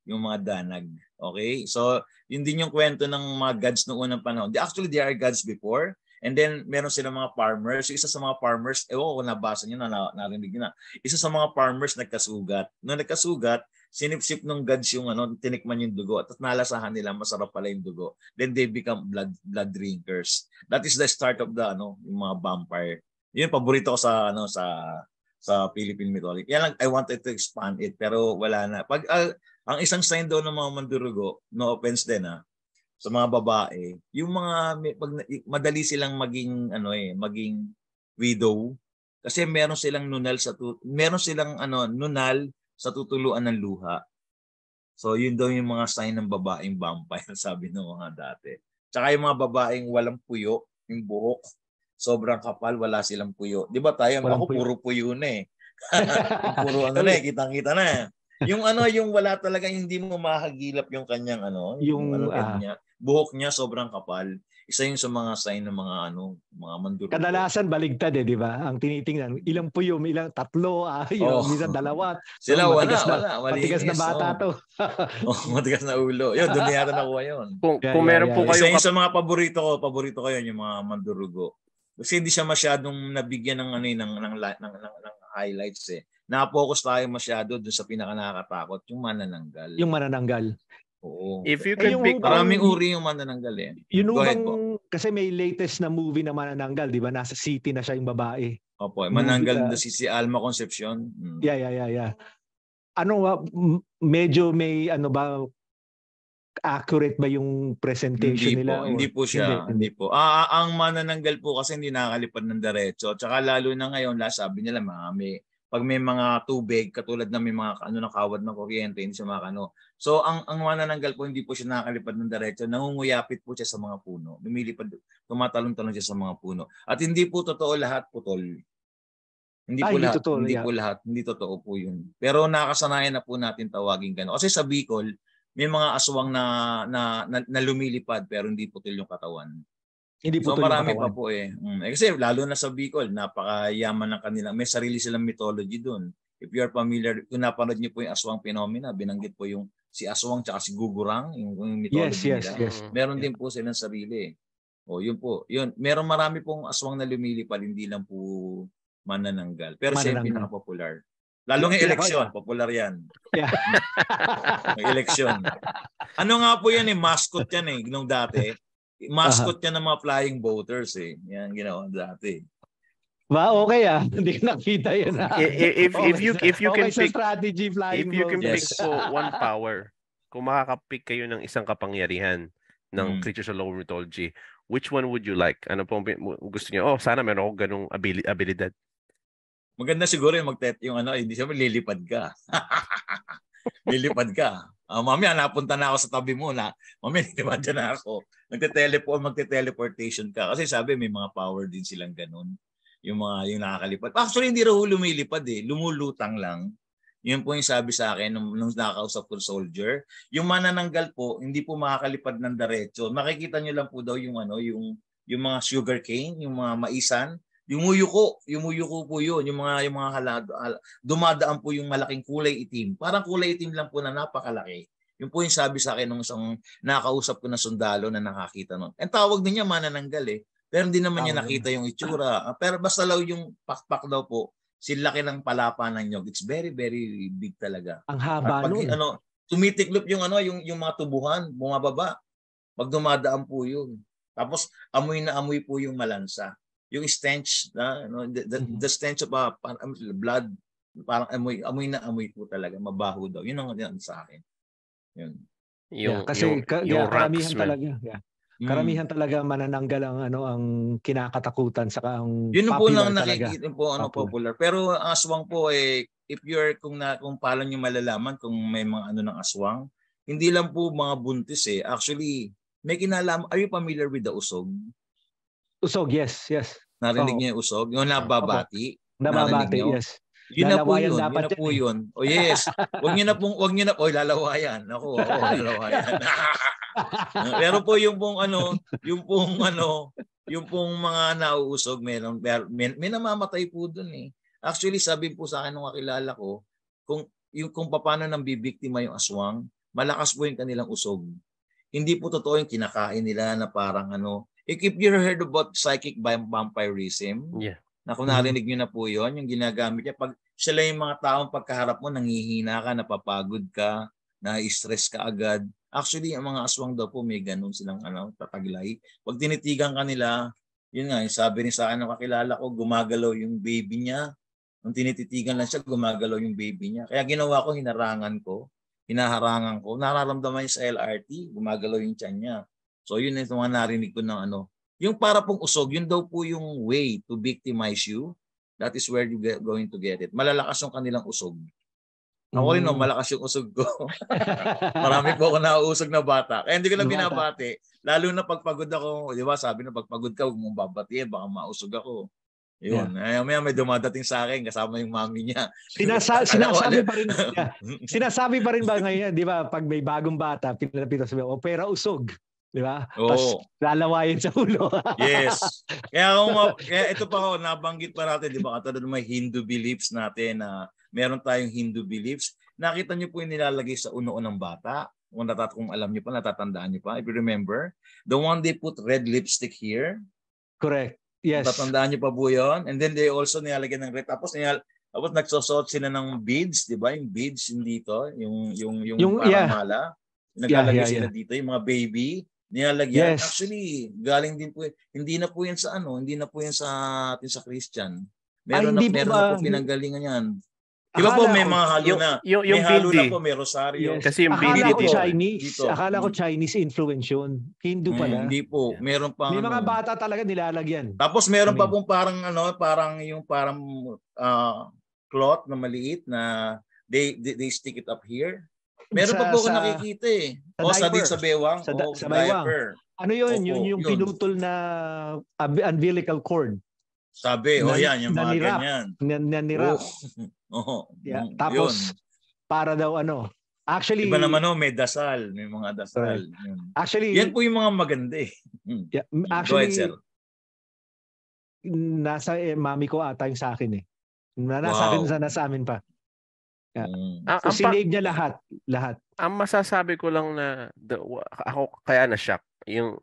yung mga danag. Okay? So, yun din yung kwento ng mga gods noong unang panahon. Actually, they are gods before. And then, meron silang mga farmers. Isa sa mga farmers, kung nabasa nyo narinig nyo na. Isa sa mga farmers nagkasugat. Nung nagkasugat, sinipsip ng gods yung tinikman yung dugo. At nalasahan nila, masarap pala yung dugo. Then they become blood drinkers. That is the start of yung mga vampire. Yun, paborito ko sa Philippine mythology. Yan lang, I wanted to expand it, pero wala na. Pag, ang isang sign daw ng mga mandurugo, no offense din sa mga babae, yung mga madali silang maging widow kasi meron silang nunal sa tutuluan ng luha. So yun daw yung mga sign ng babaeng vampire, sabi ng mga dati. Tsaka yung mga babaeng walang puyo, yung buhok, sobrang kapal, wala silang puyo. Di ba tayo, puro puyo na eh. Puro kitang-kita na. Yung wala talaga, hindi mo mahagilap yung kanyang yung head niya. buhok niya sobrang kapal. Isa yun sa mga sign ng mga mga mandurugo. Kadalasan baligtad di ba? Ang tinitingnan, ilang puyom, ilang tatlo, minsan dalawa. Sila matigas malinis. na bata to. Matigas na ulo. Yun, doon yata nakuha yun. Kung meron po kayo... Isa yun sa mga paborito ko yun, yung mga mandurugo. Kasi hindi siya masyadong nabigyan ng highlights eh. Na-focus tayo masyado doon sa pinaka nakakatakot, yung manananggal. Yung manananggal. Oo. If you can pick... Maraming uri yung manananggal eh. Yun bang, kasi may latest na movie na manananggal, di ba? Nasa city na siya yung babae. Opo, manananggal na si Alma Concepcion. Yeah. Medyo may accurate ba yung presentation nila? Hindi po siya. Hindi po. Ang manananggal po kasi hindi nakakalipad ng diretso. Tsaka lalo na ngayon, sabi nila, pag may mga tubig, katulad na may mga nakawad ng kuryente, hindi siya makano. So, ang manananggal po, hindi po siya nakakalipad ng diretso. Nangunguyapit po siya sa mga puno. Lumilipad, tumatalon-talon siya sa mga puno. At hindi po totoo lahat putol. Hindi po lahat. Hindi totoo po yun. Pero nakasanayan na po natin tawagin gano'n. Kasi sa Bicol, may mga aswang na lumilipad pero hindi putol yung katawan. So marami pa po eh. Kasi lalo na sa Bicol, napakayaman ng kanilang, may sarili silang mythology doon. If you are familiar, kung napanood niyo po yung aswang phenomena, binanggit po yung si aswang tsaka si gugurang, yung mythology nila. Yes. Meron din po silang sarili. Yun po. Yun. Meron marami pong aswang na lumilipad, hindi lang po manananggal. Pero siya yung pinaka-popular. Lalo ng eleksyon, popular yan. Yeah. May eleksyon. Ano nga po yan mascot yan nung dati. Mascot yan ng mga flying boaters Yan ginawa dati. Okay Hindi ko nakita yan If you can pick strategy flying if you can pick po one power, kung makaka-pick kayo ng isang kapangyarihan ng creatures of lower mythology, which one would you like? Ano po gusto niyo? Sana meron ako ganung abilidad. Maganda siguro yung hindi siya lilipad ka. Lilipad ka. Mamaya napunta na ako sa tabi mo na. Mamaya lilipad na ako. Magte-teleportation ka. Kasi sabi may mga power din silang ganun. Yung nakakalipad. Actually hindi raw lumilipad lumulutang lang. Yun po yung sabi sa akin nung nakakausap ko soldier. Yung manananggal po, hindi po makakalipad ng diretso. Makikita nyo lang po daw yung mga sugar cane, yung mga maisan. Yung muyuko po yun, yung mga halado, dumadaan po yung malaking kulay itim. Parang kulay itim lang po na napakalaki. Yun po yung sabi sa akin nung isang nakakausap ko na sundalo na nakakita nun. Ang tawag din niya manananggal pero hindi naman niya nakita yung itsura. Pero basta daw yung pakpak daw po, silaki ng palapa ng nyog. It's very, very big talaga. Ang haba nun. Tumitiklop yung mga tubuhan, bumababa. Pag dumadaan po yun. Tapos amoy na amoy po yung malansa. Yung stench the stench of blood, parang amoy na amoy po talaga, mabaho daw. Yun ang sa akin. Yun. Kasi karamihan talaga. Karamihan talaga manananggal ang kinakatakutan saka ang yun po lang nakikita po popular. Pero ang aswang po if you're kung paano niyo malalaman kung may mga ng aswang, hindi lang po mga buntis Actually, may kinalaman. Are you familiar with the usog? Usog, yes. Narinig niyo yung usog? Yung nababati? Nababati, yes. Yun na po yun. Yun na po yun. Yes. Wag niyo na po. Lalawayan. Ako, lalawayan. Pero po yung pong mga nauusog, may namamatay po dun Actually, sabi po sa akin nung kakilala ko, kung paano nang bibiktima yung aswang, malakas po yung kanilang usog. Hindi po totoo yung kinakain nila na parang If you heard about psychic vampirism, na kung narinig nyo na po yun, yung ginagamit niya, pag sila yung mga taong pagkaharap mo, nangihina ka, napapagod ka, na-stress ka agad. Actually, ang mga aswang daw po, may ganun silang tataglay. Pag tinitigan ka nila, yun nga, sabi rin sa akin ng kakilala ko, gumagalaw yung baby niya. Nung tinititigan lang siya, gumagalaw yung baby niya. Kaya ginawa ko, hinaharangan ko, nararamdaman niya sa LRT, gumagalaw yung tiyan niya. So yun yung mga narinig ko ng yung para pong usog, yun daw po yung way to victimize you. That is where you going to get it. Malalakas yung kanilang usog. Ako rin malakas yung usog ko. Marami po ako nauusog na bata. Kaya hindi ko na binabati. Lalo na pagpagod ako, di ba sabi na pagpagod ka, huwag mong babatiin, baka mausog ako. Yun. May dumadating sa akin kasama yung mami niya. Sinasabi pa rin ba ngayon, di ba, pag may bagong bata, pinapito sabi, pera usog. Di ba? Oo. Tapos lalawayin sa ulo. Yes. Kaya ito pa ako, nabanggit pa natin, di ba? Katulad ng mga Hindu beliefs natin na meron tayong Hindu beliefs. Nakita niyo po yung nilalagay sa uno ng bata. Kung alam niyo pa, natatandaan niyo pa. If you remember, the one they put red lipstick here. Correct. Yes. Natatandaan niyo pa po yun? And then they also nilalagyan ng red. Tapos nagsusot sila ng beads, di ba? Yung beads yung dito, yung parang mala. Naglalagay sila dito, yung mga baby. Nilalagyan. Yes. Actually, galing din po. Hindi na po yan sa atin sa Christian. Meron na po pinanggalingan yan. Di ba po may mga halo na? Yung halo bindi. na po, may rosaryo. Yes. Kasi yung Akala bindi ko dito. Chinese. Akala ko Chinese influence yun. Hindu pala. Hindi po. Meron pa may mga bata talaga nilalagyan. Tapos meron pa pong parang cloth na maliit na they stick it up here. Meron pa po ako nakikita eh. Sa bewang. Sa bewang. Ano yun? Yung pinutol na umbilical cord. Sabi, yan, yung mga ganyan. Nanirap. Tapos, para daw actually, iba naman may dasal. May mga dasal. Actually, yan po yung mga maganda eh. Actually, go ahead, sir. Nasa mami ko ata yung sa akin eh. Nasa akin, nasa amin pa. So, sinave niya lahat. Ang masasabi ko lang na ako kaya na-shock yung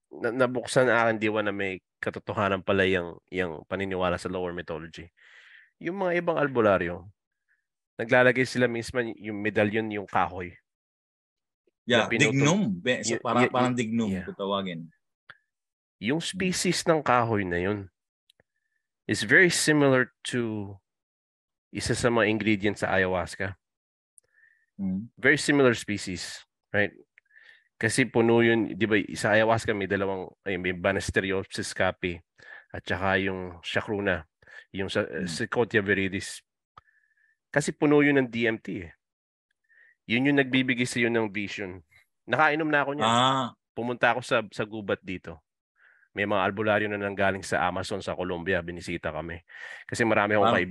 nabuksan na aking diwa na may katotohanan pala yung paniniwala sa lower mythology. Yung mga ibang albularyo, naglalagay sila mismo yung medalyon, yung kahoy. Yeah, dignum. Parang dignum tutawagin. Yung species ng kahoy na yun is very similar to isa sa mga ingredients sa ayahuasca. Very similar species, right? Kasi puno yun, di ba, sa ayahuasca may may Banisteriopsis caapi at saka yung chacruna, yung Sequoia viridis. Kasi puno yun ng DMT eh. Yun yung nagbibigay sa yun ng vision. Nakainom na ako niyan. Pumunta ako sa gubat dito. May mga albularyo na nanggaling sa Amazon sa Colombia, binisita kami. Kasi marami akong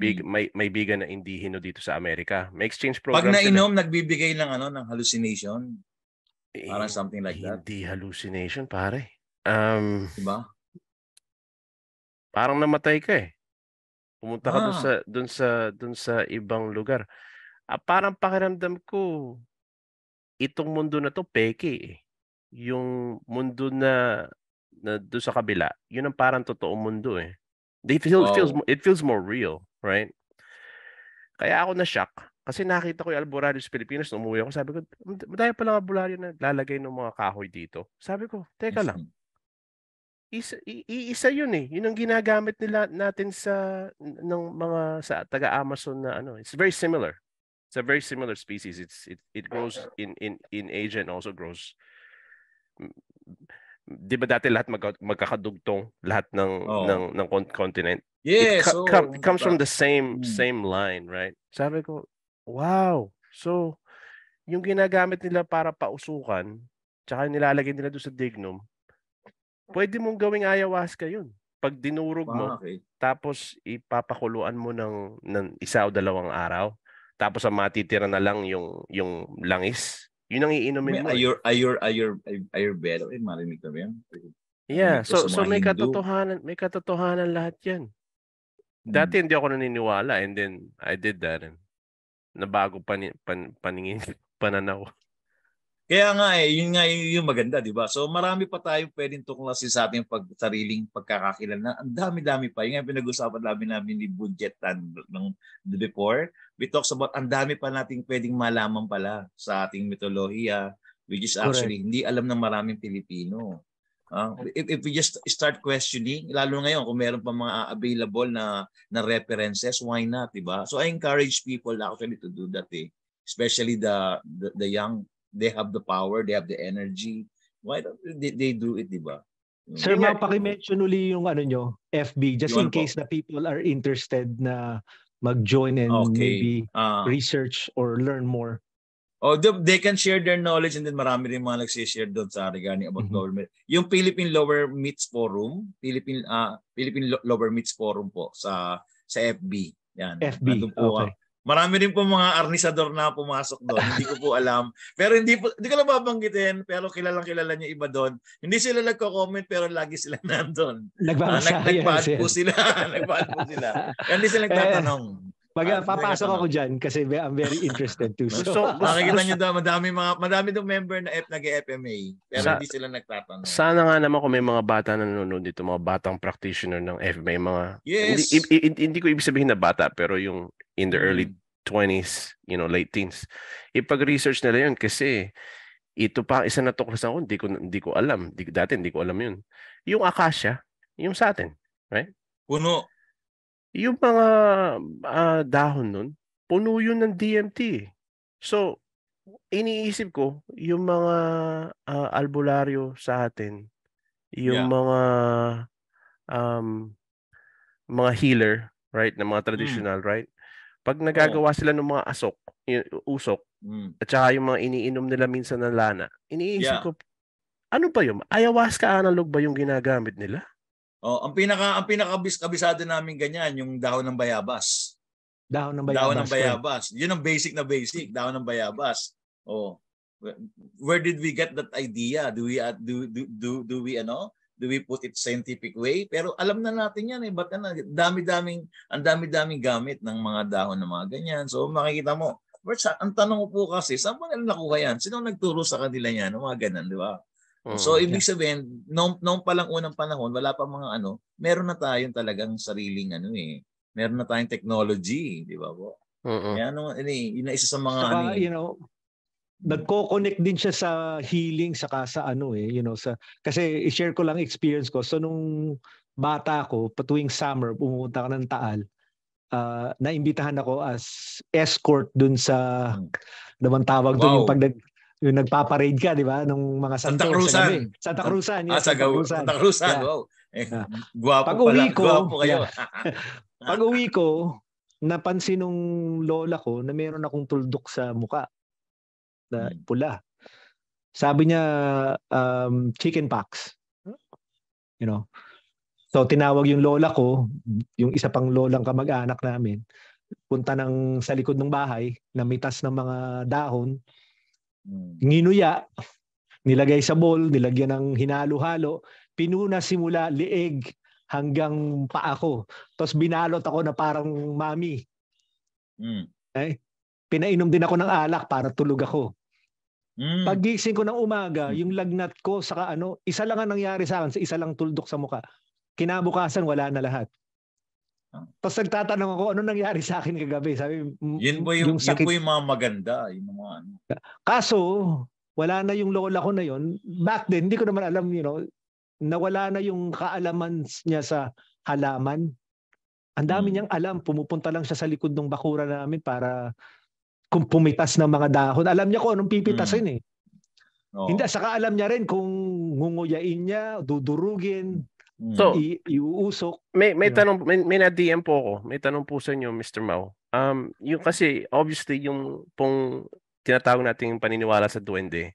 may bigan na indihino dito sa Amerika. May exchange program. Pag nainom, nagbibigay ng hallucination. Parang something like that. Hindi hallucination, pare. Diba? Parang namatay ka eh. Pumunta ka dun sa ibang lugar. Parang pakiramdam ko, itong mundo na to peke eh. Yung mundo na doon sa kabila, yun ang parang totoong mundo eh. It feels more real, right? Kaya ako na-shock kasi nakita ko yung albularyo sa Pilipinas, umuwi ako, sabi ko, madami pa lang albularyo na lalagay ng mga kahoy dito. Sabi ko, teka lang. Isa yun eh. Yun ang ginagamit natin sa taga-Amazon na It's very similar. It's a very similar species. It grows in Asia and also grows. Di ba dati lahat magkakadugtong lahat ng continent? Yes. It comes from the same line, right? Sabi ko, wow. So, yung ginagamit nila para pausukan, tsaka nilalagay nila doon sa dignum, pwede mong gawing ayahuasca yun. Pag dinurog mo, tapos ipapakuluan mo ng 1 o 2 araw, tapos ang matitira na lang yung langis, yun ang iinumin mo. Ayurveda, marinig ka ba yan? Yeah, so may katotohanan lahat yan. Dati hindi ako naniniwala and then I did that and nabago pananaw. Kaya nga yun nga yung maganda, di ba? So marami pa tayo pwedeng tuklasin sa ating sariling pagkakakilala. Ang dami-dami pa. Yung nga pinag-usapan namin ni Budget ng before. We talks about ang dami pa nating pwedeng malaman pala sa ating mitolohiya, which is actually hindi alam ng maraming Pilipino. If we just start questioning, lalo ngayon kung meron pa mga available na references, why not, di ba? So I encourage people actually to do that eh. Especially the young. They have the power, they have the energy. Why don't they do it, di ba? Sir, paki-mention uli yung nyo, FB, just in case na people are interested na mag-join and maybe research or learn more. They can share their knowledge and then marami rin mga nagsishare doon sa regarding about government. Yung Philippine Lower Myths Forum, Philippine Lower Myths Forum po sa FB. Yan. FB, Marami rin po mga arnisador na pumasok doon. Hindi ko po alam. Pero hindi ko lang babanggitin, pero kilala niya iba doon. Hindi sila nagko-comment pero lagi sila nandun. Nagpa-add po sila. Nagpa-add po sila. Kaya hindi sila nagtatanong. Papasok ako dyan kasi I'm very interested too. So, makikita nyo daw, madami daw member na nag-FMA. Pero hindi sila nagtatanong. Sana nga naman kung may mga bata na nanonood dito, mga batang practitioner ng FMA, mga yes. Hindi ko ibig sabihin na bata, pero yung in the early 20s, late teens. Ipag-research nila yun kasi ito pa isa na tuklasan ko, hindi ko alam. Dati hindi ko alam yun. Yung Acacia, yung sa atin, right? Puno. Yung mga dahon nun, puno yun ng DMT. So, iniisip ko, yung mga albularyo sa atin, yung mga healer, right, na mga traditional, right? Pag nagagawa sila ng mga usok, at saka yung mga iniinom nila minsan ng lana, iniisip ko, ano ba yun? Ayahuasca analog ba yung ginagamit nila? Ang pinaka-kabisado namin ganyan, yung dahon ng bayabas. Dahon ng bayabas. Yun ang basic na basic, dahon ng bayabas. Where did we get that idea? Do we put it scientific way? Pero alam na natin yan Ba't ang dami-daming gamit ng mga dahon ng mga ganyan. So makikita mo, ang tanong ko po kasi, saan ba nila nakuha yan? Sino nagturo sa kanila yan? Mga ganun, di ba? So, ibig sabihin, noong palang unang panahon, wala pa mga meron na tayong talagang sariling meron na tayong technology, di ba po? Kaya yun na isa sa mga nagko-connect din siya sa healing saka sa kasi i-share ko lang experience ko. So, nung bata ko, tuwing summer, pumunta ka ng Taal, naimbitahan ako as escort dun sa naman tawag doon yung nagpaparade ka, di ba? Nung mga Santa Cruzan. Santa Cruzan. Santa Cruzan. Wow. Gwapo kayo. Pag-uwi ko, napansin nung lola ko na meron akong tuldok sa muka na pula. Sabi niya, chicken pox. So, tinawag yung lola ko, yung isa pang lolang kamag-anak namin, punta sa likod ng bahay, namitas ng mga dahon, nginuya, nilagay sa bowl, nilagyan ng hinalo-halo, pinuna simula lieg hanggang paa ko. Tapos binalot ako na parang mami. Pinainom din ako ng alak para tulog ako. Paggising ko ng umaga, yung lagnat ko saka isa lang ang nangyari sa akin, isa lang tuldok sa muka. Kinabukasan wala na lahat. Tapos nagtatanong ako, ano nangyari sa akin kagabi? Sabi, yun po yung mga maganda. Yung mga Kaso, wala na yung lola ko na yun. Back then, hindi ko naman alam, nawala na yung kaalaman niya sa halaman. Ang dami niyang alam. Pumupunta lang siya sa likod ng bakura namin para kung pumitas ng mga dahon. Alam niya kung anong pipitasin Hindi, saka alam niya rin kung ngunguyain niya, dudurugin. So, iuusok. May tanong, may na-DM po ako. May tanong po sa inyo, Mr. Mau. Yung kasi, obviously, yung pong tinatawag nating paniniwala sa duwende,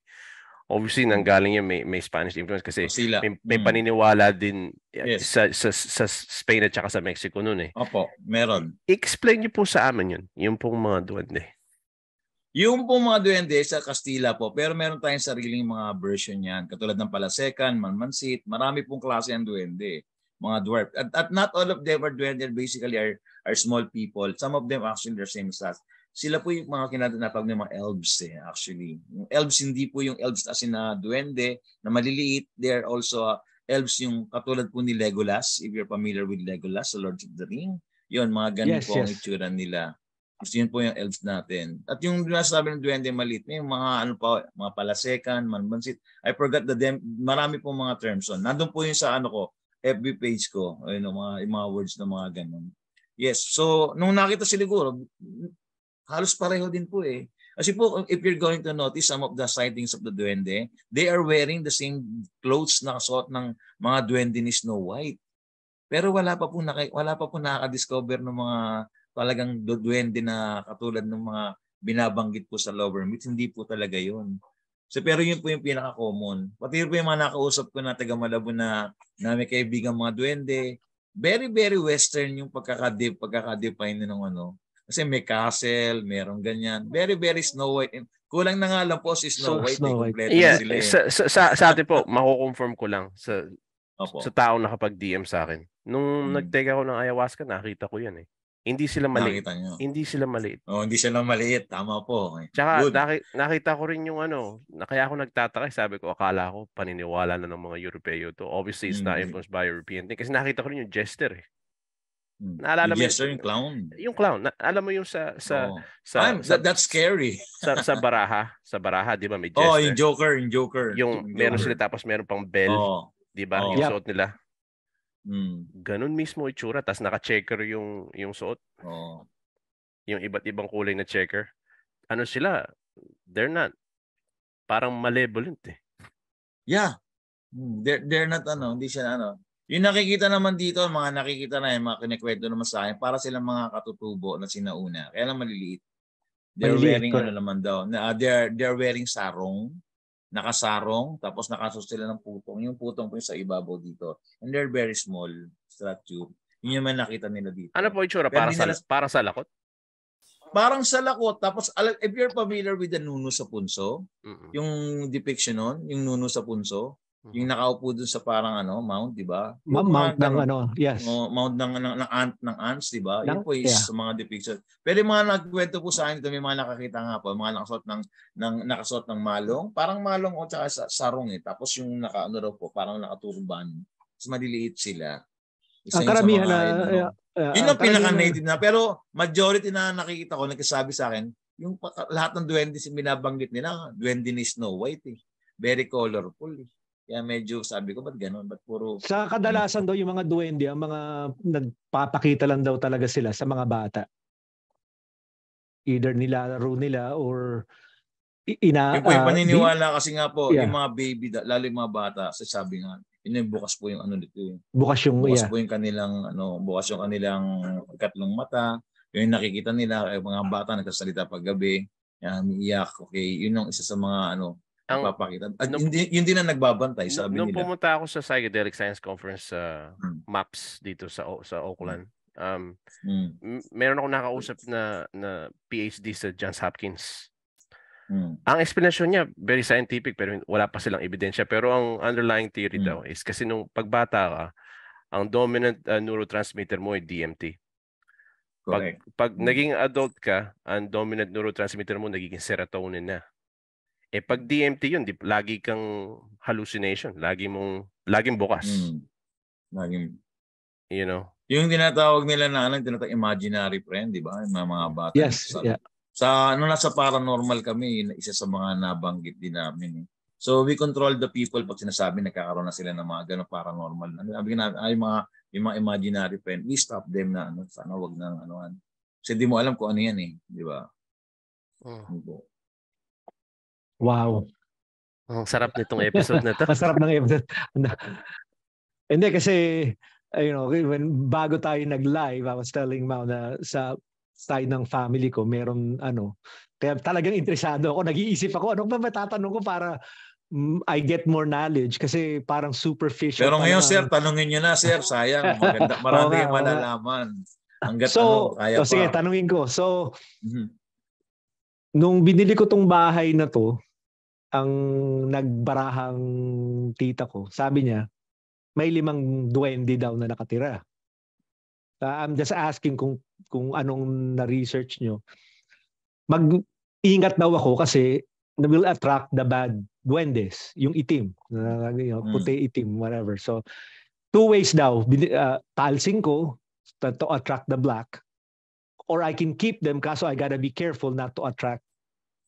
obviously, nanggaling yun, may Spanish influence kasi may paniniwala din sa Spain at saka sa Mexico noon Opo, meron. Explain niyo po sa amin yun, yung pong mga duwende. Yung pong mga duwende sa Kastila po, pero meron tayong sariling mga version yan. Katulad ng Palasecan, Manmansit, marami pong klase ang duwende. Mga dwarf. At not all of them are duwende, basically are small people. Some of them actually they're same as us. Sila po yung mga kinatanapag ng mga elves actually. Yung elves, hindi po yung elves as in duwende na maliliit. They are also elves yung katulad po ni Legolas. If you're familiar with Legolas, the Lord of the Ring. Yun, mga ganun po ang itsura nila. So yun po yung elves natin. At yung nasabi ng duwende maliit, may mga mga Palasecan, Manbansit. I forgot marami po mga terms on. Nandun po yung sa FB page ko, yung mga words na mga ganun. Yes. So nung nakita siguro, halos pareho din po Kasi po, if you're going to notice some of the sightings of the duwende, they are wearing the same clothes na kasuot ng mga duwende ni Snow White. Pero wala pa po nakaka-discover ng mga talagang duwende na katulad ng mga binabanggit po sa Lower Myth. Hindi po talaga yun. So, pero yun po yung pinaka-common. Pati po yung mga nakausap ko na taga Malabo na may kaibigan mga duwende. Very, very Western yung pagkaka-define ng Kasi may castle, merong ganyan. Very, very Snow White. Kulang na nga lang po si Snow So, White. Snow White. Kompleto na sila eh. Sa atin po, mako-confirm ko lang sa Opo. tao nakapag-DM sa akin. Nung nag-take ako ng ayahuasca, nakita ko yan eh. Hindi sila maliit. Nakita nyo. Hindi sila maliit. Oh, hindi sila maliit. Tama po. Tsaka Good. nakita ko rin yung kaya ako nagtataka, sabi ko, akala ko paniniwala na ng mga Europeo to. Obviously, it's not influenced by European thing. Kasi nakita ko rin yung jester eh. Naalala mo yung clown. Yung clown. Alam mo yung that's scary. sa baraha, di ba? May jester. Oh, yung Joker. Yung meron sila tapos meron pang bell. Di ba? Yung suot nila. Ganun mismo itsura, tas naka-checker yung suot. Yung iba't ibang kulay na checker. Ano sila? They're not parang malevolent eh. Yeah. They're not hindi siya Yung nakikita naman dito, mga nakikita na yung mga kinikwento naman sa akin, para silang mga katutubo na sinauna. Kaya lang maliliit. They're wearing naman daw. They're wearing sarong. Nakasarong, tapos nakasos sila ng putong. Yung putong po yung sa ibabaw dito. And they're very small structure. Yun yung man nakita nila dito. Ano po itsura? Para sa lakot? Parang sa lakot. Tapos, if you're familiar with the Nuno sa punso, yung depiction nun, yung Nuno sa punso, yung nakaupo dun sa parang mount, di ba? Mount ng yes. Mount ng ants, di ba? Yun po is sa mga depiction. Pero yung mga nagkwento po sa akin dito, may mga nakakita nga po, mga nakasuot ng malong, parang malong o tsaka sarong eh. Tapos yung raw po, parang nakaturban. Mas maliliit sila. Ang karamihan yun ang pinaka-native na. Pero majority na nakikita ko, nagkasabi sa akin, yung lahat ng duwende binabanggit nila, duwende ni Snow White eh. Very colorful eh. Kaya medyo sabi ko, ba't gano'n? Ba't puro... Sa kadalasan daw yung mga duwende, ang mga nagpapakita lang daw talaga sila sa mga bata. Either nilalaro nila or yung paniniwala kasi nga po, yung mga baby, lalo yung mga bata, sabi nga, yun yung bukas po yung nito eh. Bukas po yung kanilang, bukas yung kanilang katlong mata, yung nakikita nila, yung mga bata nagsasalita paggabi, umiiyak, okay, yun yung isa sa mga papakita. At yun din ang nagbabantay, sabi nung nila. pumunta ako sa Psychedelic Science Conference sa MAPS dito sa Oakland, meron ako nakausap na PhD sa Johns Hopkins. Ang explanation niya, very scientific, pero wala pa silang ebidensya. Pero ang underlying theory daw is kasi nung pagbata ka, ang dominant neurotransmitter mo ay DMT. Pag naging adult ka, ang dominant neurotransmitter mo nagiging serotonin na. Pag DMT yun, lagi kang hallucination. Laging bukas. You know? Yung tinatawag nila na tinatawag imaginary friend, di ba? Yung mga bata. Yes, nasa paranormal kami, isa sa mga nabanggit din namin. So we control the people pag sinasabi nagkakaroon na sila ng mga ganong paranormal. Yung mga imaginary friend, we stop them na sana wag nang Kasi di mo alam kung ano yan eh, di ba? Wow. Ang sarap nitong episode na to. Masarap ng episode. Hindi kasi bago tayo nag-live, I was telling Mau na sa side ng family ko, meron kaya talagang interesado ako. Nag-iisip ako, anong ba matatanong ko para I get more knowledge kasi parang superficial. Pero ngayon, sir, tanungin nyo na, sir. Sayang. Maganda. Marami kayong malalaman. Hanggat kaya pa. Sige, tanungin ko. So, nung binili ko tong bahay na to, ang nagbarahang tita ko, sabi niya, may 5 duwende daw na nakatira. I'm just asking kung anong na-research nyo. Mag-ingat daw ako kasi will attract the bad duendes, yung itim, puti, itim, whatever. So, 2 ways daw. Talsing ko to attract the black, or I can keep them kaso I gotta be careful not to attract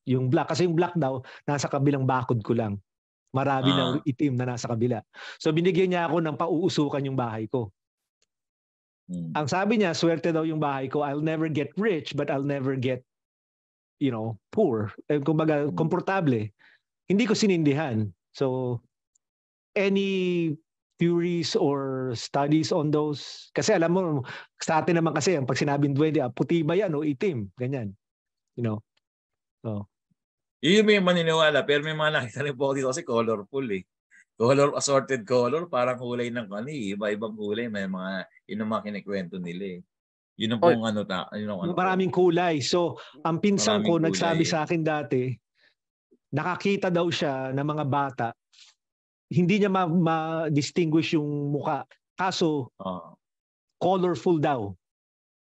yung black. Kasi yung black daw, nasa kabilang bakod ko lang. Marami na itim na nasa kabila. So, binigyan niya ako ng pauusukan yung bahay ko. Ang sabi niya, swerte daw yung bahay ko. I'll never get rich, but I'll never get, poor. Kumbaga, komportable. Hindi ko sinindihan. So, any theories or studies on those? Kasi alam mo, sa atin naman kasi, pag sinabing duwende, puti ba yan o itim? Ganyan. So, yun may maniniwala, pero may mga nakita rin po dito kasi colorful eh. Assorted color, parang kulay ng iba-ibang kulay. May mga, yun ang mga kinikwento nila eh. Yun ang pong yun ang Maraming kulay. So, ang pinsan ko Maraming nagsabi kulay. sa akin dati, nakakita daw siya ng mga bata, hindi niya ma-distinguish yung muka. Kaso, colorful daw.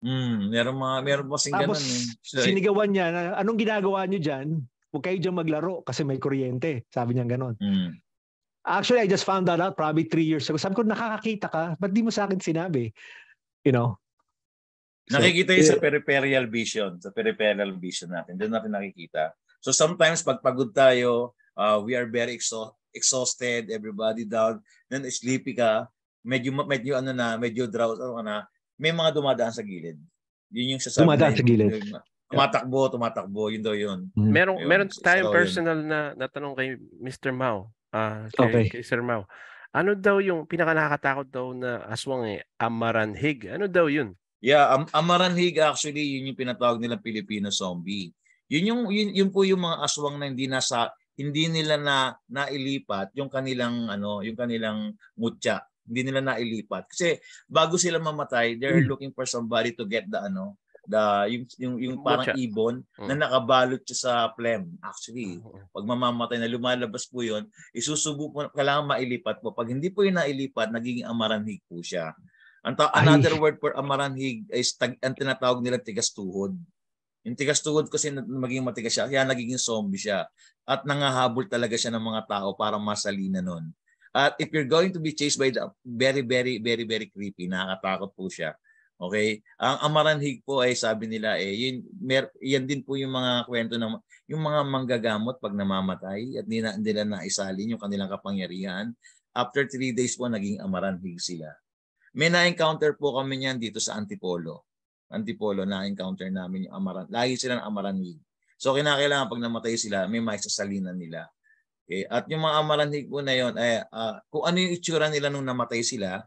Meron kasing Tapos, ganun eh. sinigawan niya na, anong ginagawa niyo dyan? Huwag kayo dyan maglaro kasi may kuryente. Sabi niya ganon. Actually, I just found that out probably 3 years ago. Sabi ko, nakakakita ka? Ba't di mo sa akin sinabi? You know? Nakikita yun sa peripheral vision. Sa peripheral vision natin. Doon natin nakikita. So sometimes pag pagod tayo, we are very exhausted, everybody down, then sleepy ka, medyo drowsy may mga dumadaan sa gilid. Yun yung sasabi dumadaan sa gilid. Tumatakbo, yun daw yun. Meron tayong personal na tanong kay Mr. Mau. Kay Sir Mau. Ano daw yung pinaka nakakatakot daw na aswang Amaranhig? Ano daw yun? Yeah, Amaranhig actually yun yung pinatawag nilang Filipino zombie. Yun po yung mga aswang na hindi nila nailipat yung kanilang mutya. Hindi nila nailipat kasi bago sila mamatay, they're looking for somebody to get yung parang ibon na nakabalot siya sa phlegm. Actually, pag mamamatay na lumalabas po yun, isusubo po, kailangan mailipat po. Pag hindi po yun nailipat, nagiging amaranhig po siya. Another word for amaranhig is ang tinatawag nila tigastuhod. Yung tigastuhod kasi maging matigas siya, kaya nagiging zombie siya. At nangahabol talaga siya ng mga tao para masalina nun. At if you're going to be chased by the very, very, very, very creepy, nakakatakot po siya. Okay? Ang amaranhig po ay sabi nila yan din po yung mga kwento ng yung mga manggagamot pag namamatay at hindi nila naisalin yung kanilang kapangyarihan. After 3 days po, naging amaranhig sila. May na-encounter po kami niyan dito sa Antipolo. Na-encounter namin yung amaranhig. Lagi sila ng amaranhig. So kinakailangan pag namatay sila, may maisasalinan nila. Okay? At yung mga amaranhig po na yun, kung ano yung itsura nila nung namatay sila,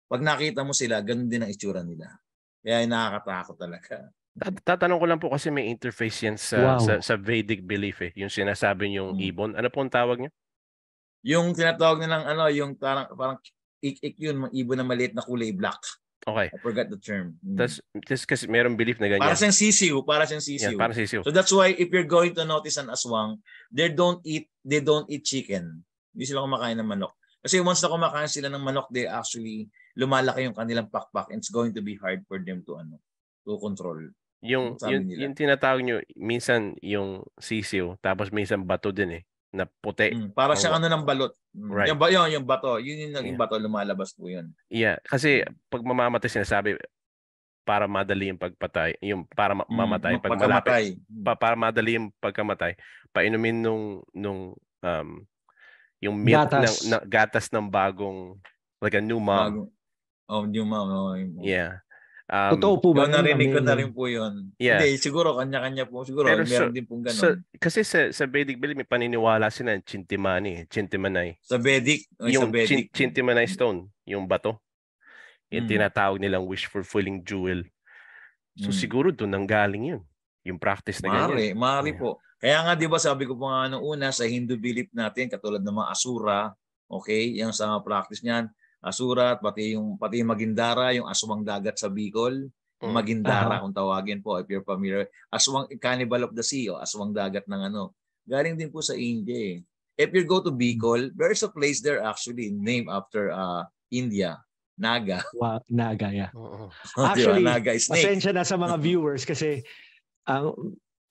pag nakita mo sila, ganun din ang itsura nila. Kaya nakakatakot talaga. Tatanong ko lang po kasi may interface yan sa Vedic belief yung sinasabi yung ibon. Ano po ang tawag niya? Yung tinatawag nilang yung parang ik yun, mga ibon na maliit na kulay black. Okay. I forgot the term. Tas kasi merong belief na ganyan. Para siyang sisiw. Yeah, parang sisiw. So that's why if you're going to notice an aswang, they don't eat chicken. Hindi sila kumakain ng manok. Kasi once na kumakain sila ng manok, they actually lumalaki yung kanilang pakpak and it's going to be hard for them to control. Yung tinatawag nyo, minsan yung sisiw, tapos minsan bato din na puti. Para siyang ng balot. Right. Yung bato. Yun yung naging bato, lumalabas po yun. Yeah, kasi pag mamamatay sinasabi, para madali yung pagpatay, yung para mamatay, pag malapit, para madali yung pagkamatay, painumin yung milk gatas ng bagong, like a new mom. New mom. Yeah. Totoo po ba? Narinig ko na rin po yun. Yeah. Hindi, siguro kanya-kanya po. Siguro pero meron din pong ganun. Kasi sa Vedic belief, may paniniwala sila ng Chintimanay. Sa Vedic? Yung Chintimanay stone, yung bato. Yung tinatawag nilang wish-fulfilling jewel. So siguro doon nanggaling yun. Yung practice na ganyan. Maaari po. Kaya nga di ba sabi ko po nga nung una sa Hindu belief natin, katulad ng mga asura, okay, yung sa practice niyan, asura at pati yung Magindara, yung aswang dagat sa Bicol, Magindara kung tawagin po if you're familiar. Aswang cannibal of the sea o aswang dagat ng galing din po sa India. If you go to Bicol, there's a place there actually named after India, Naga. Wow, Naga, yeah. Actually, Naga is snake. Pasensya na sa mga viewers kasi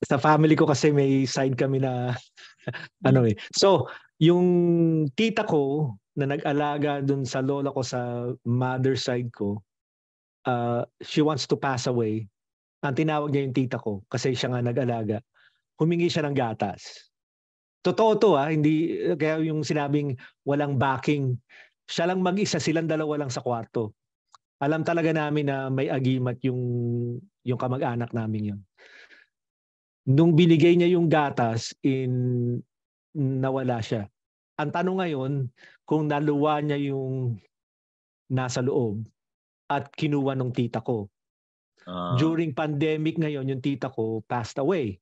sa family ko kasi may side kami na So, yung tita ko na nag-alaga dun sa lola ko sa mother side ko, she wants to pass away. Ang tinawag niya yung tita ko kasi siya nga nag-alaga. Humingi siya ng gatas. Totoo to hindi kaya yung sinabing walang backing. Siya lang mag-isa, silang dalawa lang sa kwarto. Alam talaga namin na may agimat yung kamag-anak namin yun. Nung binigay niya yung gatas, nawala siya. Ang tanong ngayon, kung naluwa niya yung nasa loob at kinuha ng tita ko. During pandemic ngayon, yung tita ko passed away.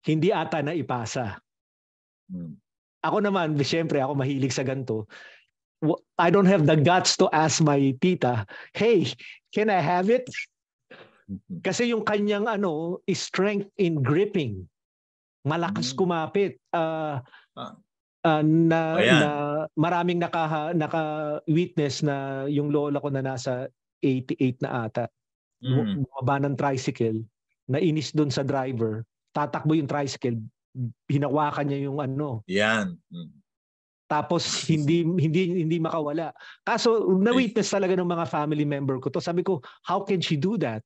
Hindi ata na ipasa. Ako naman, siyempre ako mahilig sa ganito. I don't have the guts to ask my tita, hey, can I have it? Kasi yung kanyang strength in gripping, malakas kumapit. Na maraming naka-witness na yung lola ko na nasa 88 na ata. Bumaba ng tricycle, nainis doon sa driver, tatakbo yung tricycle, hinawakan niya yung Yan. Tapos hindi makawala. Kaso na-witness talaga ng mga family member ko to. Sabi ko, how can she do that?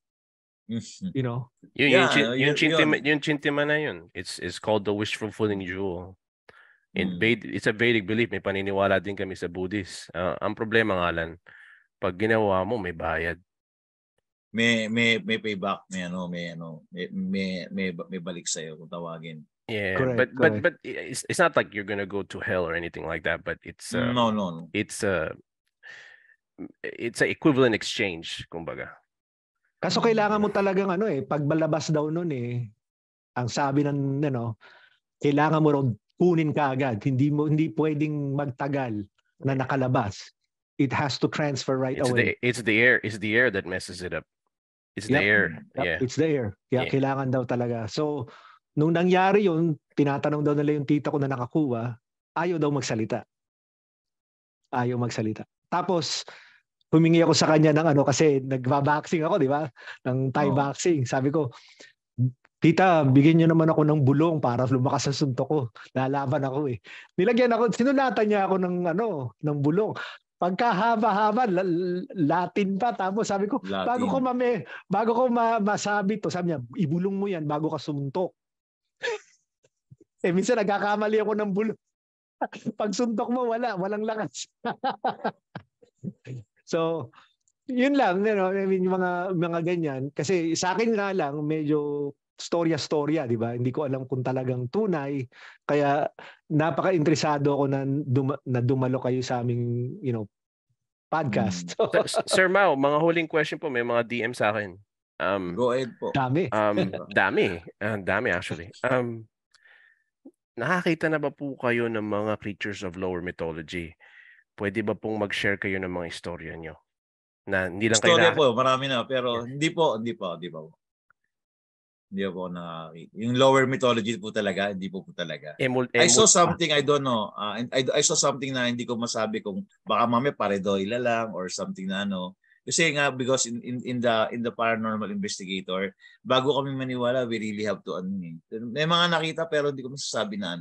You know? Yung chintima na yun. It's called the wish fulfilling jewel. It's a Vedic belief. May paniniwala din kami sa Buddhist. Ang problema nga lang, pag ginawa mo, may bayad. May payback, may balik sa'yo kung tawagin. Yeah, correct. But it's not like you're gonna go to hell or anything like that. But it's no. It's a equivalent exchange, kumbaga. Kaso kailangan mo talagang pagbalabas daw nun ang sabi ng kailangan mo raw kunin ka agad. Hindi pwedeng magtagal na nakalabas. It has to transfer away. It's the air that messes it up. It's the air. Yeah. It's the air. Kailangan daw talaga. So, nung nangyari yun, tinatanong daw nila yung tita ko na nakakuha, ayaw daw magsalita. Tapos, humingi ako sa kanya ng kasi nagba-boxing ako, di ba? Ng Thai boxing. Sabi ko, tita, bigyan niyo naman ako ng bulong para lumakas sa suntok ko. Lalaban ako Nilagyan ako, sinulatan niya ako ng bulong. Pagkahaba-haba, Latin pa. Tapos sabi ko, bago ko masabi to, sabi niya, ibulong mo yan bago ka sumuntok. Minsan nagkakamali ako ng bulong. Pag suntok mo, walang lakas. So, yun lang, I mean, yung mga ganyan. Kasi sa akin nga lang, medyo storya, di ba? Hindi ko alam kung talagang tunay. Kaya napaka-interesado ako na dumalo kayo sa aming, podcast. Sir Mau, mga huling question po, may mga DM sa akin. Go ahead po. Dami. Dami actually. Nakakita na ba po kayo ng mga creatures of lower mythology? Pwede ba pong mag-share kayo ng mga istorya nyo? Na hindi lang istorya po, marami na. Pero hindi po. Hindi po nakakita. Yung lower mythology po talaga, hindi po talaga. I saw something, I don't know. I saw something na hindi ko masabi kung baka mamaya pareidoila lang or something na Kasi nga, because in the paranormal investigator, bago kami maniwala, we really have to may mga nakita pero hindi ko masasabi na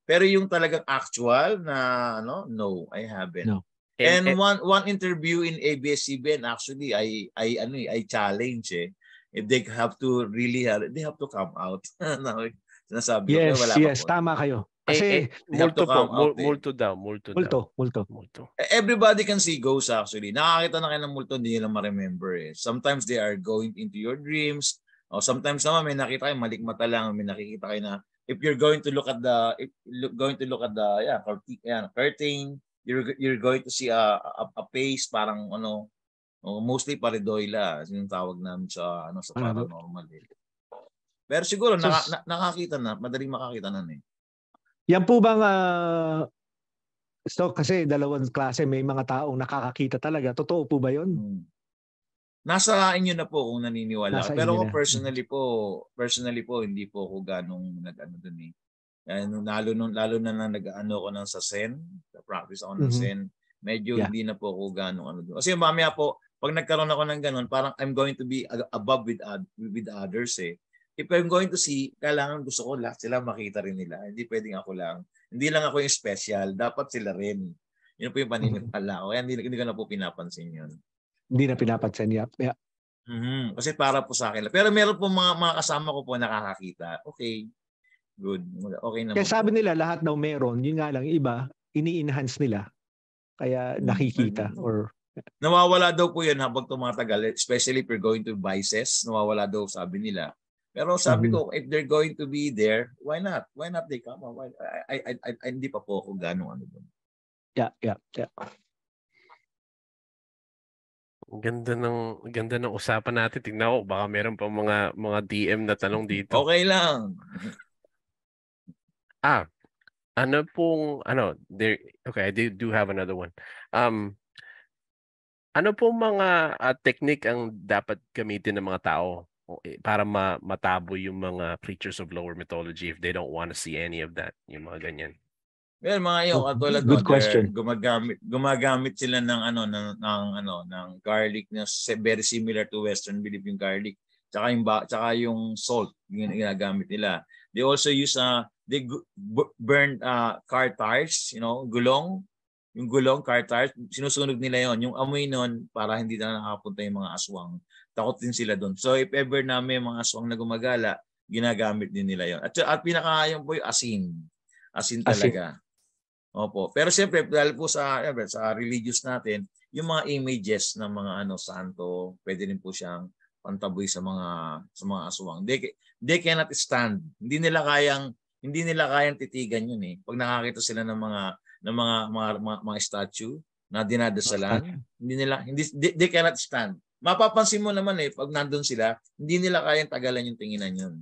Pero yung talagang actual na no, I haven't. No. And one interview in ABS-CBN actually I challenge if they have to really they have to come out. Sinasabi yes, ko, wala yes, tama kayo. Kasi multo daw. Everybody can see ghosts actually. Nakakita na kayo ng multo, hindi nila ma-remember Sometimes they are going into your dreams. O sometimes naman may nakita kayo malikmata lang, may nakikita kayo na if you're going to look at the curtain, you're going to see a face parang mostly pareidoila, yung tawag namin sa paranormal Pero siguro nakakita na, madaling makakita na Yan po bang kasi dalawang klase, may mga taong nakakakita talaga. Totoo po ba 'yon? Nasa inyo na po kung naniniwala. Pero ako personally po hindi po ako ganong doon lalo na nag-ano ko ng sa Zen, practice ako ng Zen. Medyo hindi na po ako ganong doon. Kasi mamaya po pag nagkaroon ako ng ganun, parang I'm going to be above with others If I'm going to see, kailangan gusto ko lahat sila makita rin nila. Hindi pwedeng ako lang. Hindi lang ako yung special. Dapat sila rin. Yun po yung paniniwala ko. Kaya hindi ko na po pinapansin yun. Hindi na pinapansin. Yeah. Kasi para po sa akin. Pero meron po mga kasama ko po nakakakita. Okay. Good. Okay naman. Kaya sabi nila lahat daw meron. Yun nga lang, iba, ini-enhance nila. Kaya nakikita or nawawala daw po yan habang tumatagal. Especially if you're going to vices. Nawawala daw sabi nila. Pero sabi ko, if they're going to be there, why not? Why not they come? I hindi pa po ako gano'ng doon. Yeah. Ganda ng usapan natin. Tingnan ko, baka meron pa mga DM na tanong dito. Okay lang. Okay, I do have another one. Ano po mga technique ang dapat gamitin ng mga tao para matabo yung mga creatures of lower mythology if they don't want to see any of that, yung mga ganyan? Well, mga yung katulad Good question. gumagamit sila ng ng garlic na very similar to Western Philippine garlic. Tsaka yung salt, yung ginagamit nila. They also use they burn car tires, gulong. Yung gulong, car tires, sinusunog nila yon. Yung amoy nun, para hindi na nakapunta yung mga aswang. Takot din sila doon. So if ever na may mga aswang na gumagala, ginagamit din nila yon. At pinakaayong po yung asin. Asin talaga. Opo. Pero siyempre, dahil po sa religious natin, yung mga images ng mga santo, pwede rin po siyang pantaboy sa mga aswang. They cannot stand. Hindi nila kayang titigan yun eh. Pag nakakita sila ng mga statue na dinadasalan, they cannot stand. Mapapansin mo naman eh, pag nandun sila, hindi nila kayang tagalan yung tinginan yun.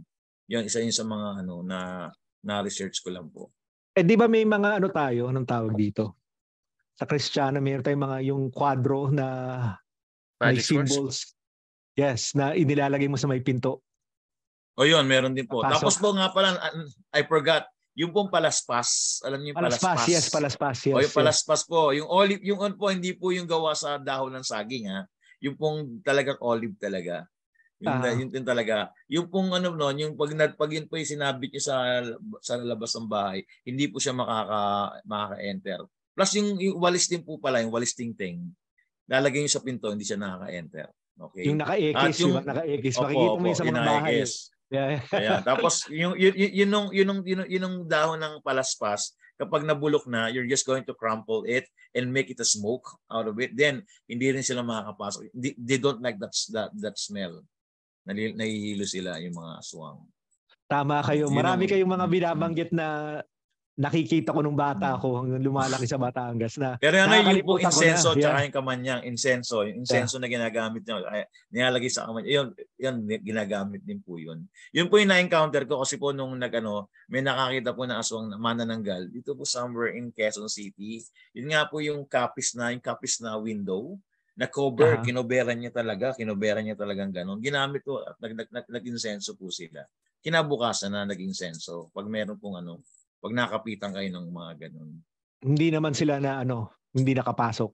Yun, isa yun sa mga na research ko lang po. Di ba may mga tayo, anong tawag dito? Sa Kristiyano, mayroon tayong mga yung kwadro na may symbols. Yes, na inilalagay mo sa may pinto. O yun, meron din po. Pasok. Tapos po nga pala, I forgot, yung pong palaspas. Alam niyo yung palaspas? Yes, palaspas. Yes, o yung palaspas po. Yung olive, yung po, hindi po yung gawa sa dahon ng saging ha. Yung pong talagang olive talaga. Yun din talaga. Yung pong yung pag yun po yung sinabit niyo sa labas ng bahay, hindi po siya makaka-enter. Plus yung walis din po pala, yung walis tingting. Lalagay niyo sa pinto, hindi siya nakaka-enter. Okay. Yung naka-ekis, diba? Naka-ekis. Makikita mo yun sa mga bahay. Yeah. Tapos yung dahon ng palaspas, kapag nabulok na, you're just going to crumple it and make it a smoke out of it. Then hindi rin sila makakapasok. They don't like that smell. Nahihilo sila yung mga aswang. Tama kayo. Marami kayong mga binabanggit na nakikita ko nung bata ako hanggang lumalaki sa Batangas na. Pero yung po insenso tsaka yung kamanyang insenso, yung insenso na ginagamit niya, nilalagay sa kamanyang, yun ginagamit din po yun. Yun po yung na-encounter ko kasi po nung may nakakita po na aswang na manananggal dito po somewhere in Quezon City. Yun nga po yung kapis na window na cover, kinoberan niya talagang ganun. Ginamit po at nag-insenso po sila. Kinabukasan na nag-insenso pag meron pong pag nakapitan kayo ng mga ganun. Hindi naman sila na hindi nakapasok.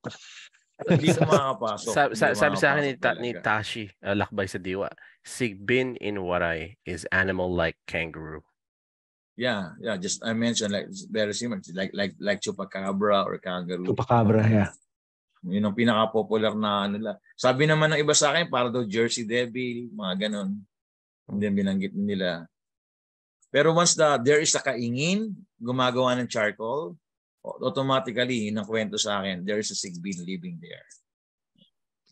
Hindi na makakapasok. Sabi sa akin ni Tashi, Lakbay sa Diwa, Sigbin in Waray is animal like kangaroo. Yeah. Just I mentioned like very similar, like chupacabra or kangaroo. Chupacabra, yeah. Yun ang pinaka-popular na nila. Sabi naman ng iba sa akin, para daw Jersey Devil, mga ganun. Hindi binanggit nila. Pero once there is a kaingin, gumagawa ng charcoal, automatically, yun ang kwento sa akin, there is a sigbin living there.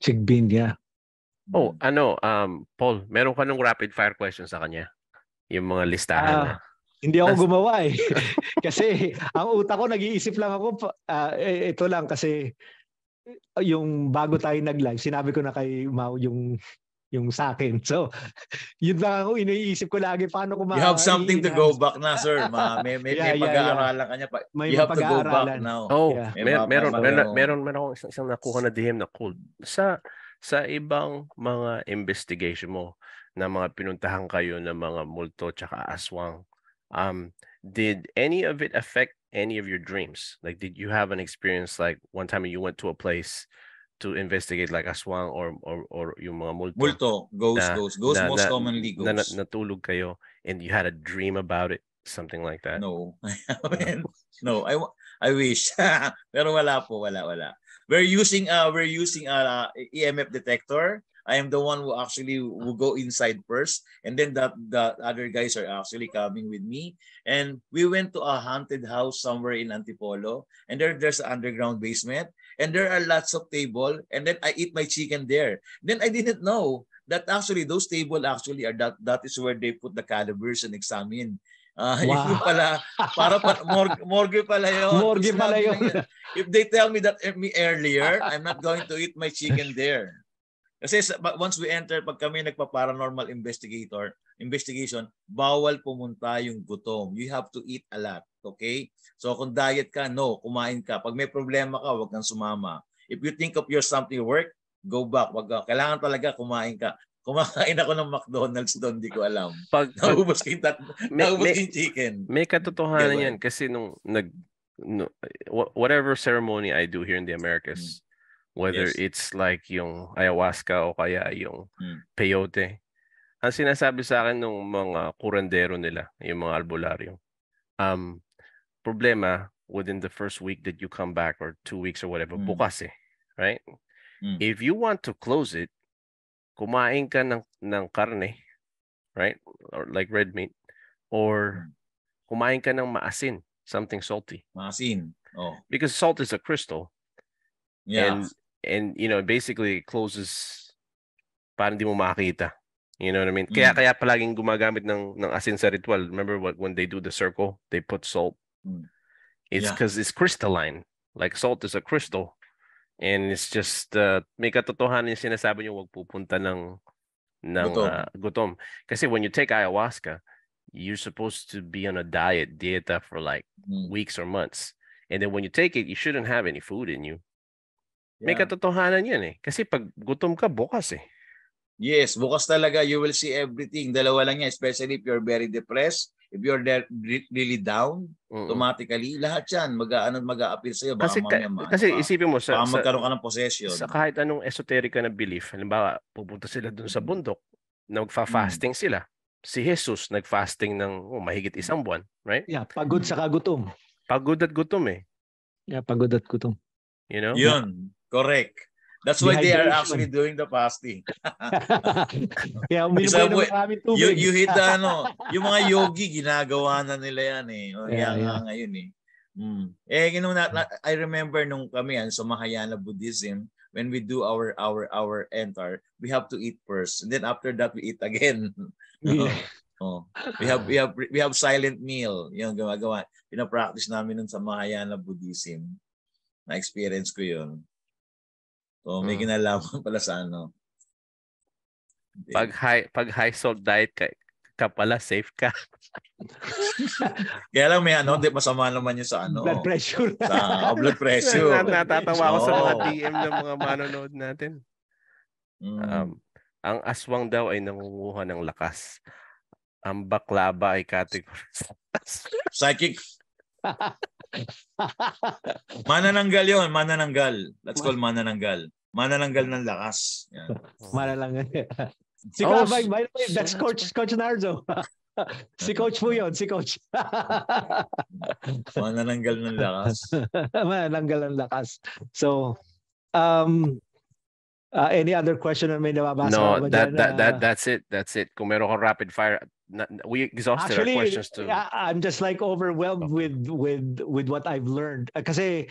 Sigbin, yeah. Oh, Paul, meron ka nung rapid fire question sa kanya? Yung mga listahan na. Hindi ako gumawa eh. Kasi ang utak ko, nag-iisip lang ako, ito lang kasi yung bago tayo nag-live, sinabi ko na kay Mau yung sa akin. So, yun lang ako, iniisip ko lagi paano ko You have something to go back na, sir. May pag-aaralan ka niya. You have to go back now. Oh, meron akong isang nakuha na DM na cool. Sa ibang mga investigation mo na mga pinuntahan kayo ng mga multo tsaka aswang, did any of it affect any of your dreams? Like, did you have an experience like one time you went to a place to investigate like aswang or yung mga multo? Ghost most commonly ghosts. Natulog kayo and you had a dream about it, something like that? No, I haven't. No, I wish. Pero wala. We're using EMF detector. I am the one who actually will go inside first, and then the other guys are actually coming with me. And we went to a haunted house somewhere in Antipolo, and there's an underground basement, and there are lots of table, and then I eat my chicken there. Then I didn't know that actually those table actually are that is where they put the cadavers and examine. Wow. Yung pala, morgue pala yun. Morgue pala yun. If they tell me that earlier, I'm not going to eat my chicken there. Kasi once we enter, pag kami nagpa-paranormal investigation, bawal pumunta yung gutom. You have to eat a lot. Okay? So kung diet ka, no, kumain ka. Pag may problema ka, wag kang sumama. If you think of your something work, go back. Kailangan talaga kumain ka. Kumakain ako ng McDonald's doon, di ko alam. Naubos ko yung chicken. May katotohanan yan kasi nung whatever ceremony I do here in the Americas, whether it's like yung ayahuasca o kaya yung peyote, ang sinasabi sa akin ng mga kurandero nila, yung mga albularyo, problema within the first week that you come back or 2 weeks or whatever, bukas right? If you want to close it, kumain ka ng karne, right? Or like red meat, or kumain ka ng maasin, something salty. Maasin. Oh. Because salt is a crystal. Yeah. And basically it closes para hindi mo makita. You know what I mean? Kaya palaging gumagamit ng asin sa ritual. Remember when they do the circle, they put salt. It's because it's crystalline. Like salt is a crystal. And it's just may katotohanan yung sinasabi niyo wag pupunta ng gutom. Kasi when you take ayahuasca, you're supposed to be on a dieta for like weeks or months. And then when you take it, you shouldn't have any food in you. May katotohanan yan Kasi pag gutom ka, bukas Yes, bukas talaga. You will see everything. Dalawa lang yan, especially if you're very depressed. If you're really down, automatically, lahat yan mag-a-appeal sa'yo. Kasi isipin mo, magkaroon ka ng possession. Sa kahit anong esoteric na belief, halimbawa, pupunta sila dun sa bundok, nagfa-fasting sila. Si Jesus, nag-fasting ng mahigit 1 buwan, right? Yeah, pagod sa kagutom. Pagod at gutom Yeah, pagod at gutom. You know? Yun, correct. That's why they are actually doing the fasting. Yeah, you hit yung mga yogi, ginagawa na nila yan ngayon I remember nung kami sa Mahayana Buddhism, when we do our entar, we have to eat first. And then after that, we eat again. We have silent meal. Yung gumagawa. Pina-practice namin nun sa Mahayana Buddhism. Na-experience ko yun. So, may kinalaman pala sa Pag high salt diet ka pala, safe ka. Kaya lang may masama naman yun sa blood pressure. Sa blood pressure. Natatawa ako sa mga DM ng mga manonood natin. Ang aswang daw ay nangunguha ng lakas. Ang baklaba ay categorized. Psychic. Manananggal yun, manananggal. Let's call manananggal. Manananggal ng lakas. Yan. Manananggal. That's Coach Nardo. Si Coach po yun, si Coach. Manananggal ng lakas. Manananggal ng lakas. So, any other question na may nababasa? No, that's it. Kung meron kang rapid fire, we exhausted our questions too. I'm just like overwhelmed with what I've learned. Kasi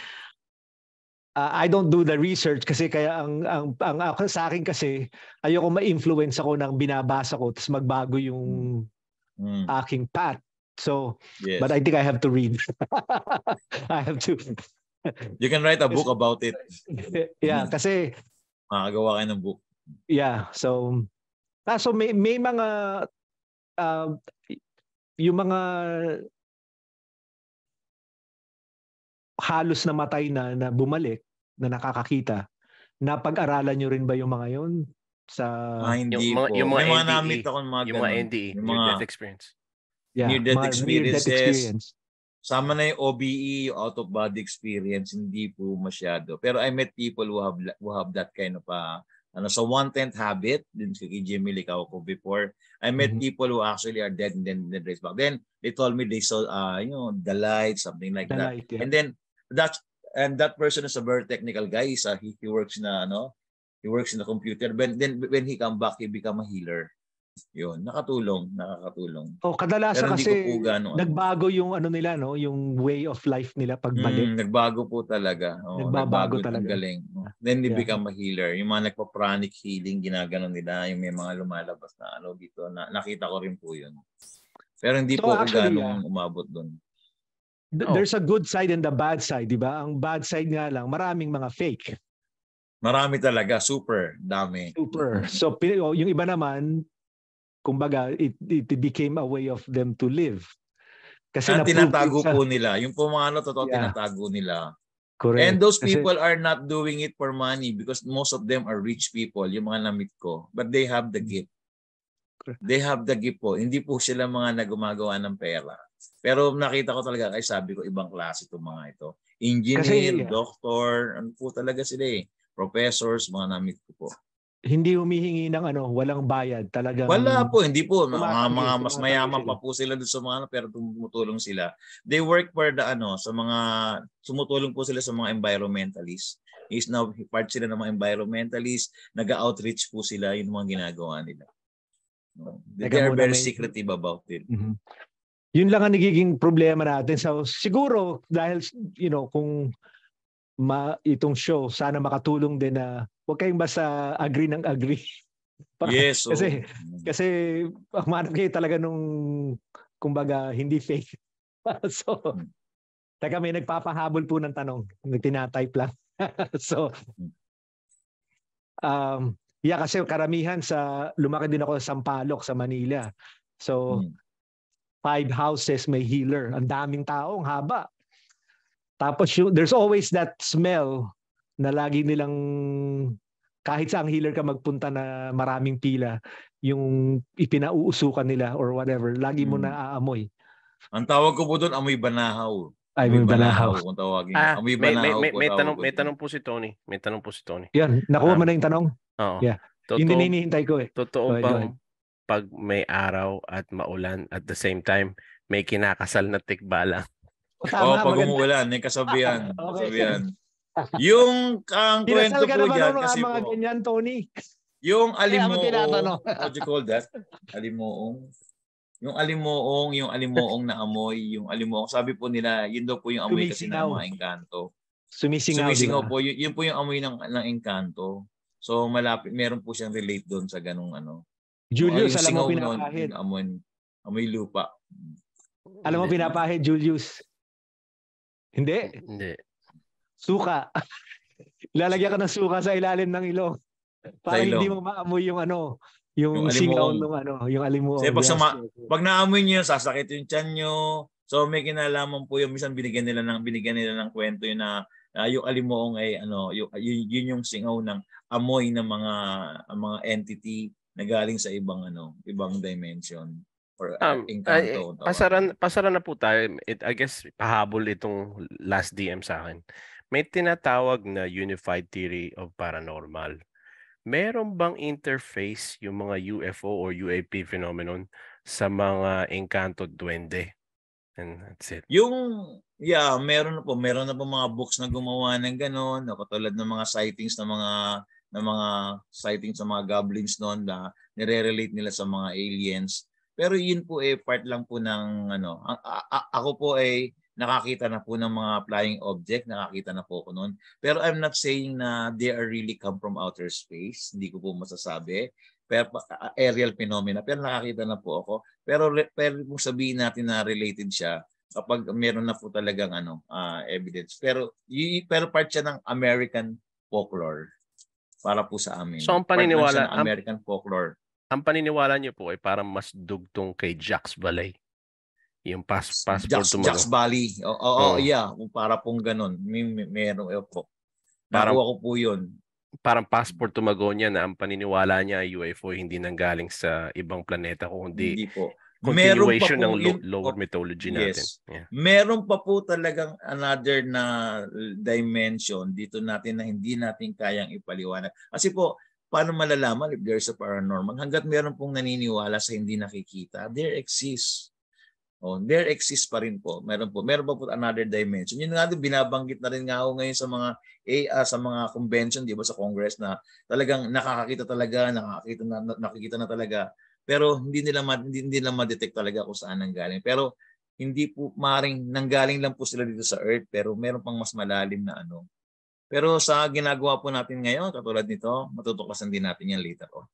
I don't do the research kasi kaya ang sa akin kasi ayoko ma-influence ako ng binabasa ko tapos magbago yung aking path. So, yes. But I think I have to read. I have to. You can write a book about it. Yeah, kasi makagawa kayo ng book. Yeah, so may mga yung mga halos namatay na bumalik na nakakakita, napag-aralan nyo rin ba yung mga yun? Hindi po. Yung mga may mga namit ako yung mga NDE, yung death experience. Yeah, near-death experiences. Sama na yung OBE, yung out-of-body experience, hindi po masyado. Pero I met people who have that kind of so 1/10 habit, din kay Jimmy Licao ko before. I met people who actually are dead and then raised back. Then they told me they saw the light, something like that. Light, yeah. And then that person is a very technical guy. He works na he works in the computer. When he come back, he become a healer. Yun, nakakatulong. Kadalasan kasi nagbago yung nila, yung way of life nila pagbalik. Nagbago po talaga. Nagbago talaga. Galing. Then they become a healer. Yung mga nagpa-pranic healing, ginaganon nila, yung may mga lumalabas na dito. Nakita ko rin po yun. Pero hindi po actually, ganong umabot doon. There's a good side and the bad side, di ba? Ang bad side nga lang, maraming mga fake. Marami talaga, super dami. Super. So yung iba naman, kumbaga, it became a way of them to live. Kasi tinatago po nila. Yung po mga totoo, tinatago nila. Correct. And those people are not doing it for money because most of them are rich people, yung mga namit ko. But they have the gift. They have the gift po. Hindi po sila mga nagumagawa ng pera. Pero nakita ko talaga, ay sabi ko, ibang klase itong mga ito. Engineer, doctor, ano po talaga sila eh. Professors, mga namit ko po. Hindi humihingi ng walang bayad talagang. Wala po, hindi po. Mga mas mayaman pa po sila doon sa mga pero tumutulong sila. They work for the sa mga tumutulong po sila sa mga environmentalists. Is now part sila ng mga environmentalists, nag-outreach po sila yung mga ginagawa nila. They are very secretive about it. Mm-hmm. Yun lang ang nagiging problema natin. So siguro dahil kung itong show sana makatulong din na huwag kayong basta agree ng agree. Yes. So, kasi manap kayo talaga nung kumbaga hindi fake. So teka, may nagpapahabol po ng tanong. Tinatype lang. So kasi karamihan lumaki din ako sa Sampaloc sa Manila. So 5 houses may healer. Ang daming tao, ang haba. Tapos there's always that smell na lagi nilang kahit sa ang healer ka magpunta na maraming pila, yung ipinauusukan nila or whatever, lagi mo na aamoy. Ang tawag ko po doon, amoy banahaw. Amoy banahaw. Kung tawagin. Amoy banahaw may tanong po si Tony. Yan, nakuha mo na yung tanong? Oo. Yeah. Yun din hinihintay ko eh. Totoo bang pag may araw at maulan at the same time, may kinakasal na tikbalang? Pag umuulan, may kasabihan. Kasabihan. Yung kwento po dyan kasi mga po. Ganyan, Tony. Yung alimuong, what do you call that? Alimuong. Yung alimuong na amoy, yung alimuong. Sabi po nila, yun daw po yung amoy kasi ng mga engkanto. Sumisingaw po. Yun po yung amoy ng engkanto. So malapit, meron po siyang relate doon sa ganung Julius, alam mo pinapahid. Amoy lupa. Alam mo pinapahid, Julius? Hindi. Suka. Ilalagyan ka ng suka sa ilalim ng ilong. Para hindi mo maamoy yung yung singaw ng yung alimuong. Kasi pag naamoy niyo, sasakit yung tiyan niyo. So may kinalaman po yung minsan binigyan nila ng kwento yun na yung alimuong ay yun yung singaw ng amoy ng mga entity na galing sa ibang dimension. Pasaran na po tayo. I guess pahabol itong last DM sa akin. May tinatawag na unified theory of paranormal. Meron bang interface yung mga UFO or UAP phenomenon sa mga engkanto duwende? And that's it. Meron na po mga books na gumawa ng gano'n, katulad ng mga sightings ng mga sightings sa mga goblins noon na nire-relate nila sa mga aliens. Pero yun po part lang po ng ako po nakakita na po ng mga flying object, nakakita na po ako noon. Pero I'm not saying na they are really come from outer space. Hindi ko po masasabi. Pero aerial phenomena. Pero nakakita na po ako. Pero kung sabihin natin na related siya kapag meron na po talagang evidence. Pero part siya ng American folklore para po sa amin. So ang paniniwala ng American folklore. Ang paniniwala niyo po ay parang mas dugtong kay Jack's Ballet. Yung passport Jack's Valley. Yeah. Para pong ganun. Meron po. Nakuha ko po yun. Parang passport to Magonia na ang paniniwala niya UFO hindi nanggaling sa ibang planeta kundi po. Continuation ng lower mythology natin. Yes. Yeah. Meron pa po talagang another na dimension dito natin na hindi natin kayang ipaliwanag. Kasi po, paano malalaman if there's a paranormal? Hanggat meron pong naniniwala sa hindi nakikita, there exists. There exists pa rin po. Meron pa po another dimension. Yun nga din binabanggit na rin nga ako ngayon sa mga convention, di ba, sa Congress na talagang nakikita na talaga. Pero hindi nila ma-detect talaga kung saan nanggaling. Pero hindi po maring nanggaling lang po sila dito sa Earth, pero meron pang mas malalim na Pero sa ginagawa po natin ngayon, katulad nito, matutuklasan din natin yan later on.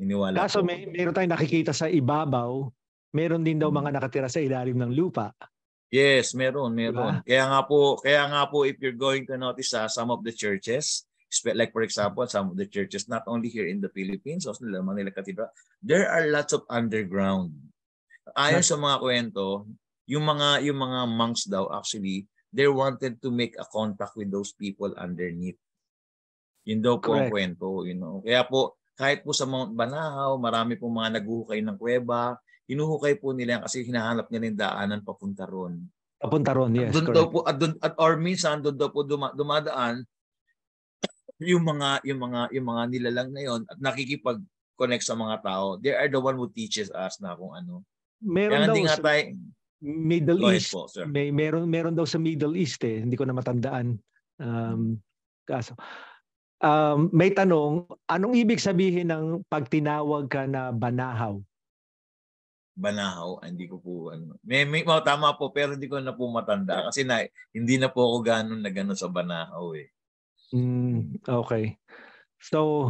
Iniwala Kaso meron tayong nakikita sa ibabaw, meron din daw mga nakatira sa ilalim ng lupa. Yes, meron. Diba? Kaya nga po if you're going to notice some of the churches, like for example, some of the churches not only here in the Philippines, also Manila Cathedral, there are lots of underground. Ayon sa mga kwento, yung mga monks daw actually, they wanted to make a contact with those people underneath. Yun daw po ang kwento, Kaya po, kahit po sa Mount Banahaw, marami pong mga naguhukay ng kuweba, hinuhukay po nila kasi hinahanap nila yung daanan papunta ron. Papunta ron, yes, doon correct. daw po, or minsan doon daw po dumadaan yung mga nilalang na yon at nakikipag-connect sa mga tao. They are the one who teaches us na kung ano. Meron daw sa Middle East. Po, meron daw sa Middle East Hindi ko na matandaan. Kaso may tanong, anong ibig sabihin ng pag tinawag ka na Banahaw? Banahaw, hindi ko po tama po pero hindi ko na po matanda kasi hindi na po ako gano'n na gano'n sa Banahaw eh. Okay. So,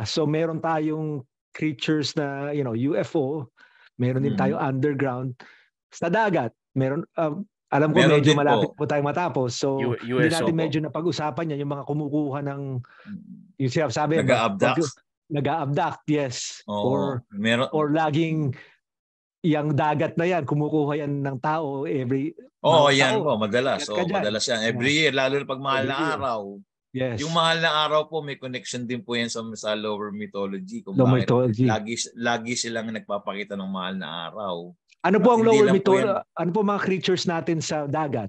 so meron tayong creatures na, UFO, meron din tayo underground. Sa dagat, meron alam ko medyo malapit po tayong matapos. So, hindi natin medyo napag-usapan yan, yung mga kumukuha ng yung sinasabi, nag-a-abduct, yes. Or laging yung dagat na yan, kumukuha yan ng tao every yan po, madalas. Madalas yan. Every year, lalo na pag mahal na araw. Yes. Yung mahal na araw po, may connection din po yan sa lower mythology. Kung lagi silang nagpapakita ng mahal na araw. Ano po ang lower mythology? Ano po mga creatures natin sa dagat?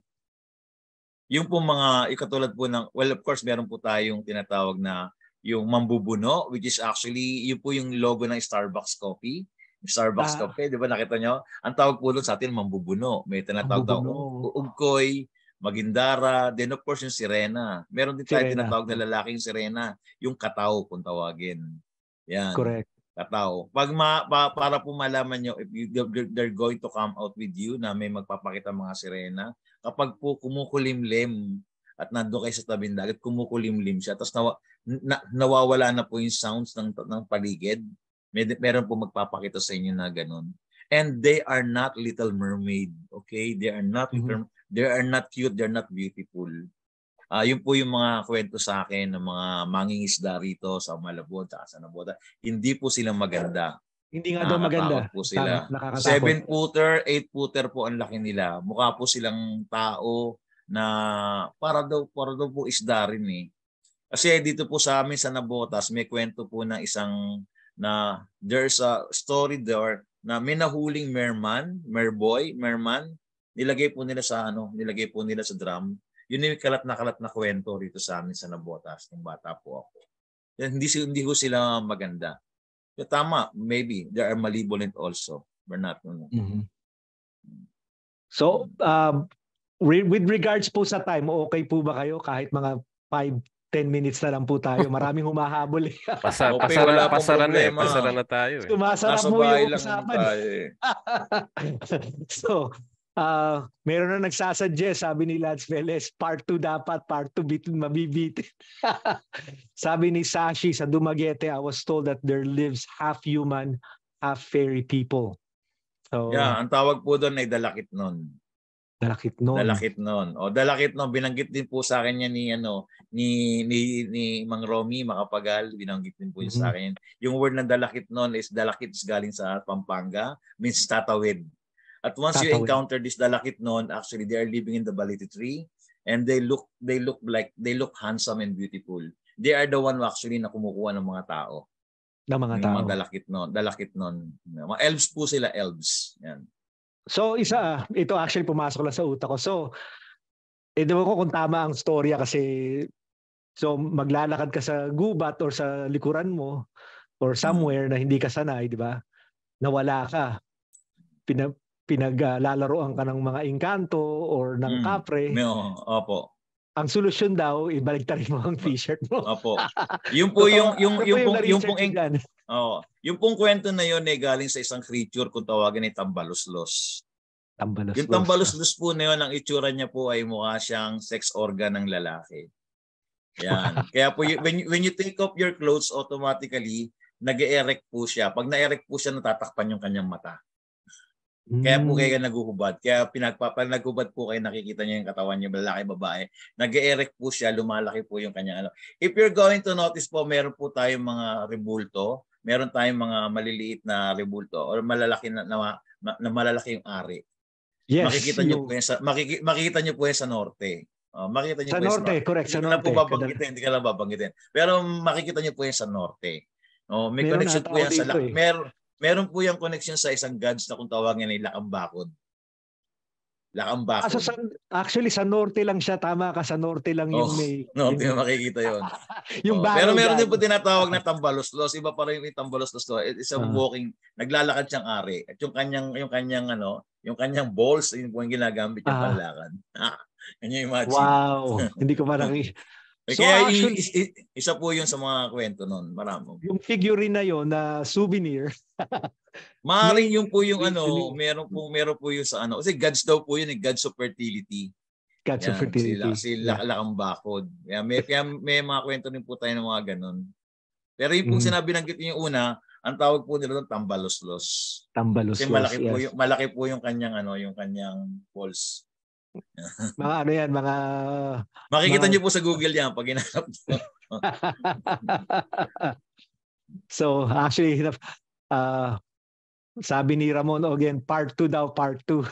Yung po mga, katulad po ng, well, of course, meron po tayong tinatawag na yung mambubuno, which is actually, yun po yung logo ng Starbucks coffee. Starbucks coffee, di ba nakita nyo? Ang tawag po doon sa atin, mambubuno. May tinatawag daw ugkoy, magindara, then of course yung sirena. Meron din tayo tinatawag na lalaking sirena, yung kataw kung tawagin. Yan. Correct. Kataw. Para po malaman nyo, if they're going to come out with you na may magpapakita mga sirena, kapag po kumukulimlim at nandun kayo sa tabing dagat, kumukulimlim siya, tapos nawawala na po yung sounds ng paligid, meron po magpapakita sa inyo na ganun. And they are not Little Mermaid. Okay? They are not they are not cute, they're not beautiful. Yun po yung mga kwento sa akin ng mga mangingisda rito sa Malabon at sa Nabota. Hindi po sila maganda. Hindi nga daw maganda. Po sila. 7-footer, 8-footer po ang laki nila. Mukha po silang tao na para daw po isda rin eh. Kasi dito po sa amin sa Nabotas, may kwento po ng na there's a story there na may nahuling merman, nilagay po nila sa drum. Yun yung kalat na kwento rito sa amin sa Nabotas nung bata po ako. Hindi ko sila maganda. So, tama, maybe there are malevolent also. We're not. So, with regards po sa time, okay po ba kayo kahit mga 5-10 minutes na lang po tayo? Maraming humahabol. Pasara na tayo. Sumasarap po yung usapan. So, meron na nagsasuggest, sabi ni Lance Velez, part 2 dapat, part 2 mabibitin. Sabi ni Sashi sa Dumaguete, I was told that there lives half human, half fairy people. So, ang tawag po doon ay Dalakitnon. Dalakitnon. Binanggit din po sa akin yan ni Mang Romy Makapagal. Binanggit din po sa akin. Yung word na Dalakitnon is Dalakit galing sa Pampanga, means tatawid. At once you encounter this Dalakitnon, actually they are living in the Baliti tree and they look handsome and beautiful. They are the one who actually na kumukuha ng mga tao. Mga Dalakitnon. Mga elves po sila, elves. Yan. So ito actually pumasok lang sa utak ko. So, di ba ko kung tama ang storya kasi maglalakad ka sa gubat or sa likuran mo or somewhere na hindi ka sanay, di ba? Nawala ka. Pinaglalaroan ka ng mga engkanto or ng kapre. Opo. Ang solusyon daw, ibaligtarin mo ang t-shirt mo. Opo. Yung pong kwento na yun ay galing sa isang creature kung tawagin ay Tambaluslos. Yung Tambaluslos po na yun, ang itsura niya po ay mukha siyang sex organ ng lalaki. Yan. Kaya po when you take off your clothes, automatically nag-erect po siya. Pag na-erect po siya, natatakpan yung kanyang mata. Kaya po kayo naguhubad. Kaya pag naghubad po kayo, nakikita niyo yung katawan niya, lalaki, babae. Nag-erect po siya, lumalaki po yung kanyang If you're going to notice po, meron po tayong mga rebulto, meron tayong mga maliliit na rebulto or malalaki na malalaki yung ari. Yes, makikita niyo po yan sa makikita niyo po yan sa norte. Makita niyo sa po yan norte, correct, sa Hindi ko lang po norte. babanggitin, hindi ko lang babanggitin. Pero makikita niyo po yan sa norte. May Meron connection ata po yan ako sa dito eh. meron po yung connection sa isang gods na kung tawagin ay Lakambakod. Lakambakod. Actually, sa norte lang siya. Tama ka, sa norte lang yung may... Norte yung makikita yon. Yung Pero meron dyan. din po tinatawag na tambaloslos. Iba pa rin yung tambaloslos to. It's a walking, naglalakad siyang ari. At yung kanyang balls, yun po yung ginagamit yung panlalakad. Can you imagine? Wow, hindi ko marami. So Kaya actually, isa po yun sa mga kwento nun. Marami. yung figurine na yon na souvenir. Maaaring yun po yung meron po yung sa Kasi gods daw po yun, gods of fertility. Gods of fertility. Sila Lakambakod. Kaya may mga kwento din po tayo ng mga ganun. Pero yung pong sinabi ng yung una, ang tawag po nila doon tambaloslos. Tambaloslos. Kasi malaki po yung kanyang balls. Mga ano yan, mga... Makikita niyo po sa Google yan pag hinanap niyo. So actually, sabi ni Ramon again, part 2 daw, part 2.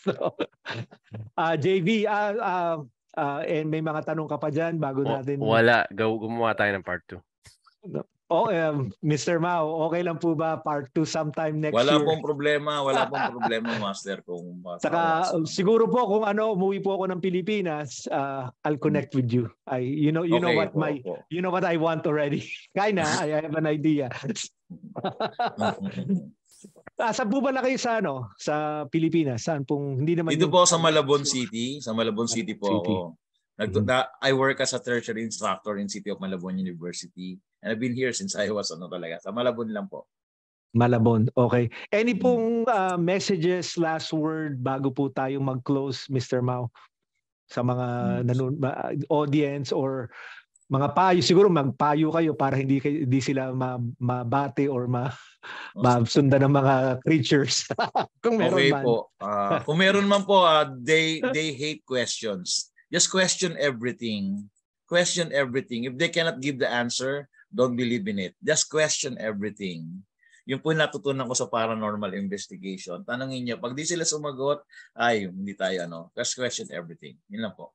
So, JV, and may mga tanong ka pa dyan bago natin... Wala, gumawa tayo ng part 2. Mr. Mao, okay lang po ba part 2 sometime next year? Wala pong problema, Master. Saka siguro po kung umuwi po ako ng Pilipinas, I'll connect with you. You know what I want already. Kinda, I have an idea. Saan po ba na kayo sa Pilipinas? Saan pong hindi naman dito po sa Malabon City, po ako. I work as a tertiary instructor in City of Malabon University. And I've been here since I was sa Malabon lang po. Malabon, okay. Any pong messages, last word bago po tayo mag-close, Mr. Mao? Sa mga audience or mga payo, siguro magpayo kayo para hindi sila mabate or masundan ng mga creatures. Kung meron okay man. Po. Kung meron man po, they hate questions. Just question everything. Question everything. If they cannot give the answer, don't believe in it. Just question everything. Yung po natutunan ko sa paranormal investigation. Tanungin niyo, pag di sila sumagot, hindi tayo Just question everything. Yun lang po.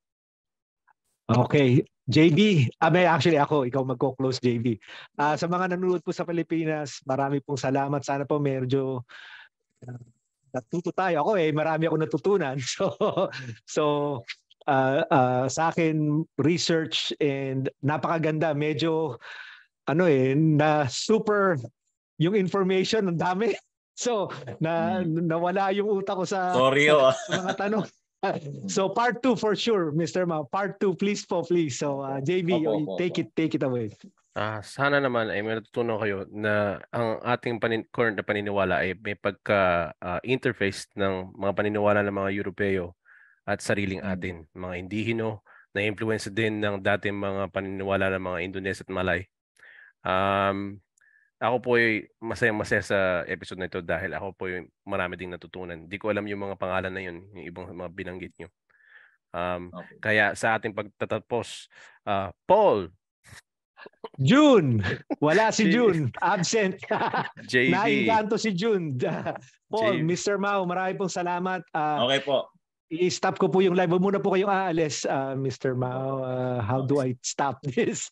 Okay. JB, actually ikaw magko-close JB. Sa mga nanonood po sa Pilipinas, marami pong salamat. Sana po medyo natuto tayo. Ako marami akong natutunan. So sa akin, research and napakaganda. Medyo na super yung information, ang dami. So, nawala yung utak ko sa mga tanong. So, part 2 for sure, Mr. Mao. Part 2, please. So, JV, take it away. Sana naman ay may natutunan kayo na ang ating current na paniniwala ay may pagka-interface ng mga paniniwala ng mga Europeo at sariling atin. Mga Indihino, na-influence din ng dating mga paniniwala ng mga Indonesia at Malay. Ako po ay masaya sa episode na ito dahil ako po ay marami ding natutunan. Hindi ko alam yung mga pangalan na yun, yung ibang mga binanggit nyo. Kaya sa ating pagtatapos, Paul! June! Wala si June. Absent. JV. Naikanto si June. Paul, Mr. Mao, marami pong salamat. Okay po. I-stop ko po yung live. Muna po kayong aalis, Mr. Mao. How do I stop this?